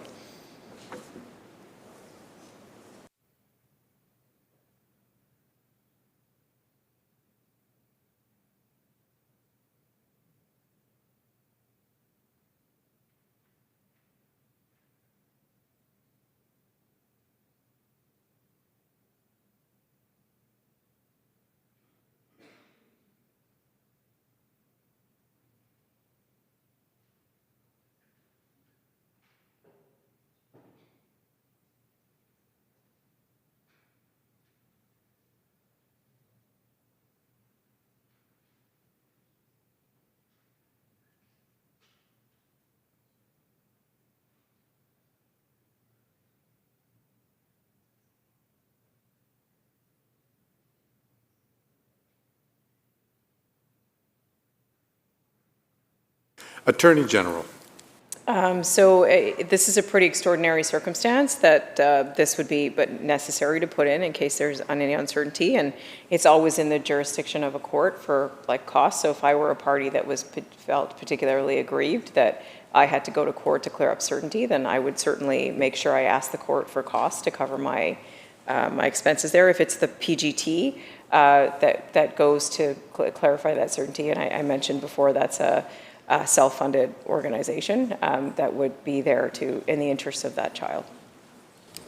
Attorney General. This is a pretty extraordinary circumstance that this would be but necessary to put in case there's any uncertainty, and it's always in the jurisdiction of a court for like costs. So if I were a party that felt particularly aggrieved that I had to go to court to clear up certainty, then I would certainly make sure I ask the court for costs to cover my my expenses there. If it's the PGT that goes to clarify that certainty, and I mentioned before that's a self-funded organization that would be there in the interest of that child.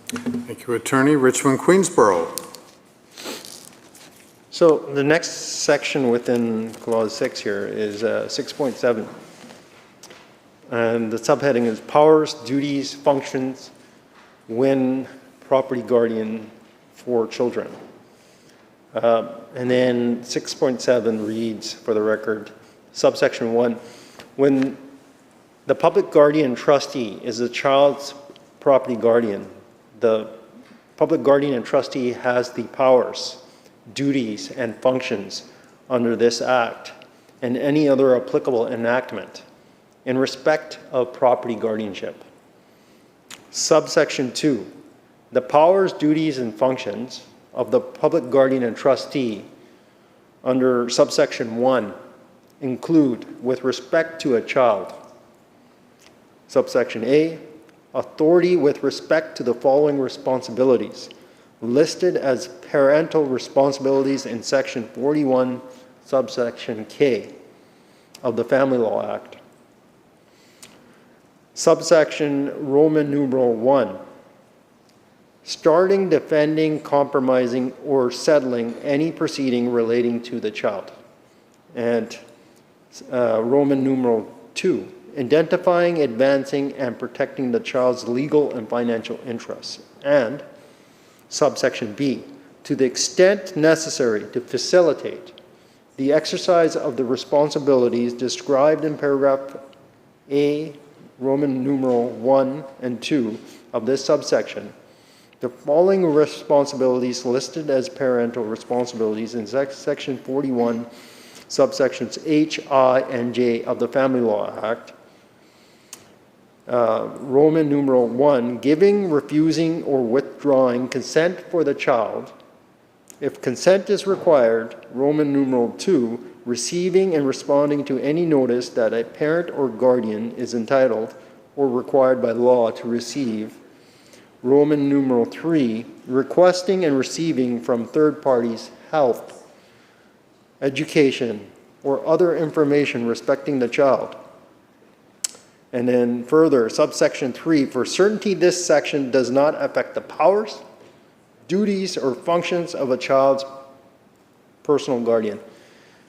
Thank you, Attorney. Richmond Queensborough. So the next section within Clause 6 here is 6.7. And the subheading is powers, duties, functions when property guardian for children. And then 6.7 reads, for the record, subsection 1, when the public guardian trustee is the child's property guardian, the public guardian and trustee has the powers, duties, and functions under this Act and any other applicable enactment in respect of property guardianship. Subsection 2, the powers, duties, and functions of the public guardian and trustee under subsection 1 include, with respect to a child, subsection A, authority with respect to the following responsibilities listed as parental responsibilities in section 41, subsection K of the Family Law Act. Subsection Roman numeral 1, starting, defending, compromising, or settling any proceeding relating to the child. And Roman numeral 2, identifying, advancing, and protecting the child's legal and financial interests. And subsection B, to the extent necessary to facilitate the exercise of the responsibilities described in paragraph A, Roman numeral 1 and 2 of this subsection, the following responsibilities listed as parental responsibilities in section 41, subsections H, I, and J of the Family Law Act. Roman numeral 1, giving, refusing, or withdrawing consent for the child. If consent is required, Roman numeral 2, receiving and responding to any notice that a parent or guardian is entitled or required by law to receive. Roman numeral 3, requesting and receiving from third parties help, education, or other information respecting the child. And then further, subsection 3, for certainty this section does not affect the powers, duties, or functions of a child's personal guardian.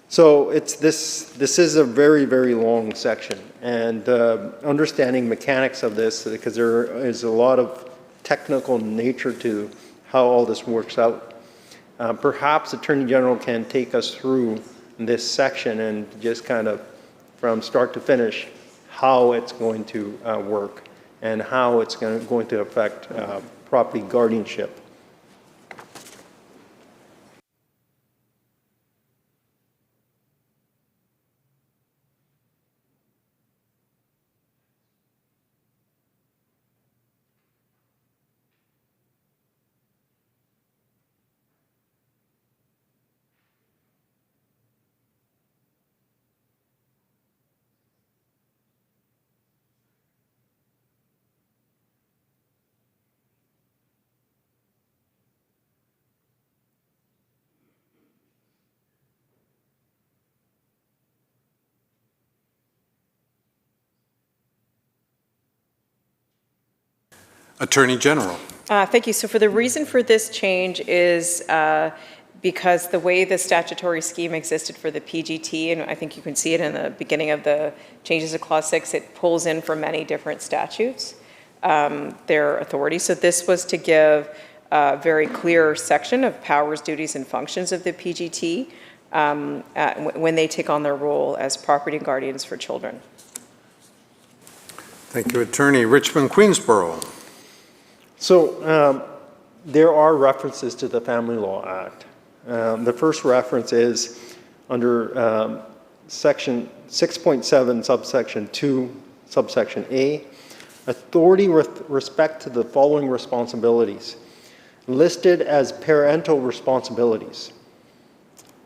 So this is a very, very long section, and understanding mechanics of this, because there is a lot of technical nature to how all this works out. Perhaps Attorney General can take us through this section and just kind of from start to finish how it's going to work and how it's going to affect property guardianship. Attorney General. Thank you. So for the reason for this change is because the way the statutory scheme existed for the PGT, and I think you can see it in the beginning of the changes to Clause 6, it pulls in from many different statutes their authority. So this was to give a very clear section of powers, duties, and functions of the PGT when they take on their role as property guardians for children. Thank you, Attorney. Richmond Queensborough. So there are references to the Family Law Act. The first reference is under section 6.7, subsection 2, subsection A, authority with respect to the following responsibilities listed as parental responsibilities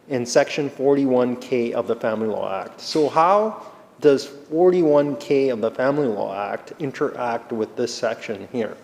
in section 41K of the Family Law Act. So how does 41K of the Family Law Act interact with this section here?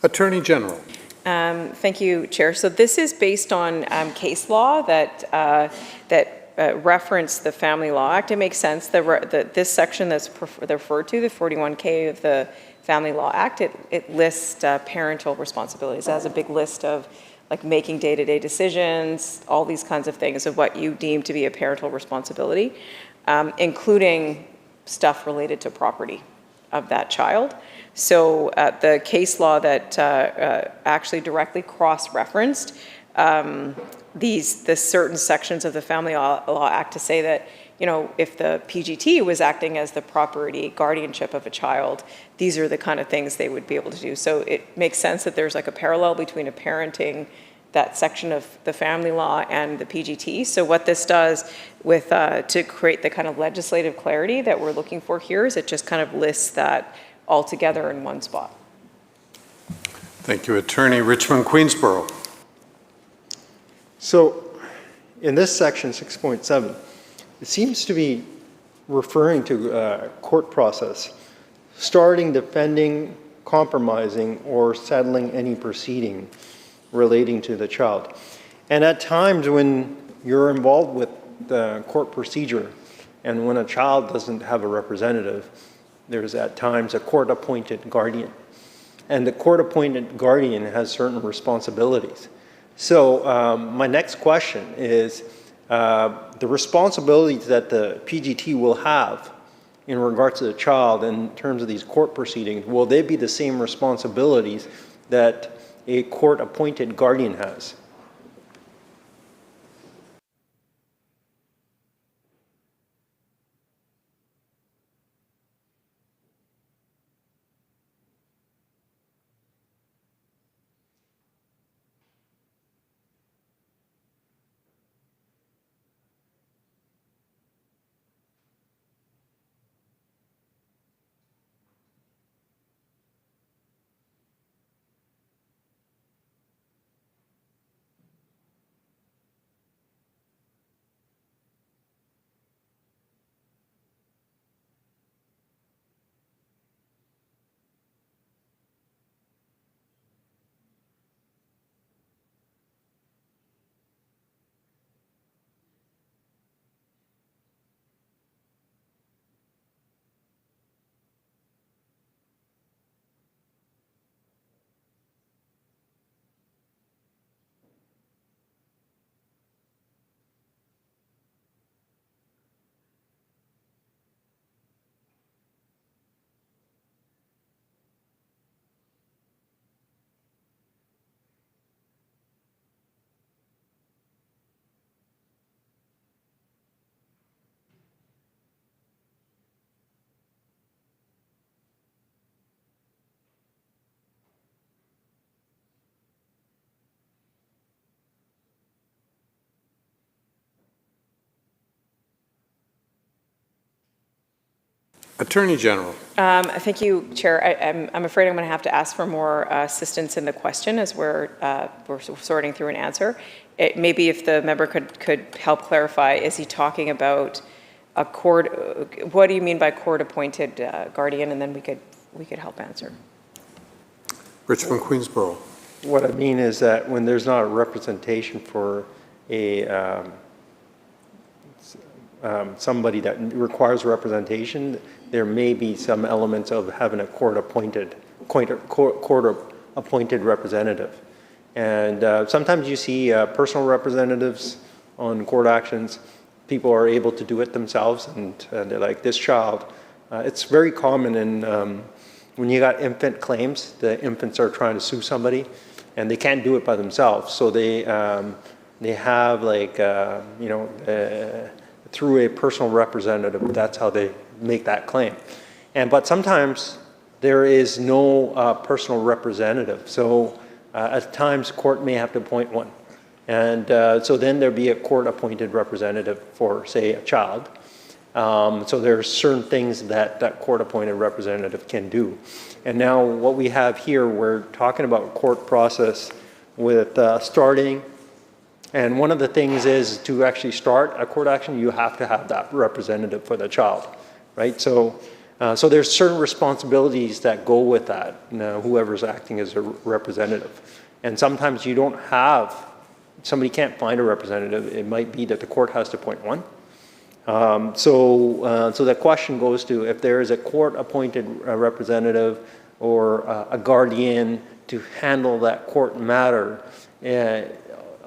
Attorney General. Thank you, Chair. So this is based on case law that reference the Family Law Act. It makes sense. This section that's referred to, the 41K of the Family Law Act, it lists parental responsibilities. It has a big list of like making day-to-day decisions, all these kinds of things of what you deem to be a parental responsibility, including stuff related to property of that child. So the case law that actually directly cross-referenced the certain sections of the Family Law Act to say that, you know, if the PGT was acting as the property guardianship of a child, these are the kind of things they would be able to do. So it makes sense that there's like a parallel between a parenting that section of the family law and the PGT. So what this does with to create the kind of legislative clarity that we're looking for here is it just kind of lists that all together in one spot. Thank you, Attorney. Richmond Queensborough. So in this section 6.7, it seems to be referring to court process, starting, defending, compromising, or settling any proceeding relating to the child. And at times when you're involved with the court procedure and when a child doesn't have a representative, there's at times a court-appointed guardian. And the court-appointed guardian has certain responsibilities. So my next question is the responsibilities that the PGT will have in regards to the child in terms of these court proceedings, will they be the same responsibilities that a court-appointed guardian has? Attorney General. Thank you, Chair. I'm afraid I'm going to have to ask for more assistance in the question as we're sorting through an answer. Maybe if the member could help clarify, is he talking about a court? What do you mean by court-appointed guardian? And then we could help answer. Richmond Queensborough. What I mean is that when there's not a representation for a somebody that requires representation, there may be some elements of having a court-appointed representative. And sometimes you see personal representatives on court actions. People are able to do it themselves, and they're like, this child. It's very common in when you got infant claims, the infants are trying to sue somebody, and they can't do it by themselves. So they have like, through a personal representative, that's how they make that claim. But sometimes there is no personal representative. So at times court may have to appoint one. And so then there'd be a court-appointed representative for, say, a child. So there are certain things that that court-appointed representative can do. And now what we have here, we're talking about court process with starting. And one of the things is to actually start a court action, you have to have that representative for the child, right? So there's certain responsibilities that go with that, whoever's acting as a representative. And sometimes you don't have, somebody can't find a representative. It might be that the court has to appoint one. So the question goes to, if there is a court-appointed representative or a guardian to handle that court matter,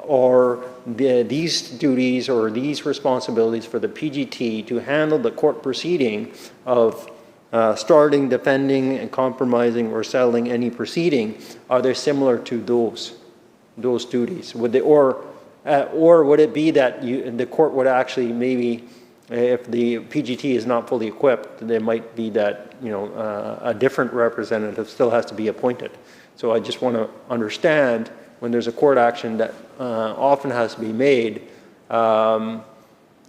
or these duties or these responsibilities for the PGT to handle the court proceeding of starting, defending, and compromising or settling any proceeding, are they similar to those duties? Would they, or would it be that the court would actually maybe, if the PGT is not fully equipped, there might be that a different representative still has to be appointed. So I just want to understand when there's a court action that often has to be made,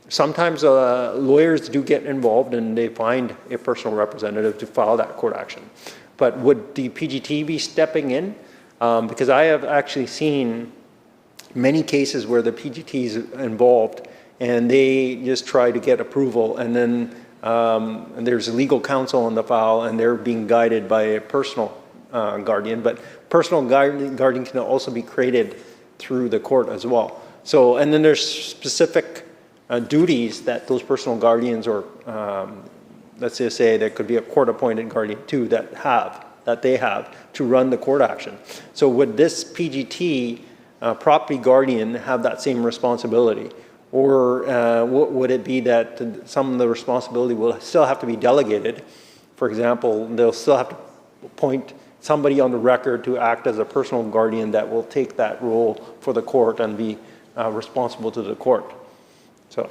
sometimes lawyers do get involved and they find a personal representative to file that court action. But would the PGT be stepping in? Because I have actually seen many cases where the PGT is involved and they just try to get approval, and then there's a legal counsel on the file and they're being guided by a personal guardian, but personal guardian can also be created through the court as well. So, and then there's specific duties that those personal guardians, or let's just say there could be a court-appointed guardian too, that they have to run the court action. So would this PGT property guardian have that same responsibility? Or would it be that some of the responsibility will still have to be delegated? For example, they'll still have to appoint somebody on the record to act as a personal guardian that will take that role for the court and be responsible to the court. So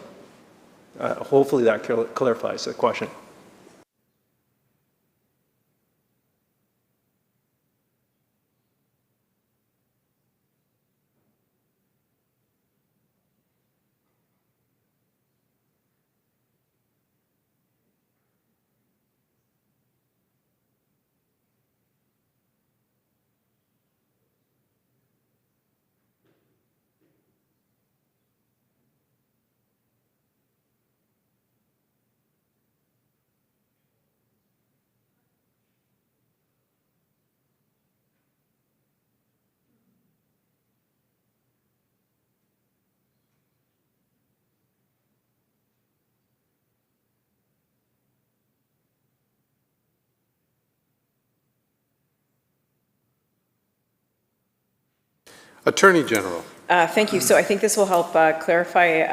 hopefully that clarifies the question. Attorney General. Thank you. So I think this will help clarify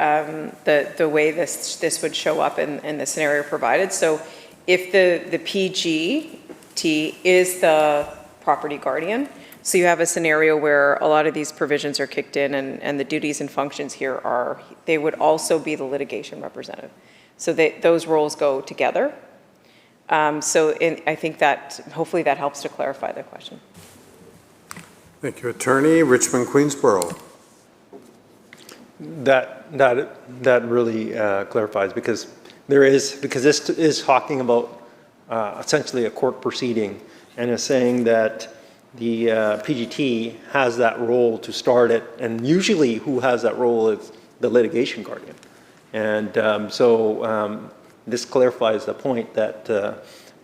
the way this would show up in the scenario provided. So if the PGT is the property guardian, so you have a scenario where a lot of these provisions are kicked in, and the duties and functions here are, they would also be the litigation representative. So those roles go together. I think that hopefully that helps to clarify the question. Thank you, Attorney. Richmond Queensborough. That really clarifies, because this is talking about essentially a court proceeding, and is saying that the PGT has that role to start it, and usually who has that role is the litigation guardian. And this clarifies the point that the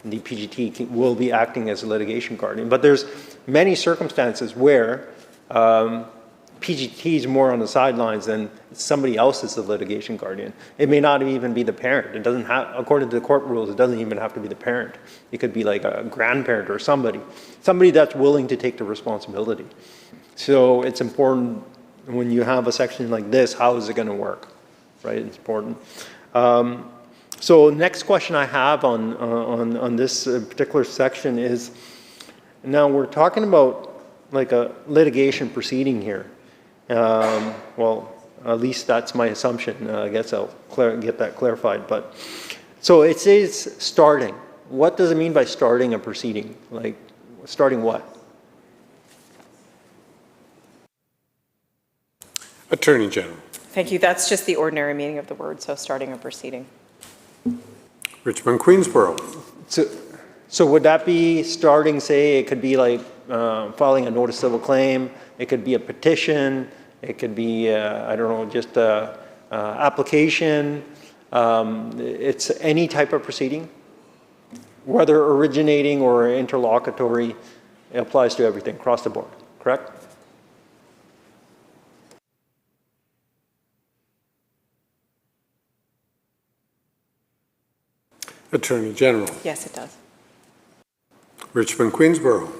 PGT will be acting as a litigation guardian. But there's many circumstances where PGT is more on the sidelines than somebody else is the litigation guardian. It may not even be the parent. It doesn't have, according to the court rules, it doesn't even have to be the parent. It could be like a grandparent or somebody that's willing to take the responsibility. So it's important when you have a section like this, how is it going to work, right? It's important. So next question I have on this particular section is, now we're talking about like a litigation proceeding here. Well, at least that's my assumption. I guess I'll get that clarified. But so it says starting. What does it mean by starting a proceeding? Like starting what? Attorney General. Thank you. That's just the ordinary meaning of the word, so starting a proceeding. Richmond Queensborough. So would that be starting, say, it could be like filing a notice of a claim, it could be a petition, it could be, I don't know, just a application. It's any type of proceeding, whether originating or interlocutory, it applies to everything across the board, correct? Attorney General. Yes, it does. Richmond Queensborough.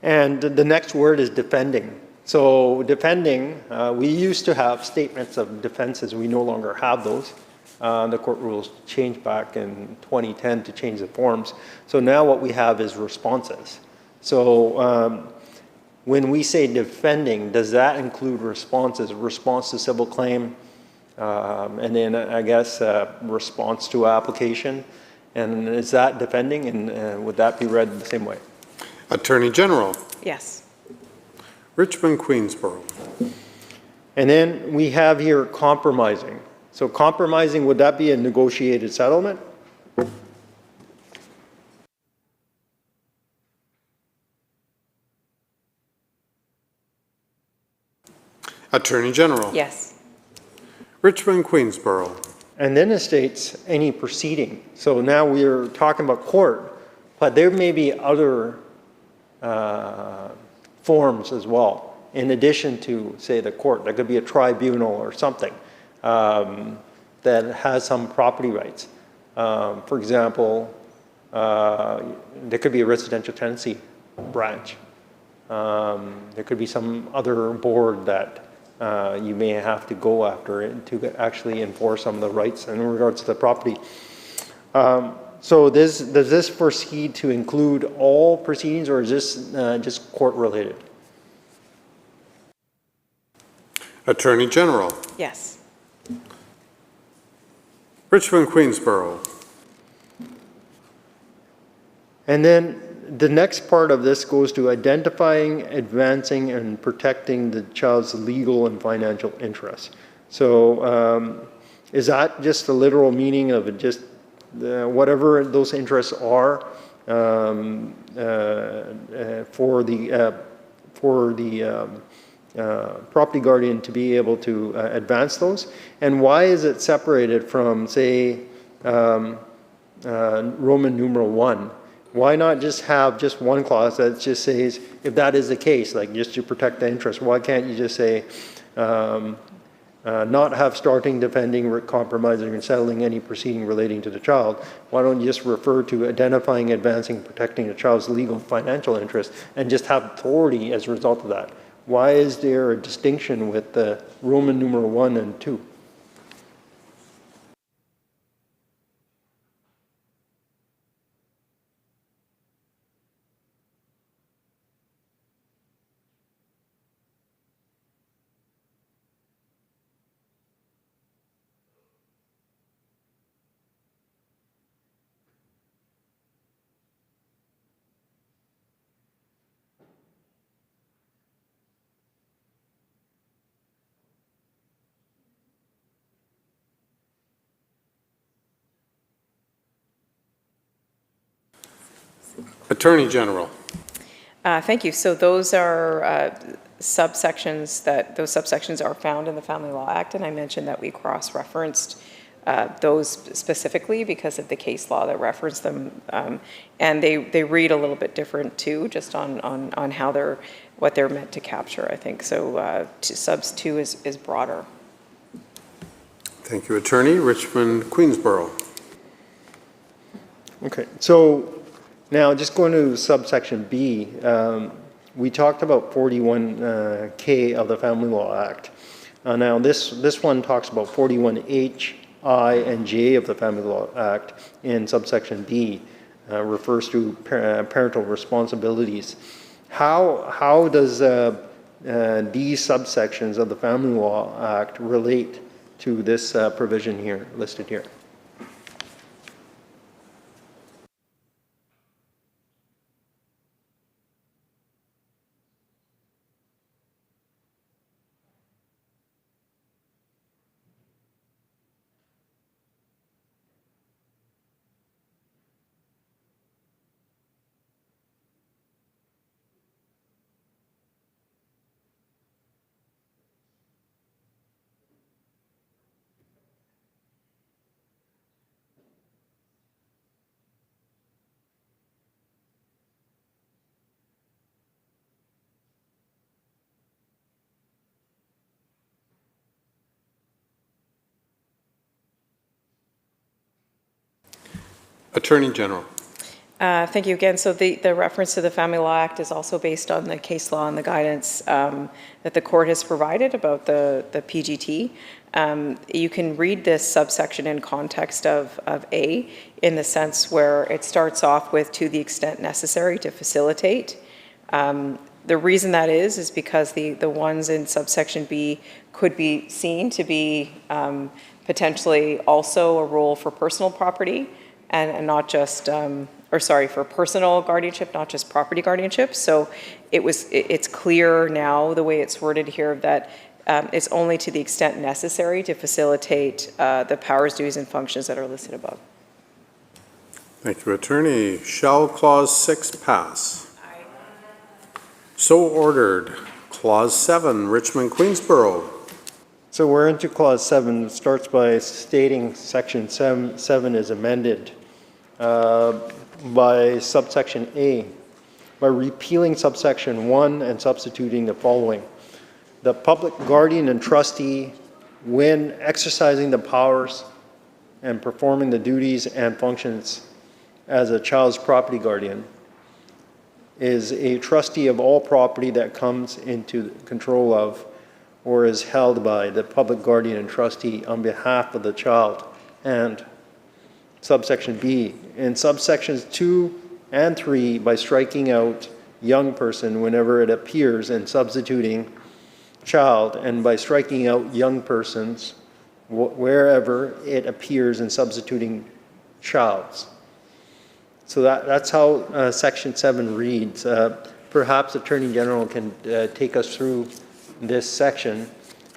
And the next word is defending. So defending, we used to have statements of defenses. We no longer have those. The court rules changed back in 2010 to change the forms. So now what we have is responses. So when we say defending, does that include responses, response to civil claim, and then I guess response to application? And is that defending, and would that be read the same way? Attorney General. Yes. Richmond, Queensborough. And then we have here compromising. So compromising, would that be a negotiated settlement? Attorney General. Yes. Richmond, Queensborough. And then it states any proceeding. So now we're talking about court, but there may be other forms as well, in addition to, say, the court. There could be a tribunal or something that has some property rights. For example, there could be a residential tenancy branch. There could be some other board that you may have to go after to actually enforce some of the rights in regards to the property. So does this proceed to include all proceedings, or is this just court-related? Attorney General. Yes. Richmond, Queensborough. And then the next part of this goes to identifying, advancing, and protecting the child's legal and financial interests. So is that just the literal meaning of it, just whatever those interests are for the property guardian to be able to advance those? And why is it separated from, say, Roman numeral 1? Why not just have just one clause that just says, if that is the case, like just to protect the interest, why can't you just say, not have starting, defending, compromising, and settling any proceeding relating to the child? Why don't you just refer to identifying, advancing, protecting the child's legal financial interest and just have authority as a result of that? Why is there a distinction with the Roman numeral 1 and 2? Attorney General. Thank you. So those are subsections those subsections are found in the Family Law Act, and I mentioned that we cross-referenced those specifically because of the case law that referenced them, and they read a little bit different too, just on how what they're meant to capture, I think. So subs 2 is broader. Thank you, Attorney. Richmond, Queensborough. Okay, so now just going to subsection B, we talked about 41K of the Family Law Act. Now this one talks about 41H, I, and J of the Family Law Act in subsection B, refers to parental responsibilities. How does these subsections of the Family Law Act relate to this provision here, listed here? Attorney General. Thank you again. So the reference to the Family Law Act is also based on the case law and the guidance that the court has provided about the PGT. You can read this subsection in context of A, in the sense where it starts off with "to the extent necessary to facilitate." The reason that is because the ones in subsection B could be seen to be potentially also a role for personal property, and not just for personal guardianship, not just property guardianship. So it's clear now, the way it's worded here, that it's only to the extent necessary to facilitate the powers, duties, and functions that are listed above. Thank you, Attorney. Shall Clause 6 pass? Aye. So ordered. Clause 7, Richmond, Queensborough. So we're into Clause 7. It starts by stating Section 7 is amended by subsection A, by repealing subsection 1 and substituting the following. The public guardian and trustee, when exercising the powers and performing the duties and functions as a child's property guardian, is a trustee of all property that comes into control of or is held by the public guardian and trustee on behalf of the child. And subsection B, in subsections 2 and 3, by striking out young person whenever it appears and substituting child, and by striking out young persons wherever it appears and substituting child's. So that's how Section 7 reads. Perhaps Attorney General can take us through this section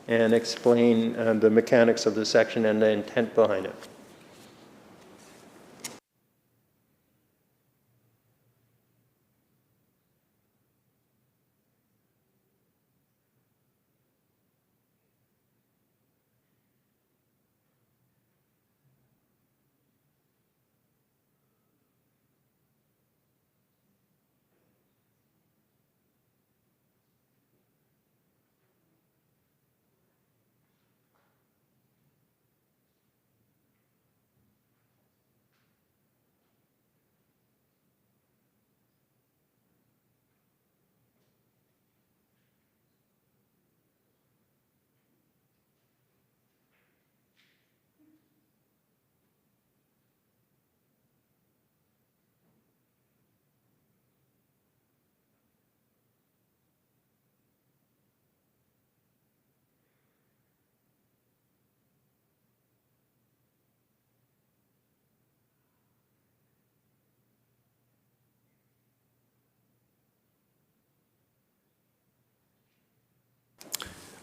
and explain the mechanics of the section and the intent behind it.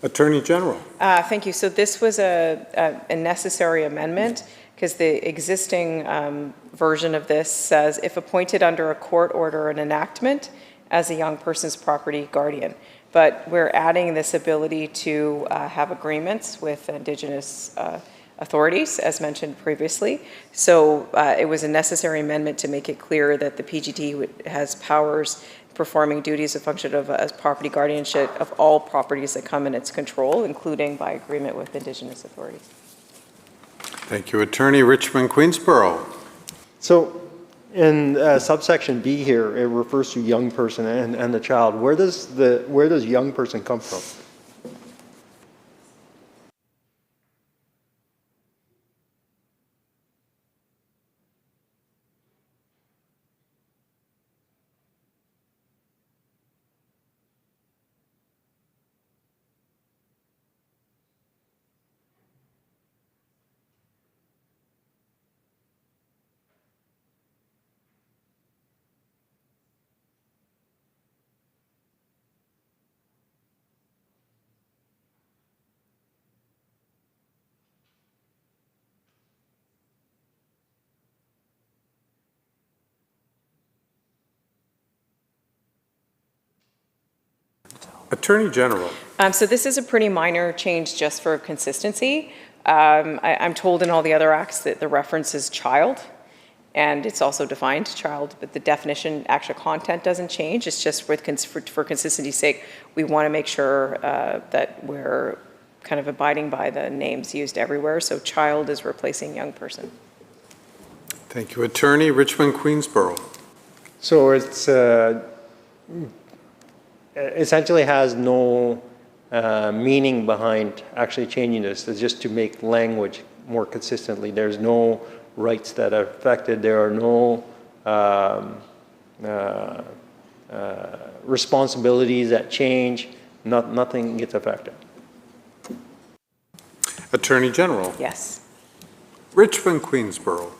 Attorney General. Thank you. So this was a necessary amendment because the existing version of this says, if appointed under a court order or an enactment as a young person's property guardian. But we're adding this ability to have agreements with Indigenous authorities, as mentioned previously. So it was a necessary amendment to make it clear that the PGT has powers performing duties of function of as property guardianship of all properties that come in its control, including by agreement with Indigenous authorities. Thank you, Attorney. Richmond, Queensborough. So in subsection B here, it refers to young person and the child. Where does young person come from? Attorney General. So this is a pretty minor change just for consistency. I'm told in all the other acts that the reference is child, and it's also defined child, but the definition, actual content doesn't change. It's just for consistency's sake, we want to make sure that we're kind of abiding by the names used everywhere. So child is replacing young person. Thank you, Attorney. Richmond, Queensborough. So it's essentially has no meaning behind actually changing this. It's just to make language more consistently. There's no rights that are affected. There are no responsibilities that change. Nothing gets affected. Attorney General. Yes. Richmond, Queensborough.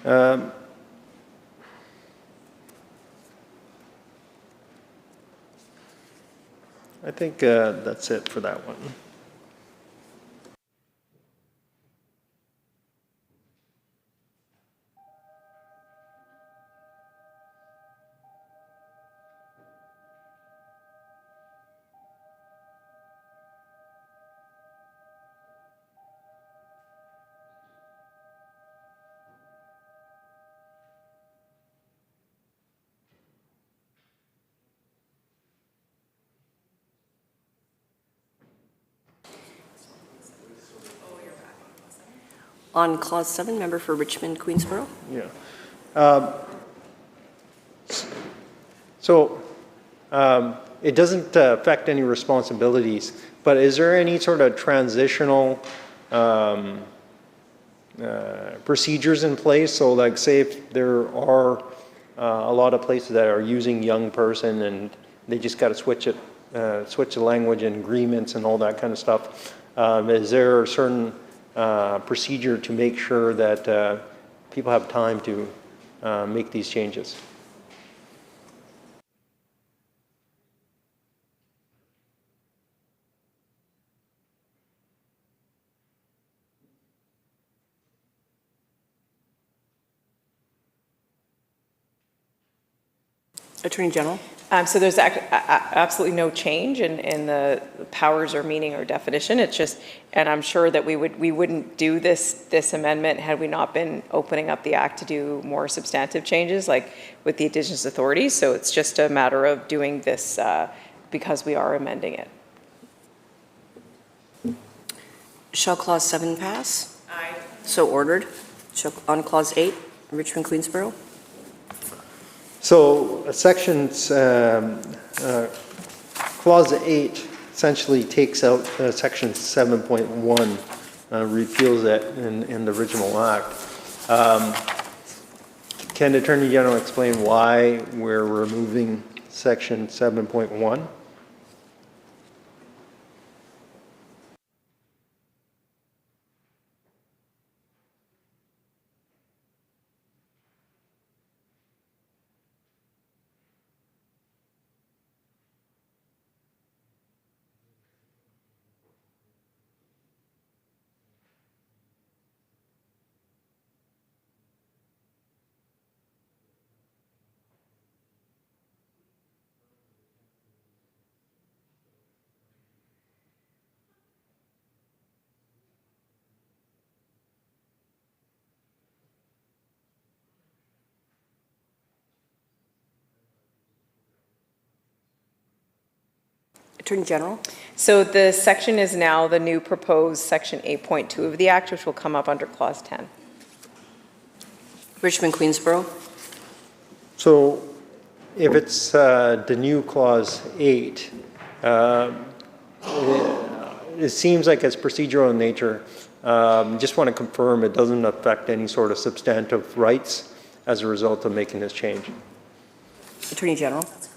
I think that's it for that one. On Clause 7, member for Richmond, Queensborough. Yeah. So it doesn't affect any responsibilities, but is there any sort of transitional procedures in place? So like say if there are a lot of places that are using young person and they just got to switch the language and agreements and all that kind of stuff, is there a certain procedure to make sure that people have time to make these changes? Attorney General. So there's absolutely no change in the powers or meaning or definition. It's just, and I'm sure that we wouldn't do this amendment had we not been opening up the Act to do more substantive changes, like with the Indigenous authorities. So it's just a matter of doing this because we are amending it. Shall Clause 7 pass? Aye. So ordered. On Clause 8, Richmond, Queensborough. So sections, clause 8 essentially takes out section 7.1, repeals it in the original act. Can the Attorney General explain why we're removing section 7.1? Attorney General. So the section is now the new proposed section 8.2 of the Act, which will come up under Clause 10. Richmond, Queensborough. So if it's the new clause 8, it seems like it's procedural in nature. Just want to confirm it doesn't affect any sort of substantive rights as a result of making this change. Attorney General. That's correct.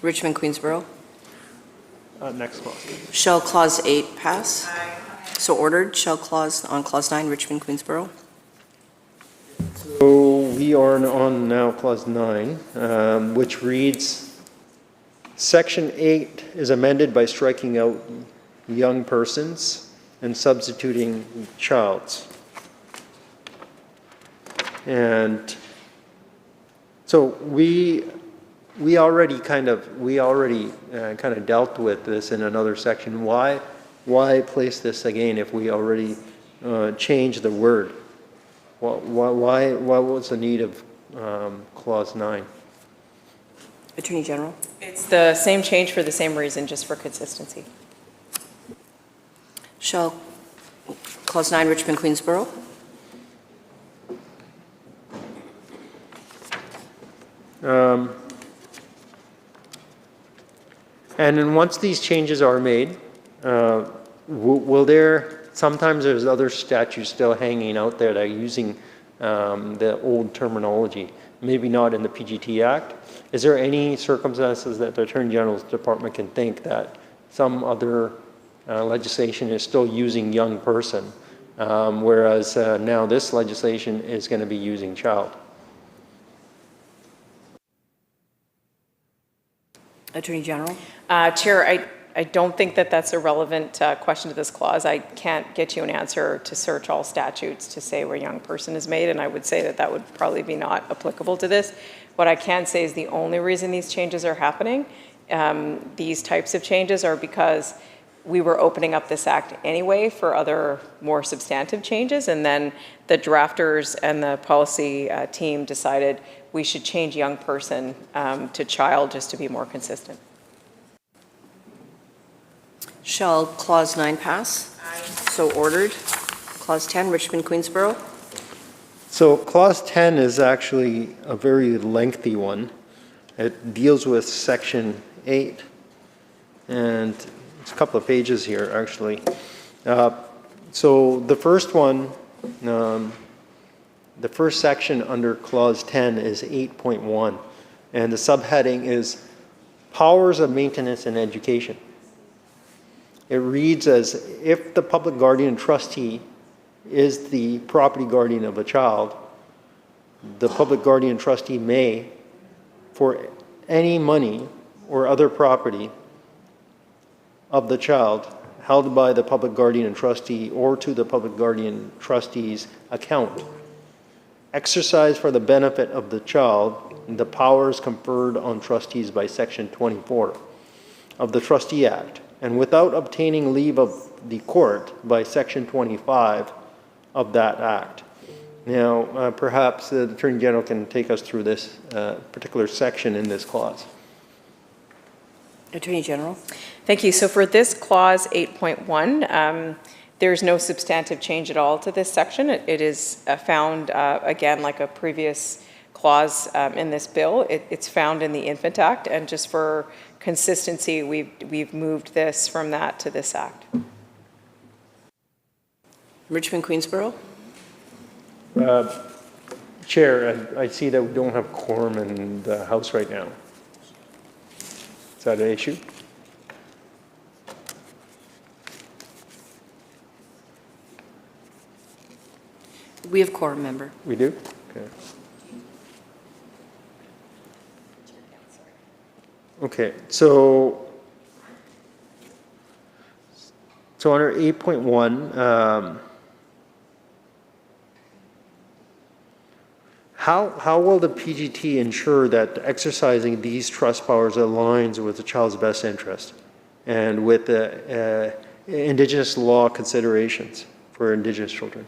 Richmond, Queensborough. Next clause. Shall Clause 8 pass? Aye. So ordered. Shall on Clause 9, Richmond, Queensborough. So we are on now clause 9, which reads, Section 8 is amended by striking out young persons and substituting childs. And so we already kind of dealt with this in another section. Why place this again if we already changed the word? Why was the need of clause 9? Attorney General. It's the same change for the same reason, just for consistency. Shall Clause 9, Richmond, Queensborough. And then once these changes are made, will there, sometimes there's other statutes still hanging out there that are using the old terminology, maybe not in the PGT Act. Is there any circumstances that the Attorney General's Department can think that some other legislation is still using young person whereas now this legislation is going to be using child. Attorney General? Chair, I don't think that that's a relevant question to this clause. I can't get you an answer to search all statutes to say where young person is made, and I would say that that would probably be not applicable to this. What I can say is the only reason these changes are happening, these types of changes, are because we were opening up this act anyway for other more substantive changes, and then the drafters and the policy team decided we should change young person to child just to be more consistent. Shall Clause 9 pass? Aye. So ordered. Clause 10, Richmond, Queensborough. So Clause 10 is actually a very lengthy one. It deals with Section 8, and it's a couple of pages here, actually. So the first one, the first section under Clause 10 is 8.1, and the subheading is Powers of Maintenance and Education. It reads as if the public guardian and trustee is the property guardian of a child, the public guardian and trustee may, for any money or other property of the child held by the public guardian and trustee or to the public guardian trustee's account, exercise for the benefit of the child the powers conferred on trustees by Section 24 of the Trustee Act, and without obtaining leave of the court by Section 25 of that Act. Now, perhaps the Attorney General can take us through this particular section in this clause. Attorney General? Thank you. So for this clause 8.1, there's no substantive change at all to this section. It is found, again, like a previous clause in this bill. It's found in the Infant Act, and just for consistency, we've moved this from that to this act. Richmond, Queensborough? Chair, I see that we don't have quorum in the House right now. Is that an issue? We have quorum, member. We do? Okay. Okay, so under 8.1, how will the PGT ensure that exercising these trust powers aligns with the child's best interest and with the Indigenous law considerations for Indigenous children?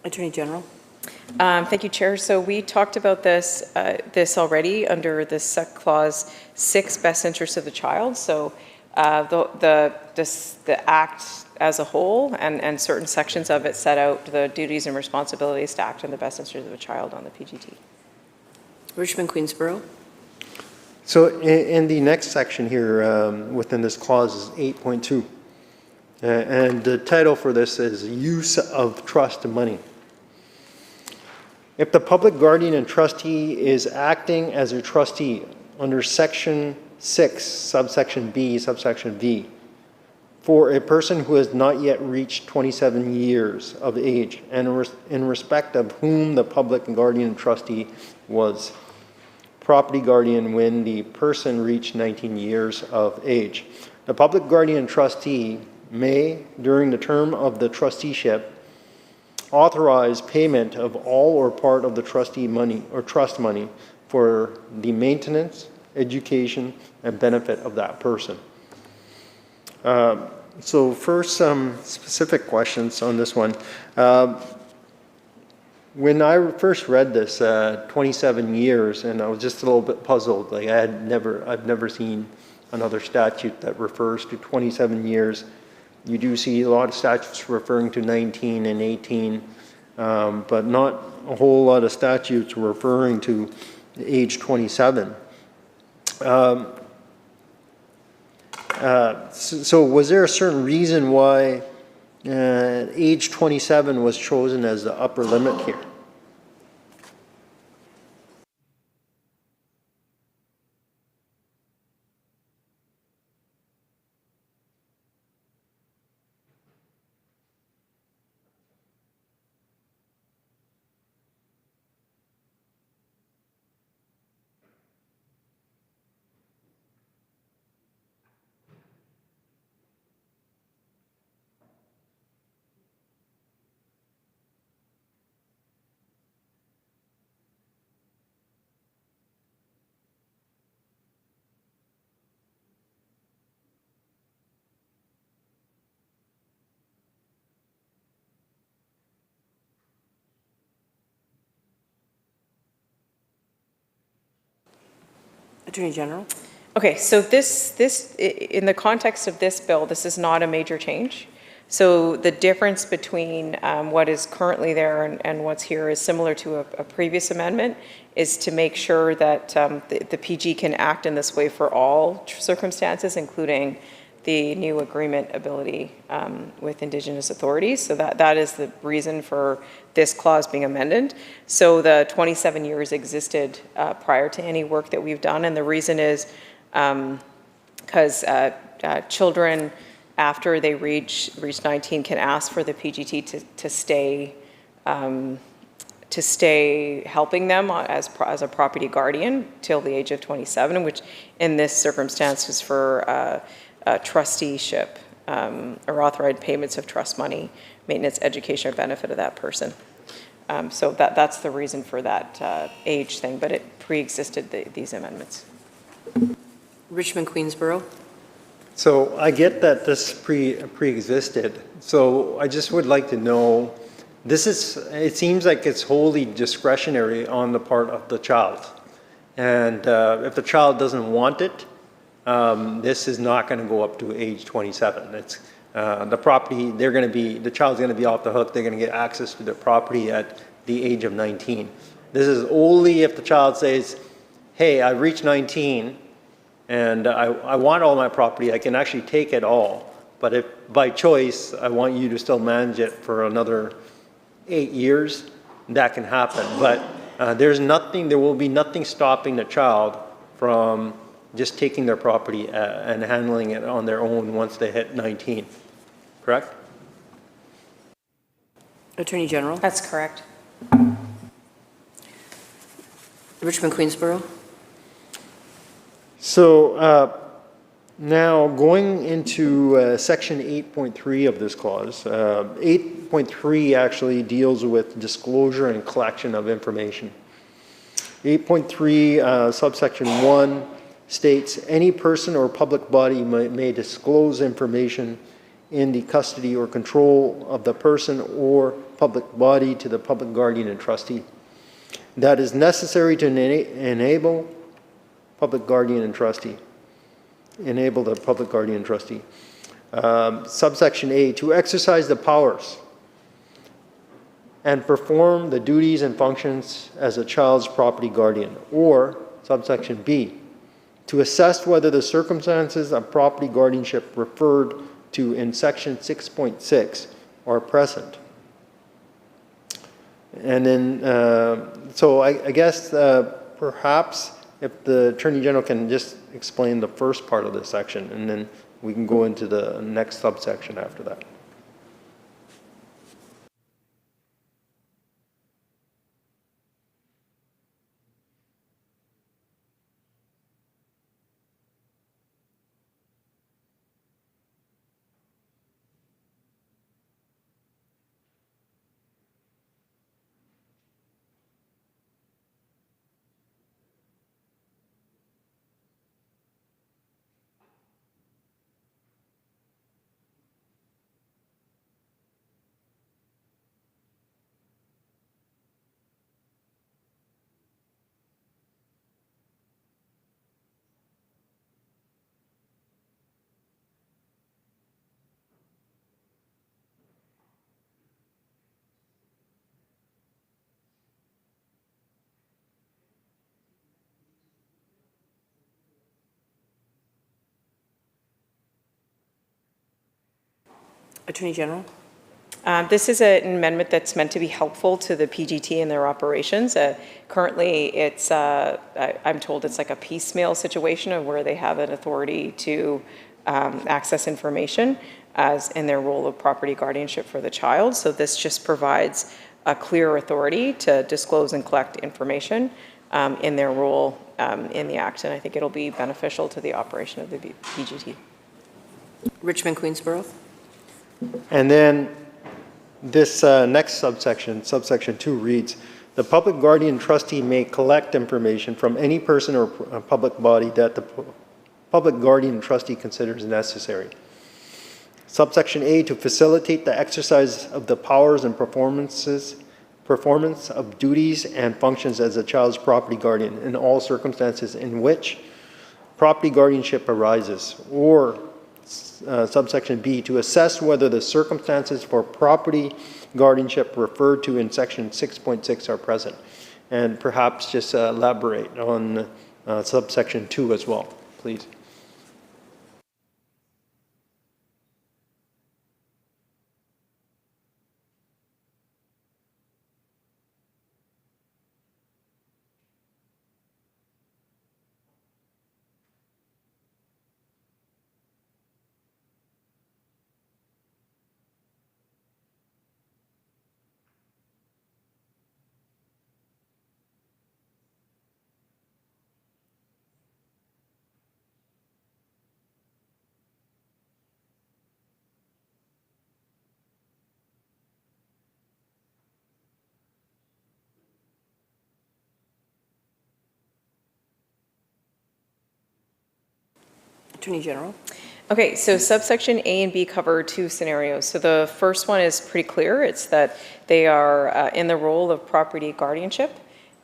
Attorney General? Thank you, Chair. So we talked about this already under this clause 6, best interests of the child. So the Act as a whole and certain sections of it set out the duties and responsibilities to act in the best interests of a child on the PGT. Richmond, Queensborough? So in the next section here within this clause is 8.2. And the title for this is Use of Trust Money. If the public guardian and trustee is acting as a trustee under Section 6, subsection B, subsection V, for a person who has not yet reached 27 years of age and in respect of whom the public guardian and trustee was property guardian when the person reached 19 years of age. The public guardian trustee may, during the term of the trusteeship, authorize payment of all or part of the trustee money or trust money for the maintenance, education, and benefit of that person. So first, some specific questions on this one. When I first read this, 27 years, and I was just a little bit puzzled. Like I've never seen another statute that refers to 27 years. You do see a lot of statutes referring to 19 and 18, but not a whole lot of statutes referring to age 27. So was there a certain reason why age 27 was chosen as the upper limit here? Attorney General? Okay, so in the context of this bill, this is not a major change. So the difference between what is currently there and what's here is similar to a previous amendment, is to make sure that the PG can act in this way for all circumstances, including the new agreement ability with Indigenous authorities. So that is the reason for this clause being amended. So the 27 years existed prior to any work that we've done, and the reason is because children after they reach 19 can ask for the PGT to stay helping them as a property guardian till the age of 27, which in this circumstance is for trusteeship or authorized payments of trust money, maintenance, education, or benefit of that person. So that's the reason for that age thing, but it pre-existed these amendments. Richmond Queensborough? So I get that this pre-existed. So I just would like to know, it seems like it's wholly discretionary on the part of the child. And if the child doesn't want it, this is not going to go up to age 27. It's the property, the child's going to be off the hook. They're going to get access to their property at the age of 19. This is only if the child says, hey, I reached 19 and I want all my property, I can actually take it all. But if by choice, I want you to still manage it for another 8 years, that can happen. But there will be nothing stopping the child from just taking their property and handling it on their own once they hit 19, correct? Attorney General? That's correct. Richmond Queensborough? So now going into section 8.3 of this clause, 8.3 actually deals with disclosure and collection of information. 8.3 subsection 1 states any person or public body may disclose information in the custody or control of the person or public body to the public guardian and trustee. That is necessary to enable public guardian and trustee. Enable the public guardian and trustee. Subsection A, to exercise the powers and perform the duties and functions as a child's property guardian. Or subsection B, to assess whether the circumstances of property guardianship referred to in section 6.6 are present. And then, so I guess perhaps if the Attorney General can just explain the first part of this section, and then we can go into the next subsection after that. Attorney General? This is an amendment that's meant to be helpful to the PGT and their operations. Currently, it's, I'm told it's like a piecemeal situation of where they have an authority to access information as in their role of property guardianship for the child. So this just provides a clear authority to disclose and collect information in their role in the Act. And I think it'll be beneficial to the operation of the PGT. Richmond, Queensborough? And then this next subsection, subsection 2 reads, the public guardian trustee may collect information from any person or public body that the public guardian trustee considers necessary. Subsection A, to facilitate the exercise of the powers and performance of duties and functions as a child's property guardian in all circumstances in which property guardianship arises, or subsection B, to assess whether the circumstances for property guardianship referred to in section 6.6 are present. And perhaps just elaborate on subsection 2 as well, please. Attorney General? Okay, so subsection A and B cover two scenarios. So the first one is pretty clear. It's that they are in the role of property guardianship,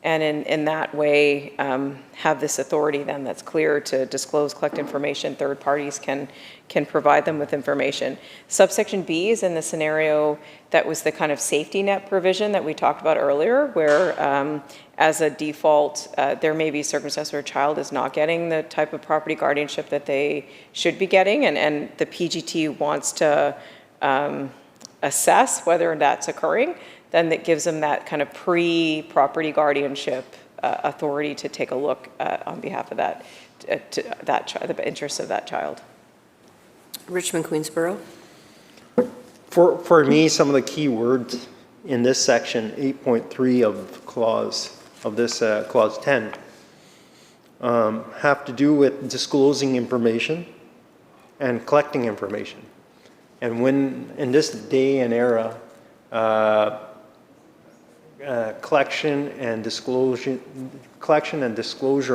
and in that way have this authority then that's clear to disclose, collect information. Third parties can provide them with information. Subsection B is in the scenario that was the kind of safety net provision that we talked about earlier, where as a default, there may be circumstances where a child is not getting the type of property guardianship that they should be getting, and the PGT wants to assess whether that's occurring. Then that gives them that kind of pre-property guardianship authority to take a look on behalf of the interests of that child. Richmond, Queensborough? For me, some of the key words in this section 8.3 of clause 10 have to do with disclosing information and collecting information. And when in this day and era, collection and disclosure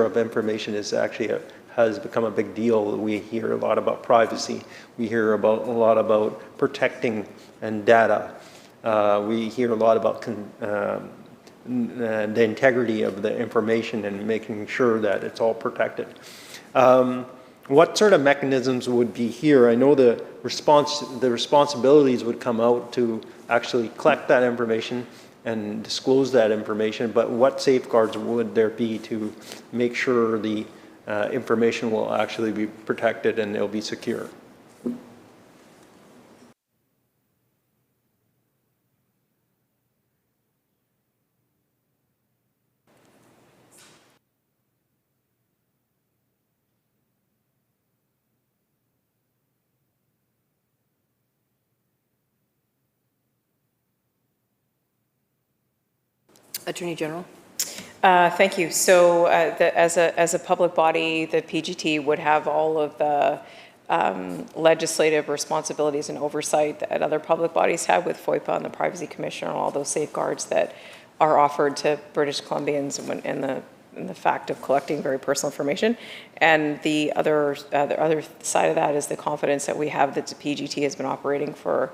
of information is actually has become a big deal. We hear a lot about privacy. We hear a lot about protecting and data. We hear a lot about the integrity of the information and making sure that it's all protected. What sort of mechanisms would be here? I know the responsibilities would come out to actually collect that information and disclose that information, but what safeguards would there be to make sure the information will actually be protected and it'll be secure? Attorney General? Thank you. So as a public body, the PGT would have all of the legislative responsibilities and oversight that other public bodies have with FOIPA and the Privacy Commission and all those safeguards that are offered to British Columbians in the fact of collecting very personal information. And the other side of that is the confidence that we have that the PGT has been operating for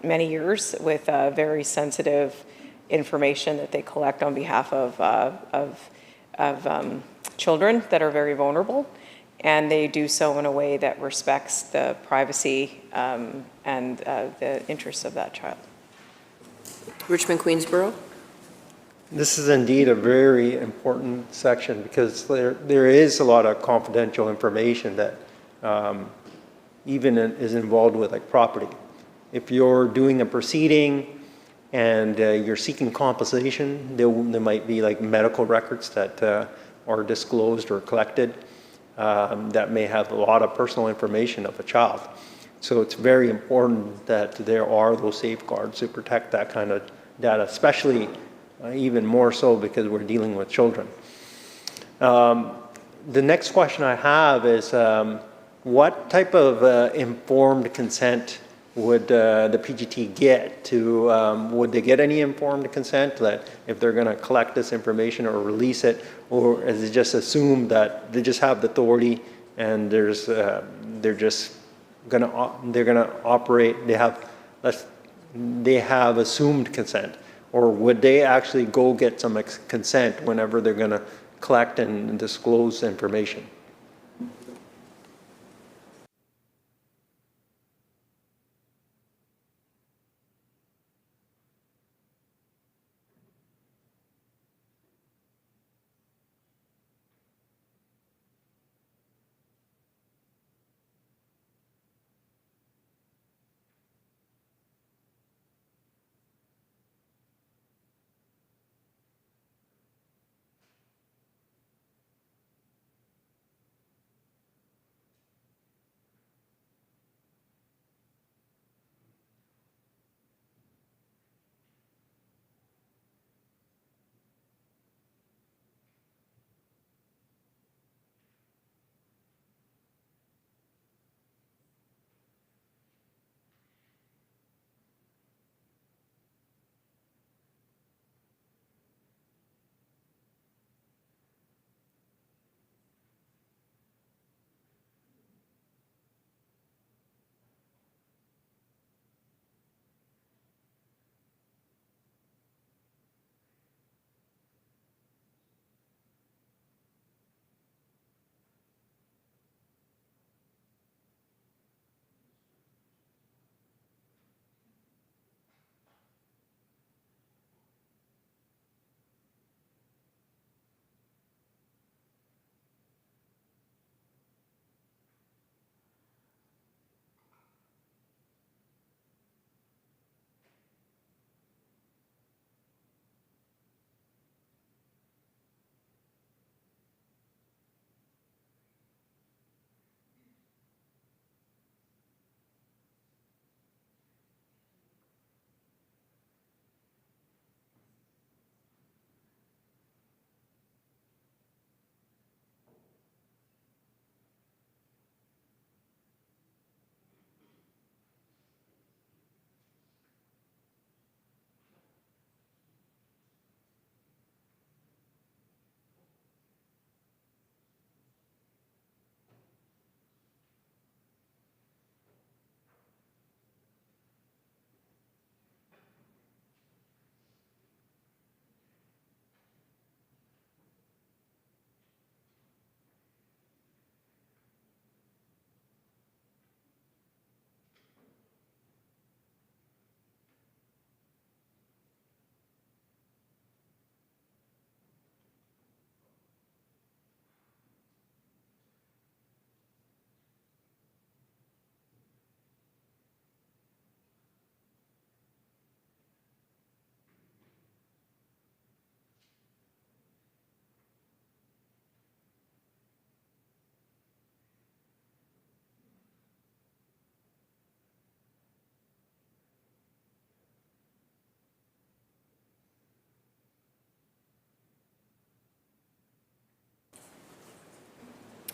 many years with very sensitive information that they collect on behalf of children that are very vulnerable, and they do so in a way that respects the privacy and the interests of that child. Richmond, Queensborough? This is indeed a very important section because there is a lot of confidential information that even is involved with like property. if you're doing a proceeding and you're seeking compensation, there might be like medical records that are disclosed or collected that may have a lot of personal information of a child. So it's very important that there are those safeguards to protect that kind of data, especially even more so because we're dealing with children. The next question I have is what type of informed consent would the PGT get to, would they get any informed consent that if they're going to collect this information or release it, or is it just assumed that they just have the authority and there's, they're just going to operate, they have assumed consent, or would they actually go get some consent whenever they're going to collect and disclose information?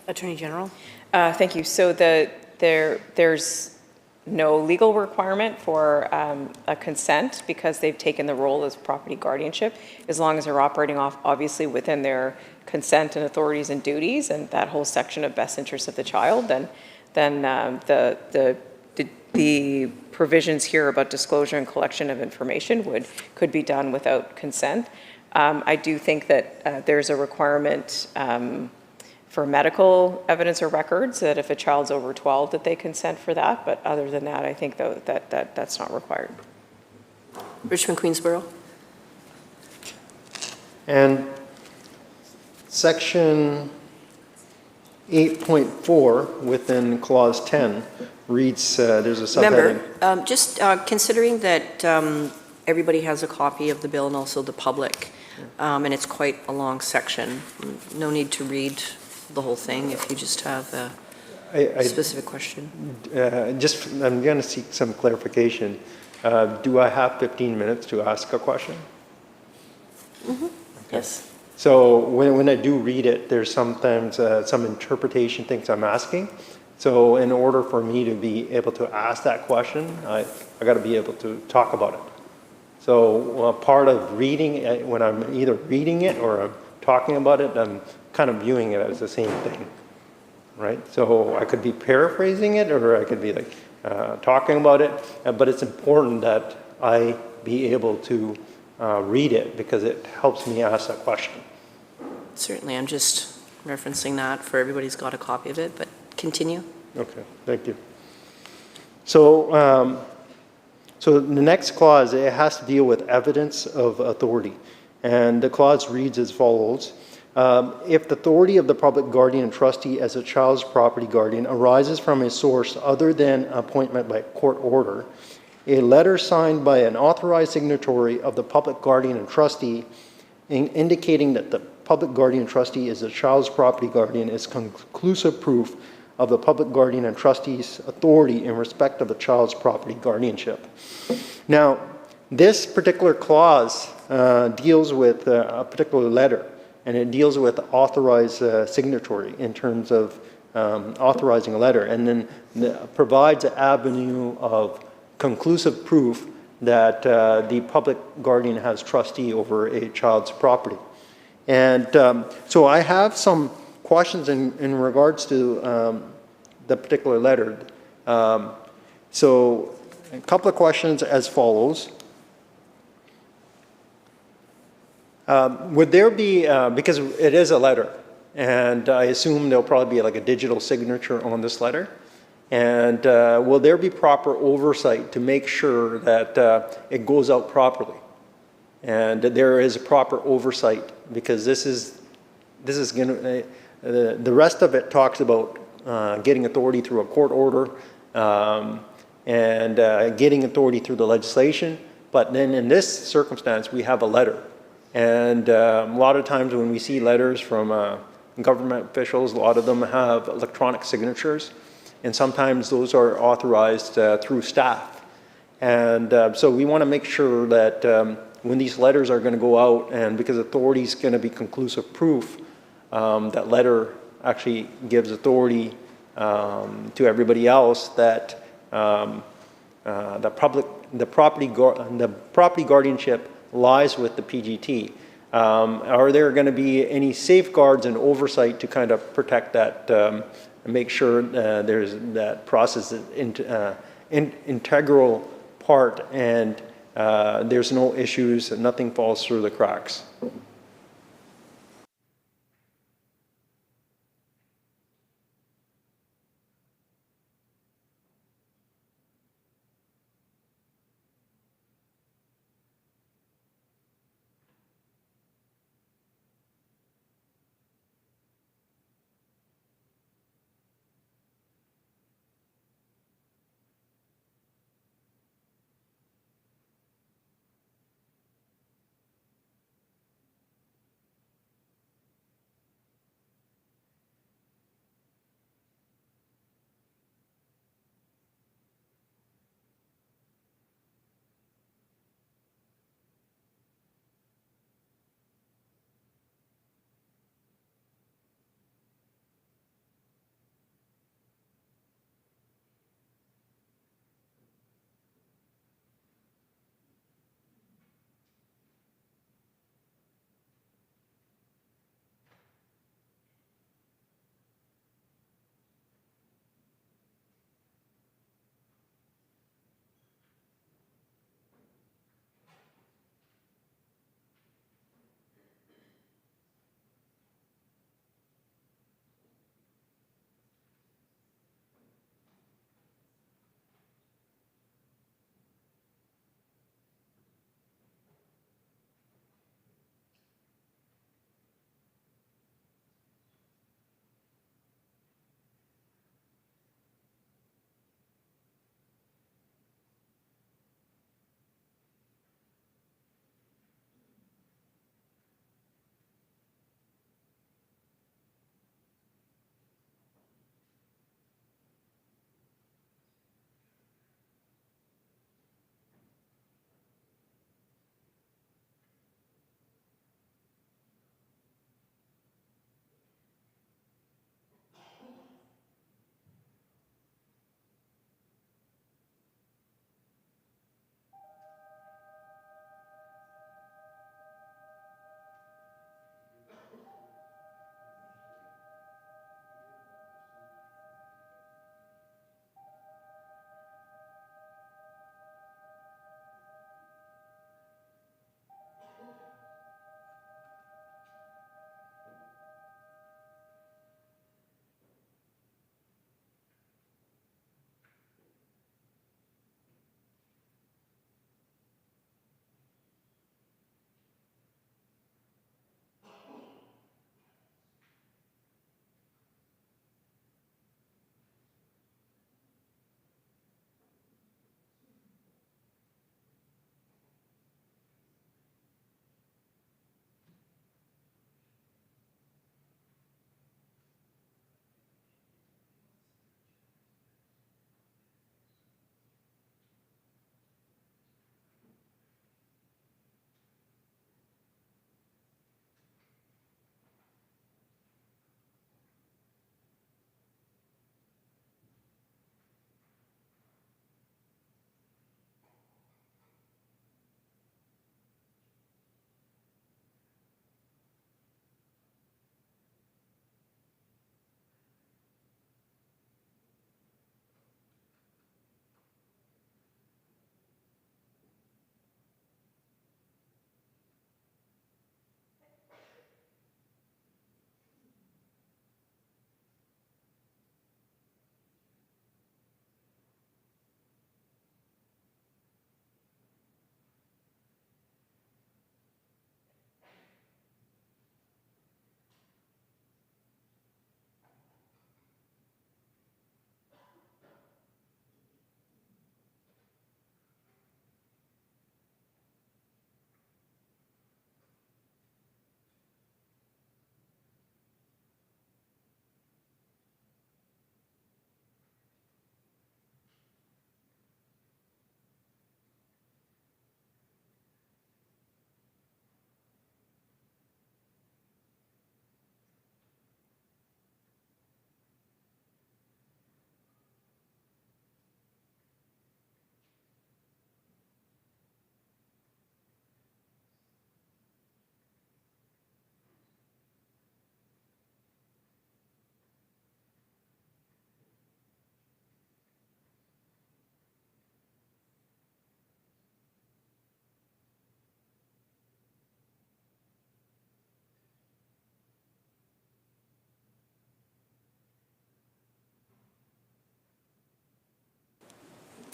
Attorney General? Thank you. So there's no legal requirement for a consent because they've taken the role as property guardianship, as long as they're operating off, obviously, within their consent and authorities and duties, and that whole section of best interests of the child, then the provisions here about disclosure and collection of information could be done without consent. I do think that there's a requirement for medical evidence or records, that if a child's over 12, that they consent for that. But other than that, I think that's not required. Richmond Queensborough? And section 8.4 within clause 10 reads, there's a Member, subheading. just considering that everybody has a copy of the bill and also the public, and it's quite a long section, no need to read the whole thing if you just have a specific question. I'm going to seek some clarification. Do I have 15 minutes to ask a question? Mm-hmm. Yes. So when I do read it, there's sometimes some interpretation things I'm asking. So in order for me to be able to ask that question, I got to be able to talk about it. So part of reading, when I'm either reading it or I'm talking about it, I'm kind of viewing it as the same thing, right? So I could be paraphrasing it or I could be like talking about it, but it's important that I be able to read it because it helps me ask that question. Certainly, I'm just referencing that for everybody's got a copy of it, but continue. Okay, thank you. So, so the next clause, it has to deal with evidence of authority. And the clause reads as follows. If the authority of the public guardian and trustee as a child's property guardian arises from a source other than appointment by court order, a letter signed by an authorized signatory of the public guardian and trustee indicating that the public guardian and trustee is a child's property guardian is conclusive proof of the public guardian and trustee's authority in respect of the child's property guardianship. Now, this particular clause deals with a particular letter, and it deals with authorized signatory in terms of authorizing a letter, and then provides an avenue of conclusive proof that the public guardian has trustee over a child's property. And so I have some questions in regards to the particular letter. So a couple of questions as follows. Would there be, because it is a letter, and I assume there'll probably be like a digital signature on this letter, and will there be proper oversight to make sure that it goes out properly? And that there is a proper oversight, because this is going to, the rest of it talks about getting authority through a court order and getting authority through the legislation. But then in this circumstance, we have a letter. And a lot of times when we see letters from government officials, a lot of them have electronic signatures. And sometimes those are authorized through staff. And so we want to make sure that when these letters are going to go out, and because authority is going to be conclusive proof, that letter actually gives authority to everybody else that the property guardianship lies with the PGT. Are there going to be any safeguards and oversight to kind of protect that and make sure there's that process is integral part and there's no issues and nothing falls through the cracks?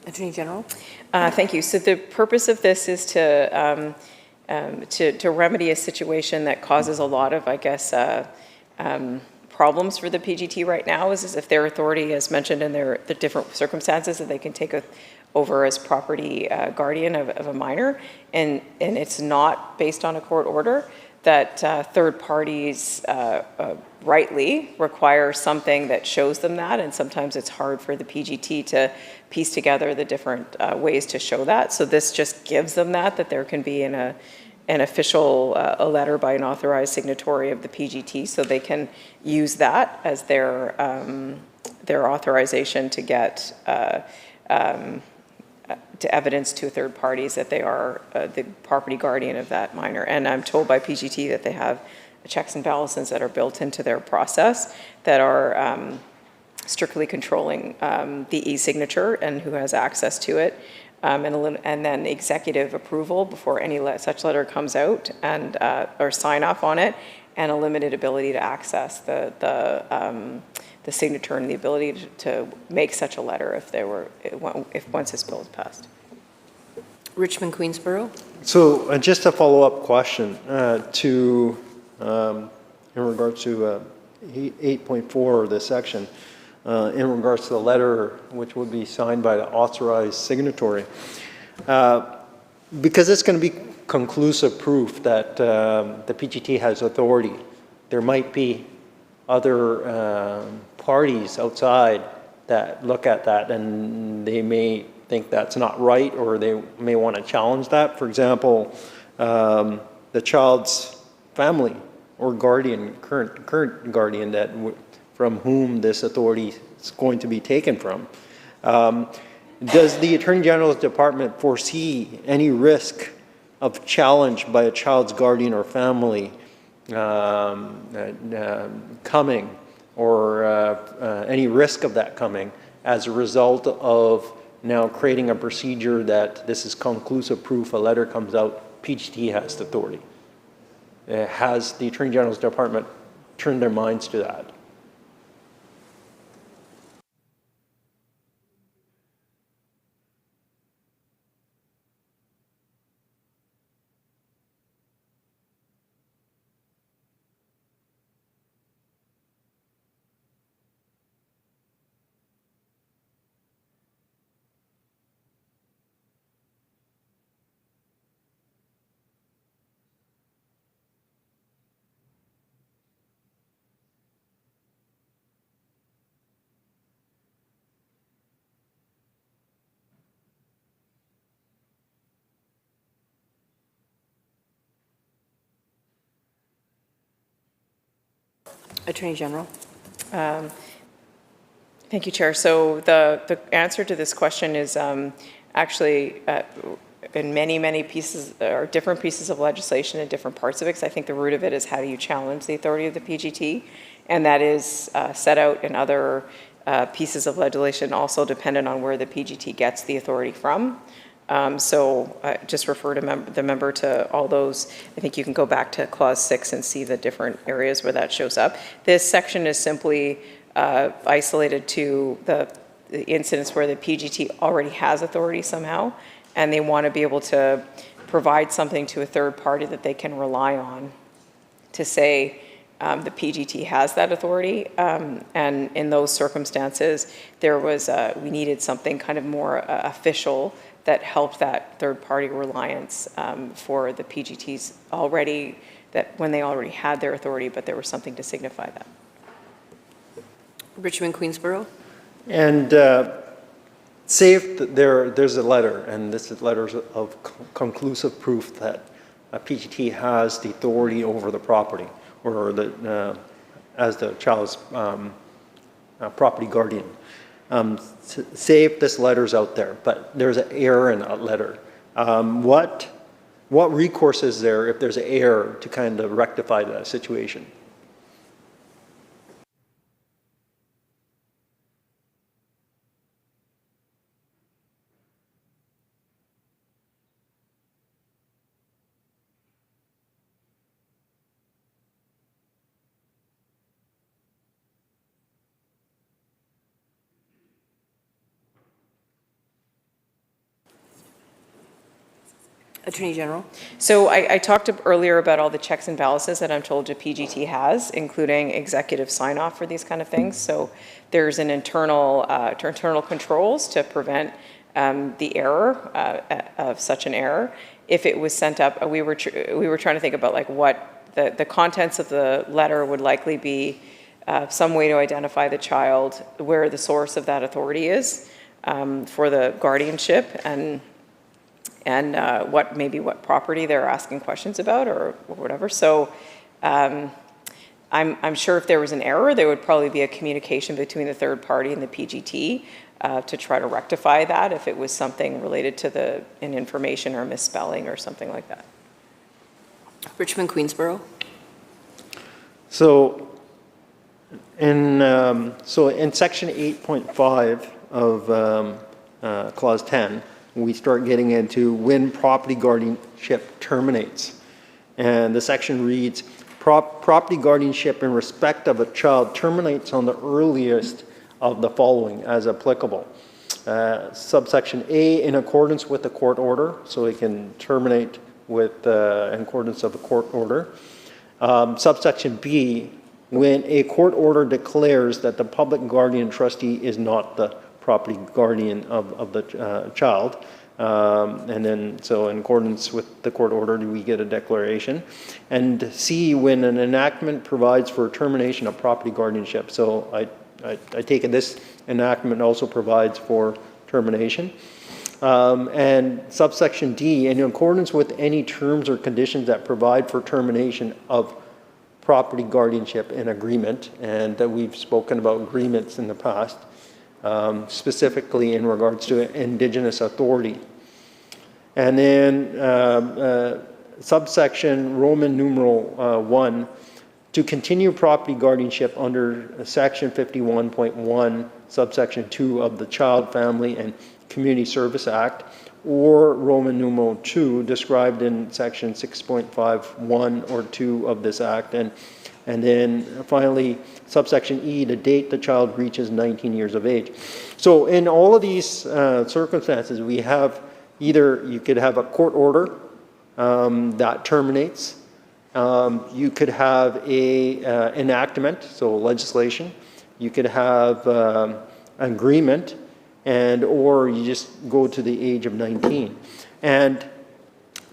Attorney General? Thank you. So the purpose of this is to remedy a situation that causes a lot of, I guess, problems for the PGT right now, is if their authority, as mentioned in the different circumstances, that they can take over as property guardian of a minor, and it's not based on a court order, that third parties rightly require something that shows them that, and sometimes it's hard for the PGT to piece together the different ways to show that. So this just gives them that there can be an official a letter by an authorized signatory of the PGT, so they can use that as their authorization to get to evidence to third parties that they are the property guardian of that minor. And I'm told by PGT that they have checks and balances that are built into their process that are strictly controlling the e-signature and who has access to it, and then executive approval before any such letter comes out, and or sign off on it, and a limited ability to access the signature and the ability to make such a letter if once this bill is passed. Richmond Queensborough? So just a follow-up question in regards to 8.4 this section, in regards to the letter which would be signed by the authorized signatory. Because it's going to be conclusive proof that the PGT has authority, there might be other parties outside that look at that and they may think that's not right, or they may want to challenge that. For example, the child's family or guardian, current guardian from whom this authority is going to be taken from. Does the Attorney General's Department foresee any risk of challenge by a child's guardian or family coming, or any risk of that coming as a result of now creating a procedure that this is conclusive proof, a letter comes out, PGT has the authority? Has the Attorney General's Department turned their minds to that? Attorney General? Thank you, Chair. So the answer to this question is actually in many pieces, or different pieces of legislation in different parts of it, because I think the root of it is how do you challenge the authority of the PGT, and that is set out in other pieces of legislation, also dependent on where the PGT gets the authority from. So just refer to the member to all those. I think you can go back to Clause 6 and see the different areas where that shows up. This section is simply isolated to the incidents where the PGT already has authority somehow, and they want to be able to provide something to a third party that they can rely on to say the PGT has that authority. And in those circumstances, there was we needed something kind of more official that helped that third-party reliance for the PGTs already, that when they already had their authority, but there was something to signify that. Richmond Queensborough? And say if there's a letter, and this is letters of conclusive proof that a PGT has the authority over the property, or as the child's property guardian. Say if this letter's out there, but there's an error in that letter. What recourse is there if there's an error to kind of rectify that situation? Attorney General? So I talked earlier about all the checks and balances that I'm told the PGT has, including executive sign-off for these kind of things. So there's an internal controls to prevent the error of such an error. If it was sent up, we were trying to think about like what the contents of the letter would likely be, some way to identify the child, where the source of that authority is for the guardianship, and what property they're asking questions about or whatever. So I'm sure if there was an error, there would probably be a communication between the third party and the PGT to try to rectify that if it was something related to an information or misspelling or something like that. Richmond, Queensborough? So in section 8.5 of clause 10, we start getting into when property guardianship terminates. And the section reads, property guardianship in respect of a child terminates on the earliest of the following as applicable. Subsection A, in accordance with the court order, so it can terminate with in accordance of the court order. Subsection B, when a court order declares that the public guardian trustee is not the property guardian of the child. And then, so in accordance with the court order, we get a declaration. And C, when an enactment provides for termination of property guardianship. So I take it this enactment also provides for termination. And subsection D, in accordance with any terms or conditions that provide for termination of property guardianship in agreement, and that we've spoken about agreements in the past, specifically in regards to Indigenous authority. And then subsection Roman numeral 1, to continue property guardianship under section 51.1, subsection 2 of the Child, Family and Community Service Act, or Roman numeral 2 described in section 6.51 or 2 of this act. And then finally, subsection E, the date the child reaches 19 years of age. So in all of these circumstances, we have either you could have a court order that terminates. You could have a enactment, so legislation. You could have an agreement, and or you just go to the age of 19.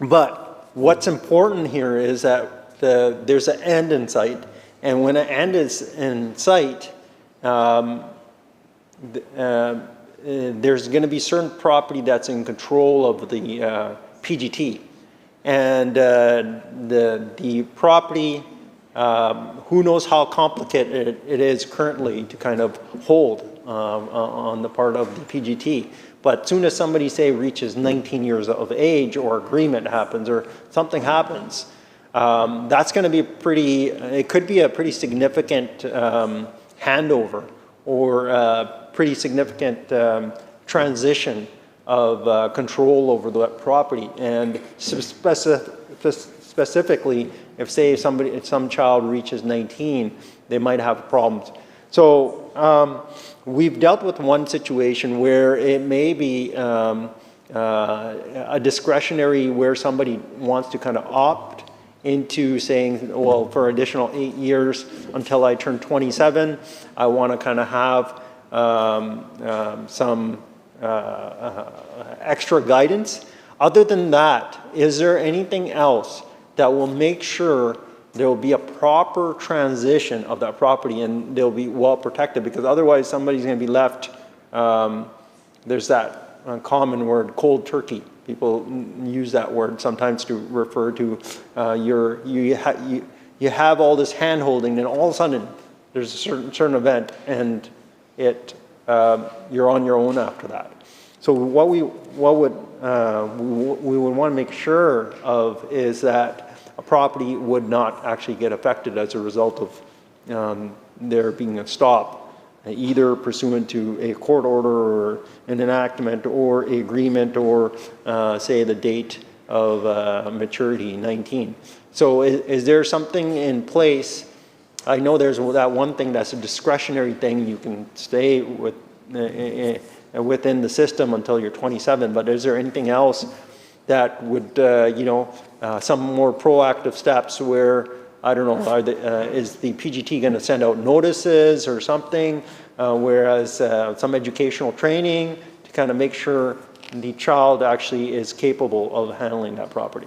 But what's important here is that there's an end in sight, and when an end is in sight, there's going to be certain property that's in control of the PGT, and the property, who knows how complicated it is currently to kind of hold on the part of the PGT. But as soon as somebody, say, reaches 19 years of age, or agreement happens, or something happens, that's going to be it could be a pretty significant handover, or pretty significant transition of control over the property. And specifically, if say some child reaches 19, they might have problems. So we've dealt with one situation where it may be a discretionary, where somebody wants to kind of opt into saying, well, for additional 8 years until I turn 27, I want to kind of have some extra guidance. Other than that, is there anything else that will make sure there will be a proper transition of that property and they'll be well protected? Because otherwise somebody's going to be left, there's that common word, cold turkey. People use that word sometimes to refer to you have all this hand holding, and all of a sudden there's a certain event, and you're on your own after that. So what we would want to make sure of is that a property would not actually get affected as a result of there being a stop, either pursuant to a court order or an enactment or an agreement, or say the date of maturity, 19. So is there something in place? I know there's that one thing that's a discretionary thing, you can stay within the system until you're 27, but is there anything else that would, some more proactive steps where, I don't know, is the PGT going to send out notices or something, whereas some educational training to kind of make sure the child actually is capable of handling that property?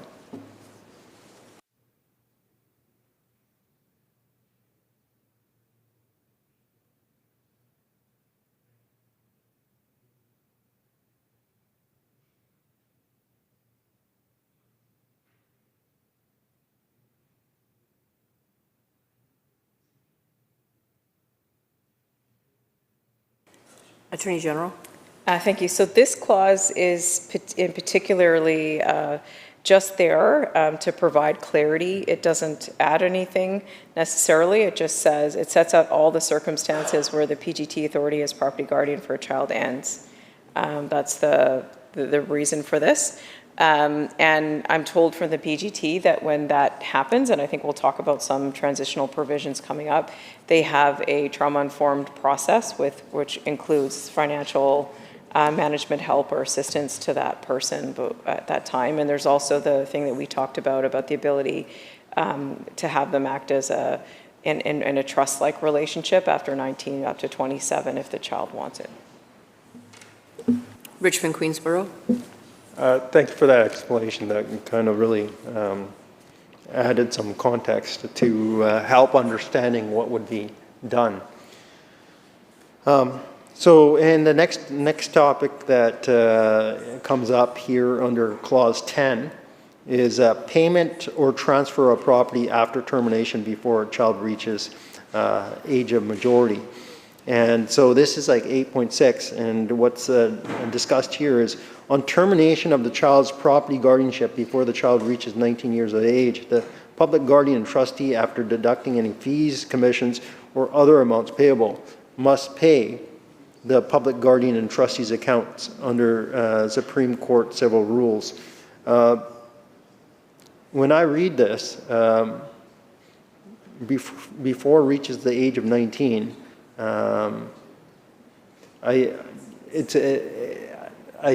Attorney General? Thank you. So this clause is in particularly just there to provide clarity. It doesn't add anything necessarily. It just says, it sets out all the circumstances where the PGT authority as property guardian for a child ends. That's the reason for this. And I'm told from the PGT that when that happens, and I think we'll talk about some transitional provisions coming up, they have a trauma-informed process which includes financial management help or assistance to that person at that time. And there's also the thing that we talked about the ability to have them act as in a trust-like relationship after 19 up to 27 if the child wants it. Richmond Queensborough? Thank you for that explanation. That kind of really added some context to help understanding what would be done. So, and the next topic that comes up here under Clause 10 is payment or transfer of property after termination before a child reaches age of majority. And so this is like 8.6, and what's discussed here is on termination of the child's property guardianship before the child reaches 19 years of age, the public guardian and trustee, after deducting any fees, commissions, or other amounts payable, must pay the public guardian and trustee's accounts under Supreme Court civil rules. When I read this, before reaches the age of 19, I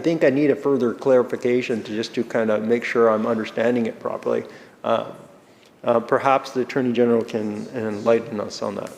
think I need a further clarification to kind of make sure I'm understanding it properly. Perhaps the Attorney General can enlighten us on that.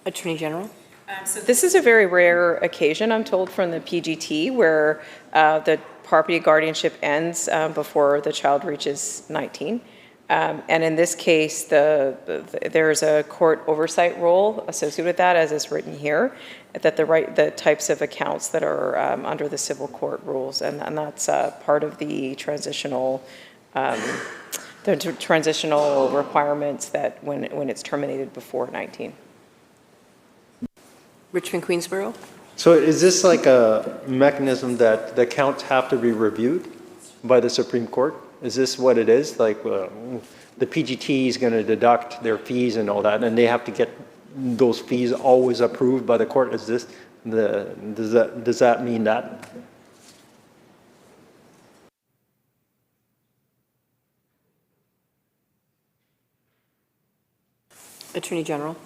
Attorney General? So this is a very rare occasion, I'm told, from the PGT where the property guardianship ends before the child reaches 19. And in this case, there's a court oversight role associated with that, as is written here, that the types of accounts that are under the civil court rules, and that's part of the transitional requirements that when it's terminated before 19. Richmond Queensborough? So is this like a mechanism that the accounts have to be reviewed by the Supreme Court? Is this what it is? Like the PGT is going to deduct their fees and all that, and they have to get those fees always approved by the court? Is this does that mean that? Attorney General?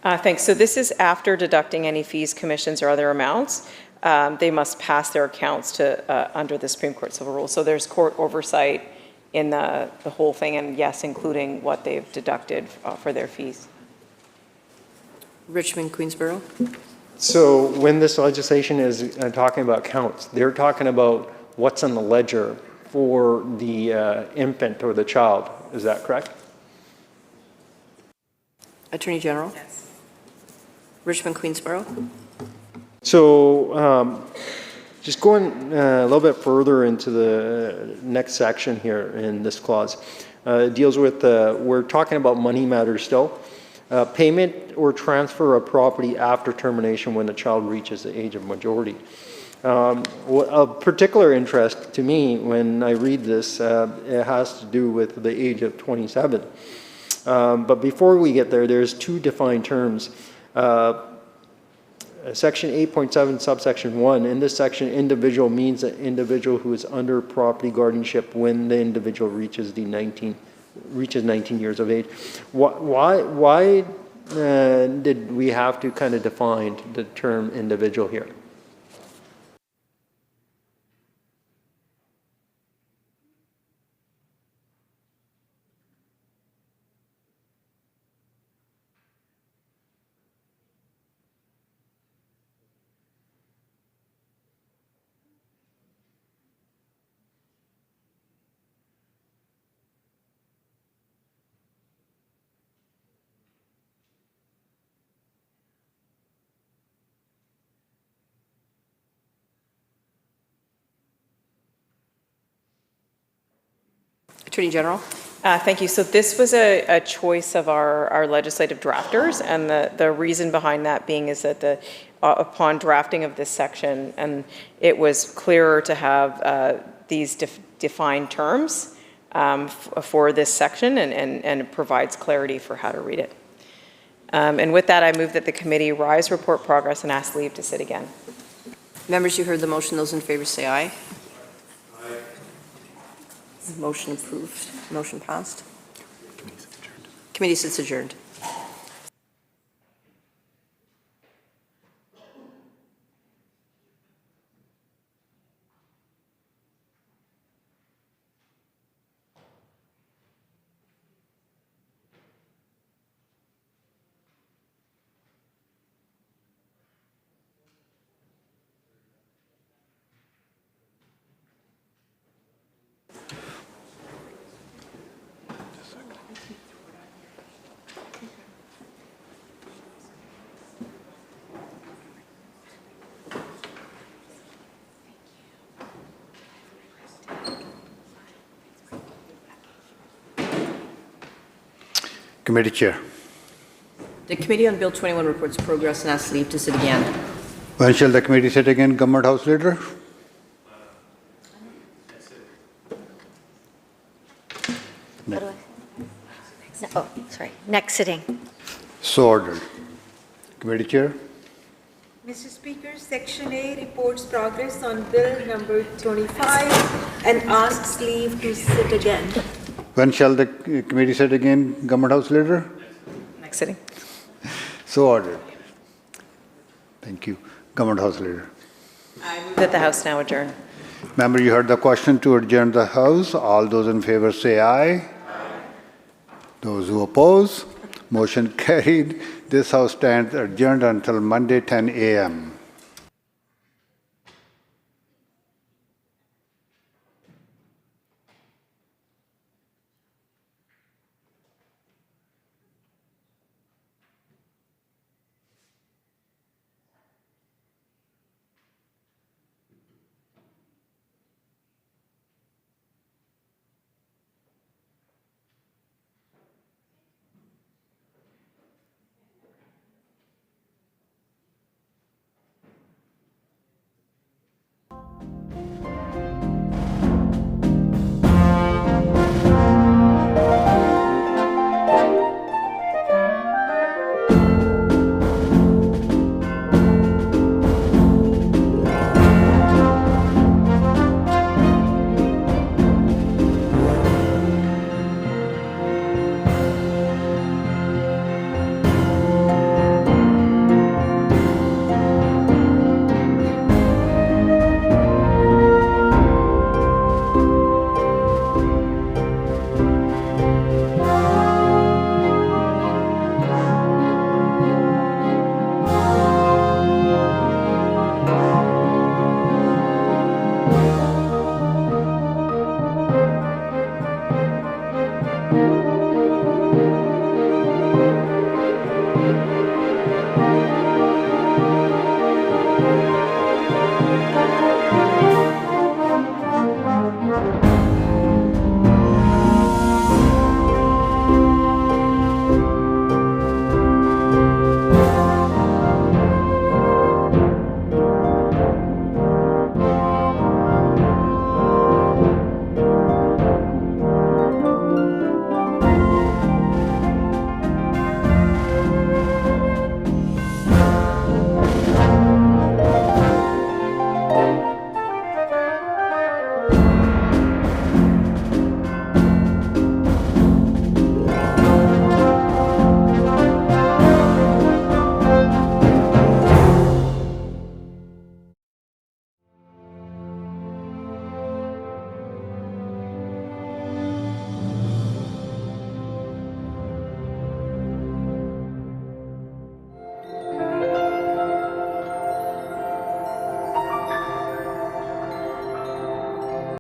Thanks. So this is after deducting any fees, commissions, or other amounts. They must pass their accounts to under the Supreme Court civil rules. So there's court oversight in the whole thing, and yes, including what they've deducted for their fees. Richmond Queensborough? So when this legislation is talking about counts, they're talking about what's on the ledger for the infant or the child. Is that correct? Attorney General? Yes. Richmond Queensborough? So just going a little bit further into the next section here in this clause, it deals with, we're talking about money matters still. Payment or transfer of property after termination when the child reaches the age of majority. Of particular interest to me when I read this, it has to do with the age of 27. But before we get there, there's two defined terms. Section 8.7, subsection 1. In this section, individual means an individual who is under property guardianship when the individual reaches 19 years of age. Why did we have to kind of define the term individual here? Attorney General? Thank you. So this was a choice of our legislative drafters, and the reason behind that being is that upon drafting of this section, and it was clearer to have these defined terms for this section, and it provides clarity for how to read it. And with that, I move that the committee rise, report progress, and ask leave to sit again. Members, you heard the motion. Those in favor say aye. Motion approved. Motion passed. Committee sits adjourned. Committee Chair. The Committee on Bill 21 reports progress and asks leave to sit again. When shall the committee sit again, Government House Leader? Next sitting. So ordered. Committee Chair. Mr. Speaker, Section A reports progress on Bill number 25 and asks leave to sit again. When shall the committee sit again, Government House Leader? Next sitting. So ordered. Thank you. Government House Leader. I move that the House now adjourn. Member, you heard the question to adjourn the House. All those in favor say aye. Aye. Those who oppose, motion carried. This House stands adjourned until Monday, 10 a.m.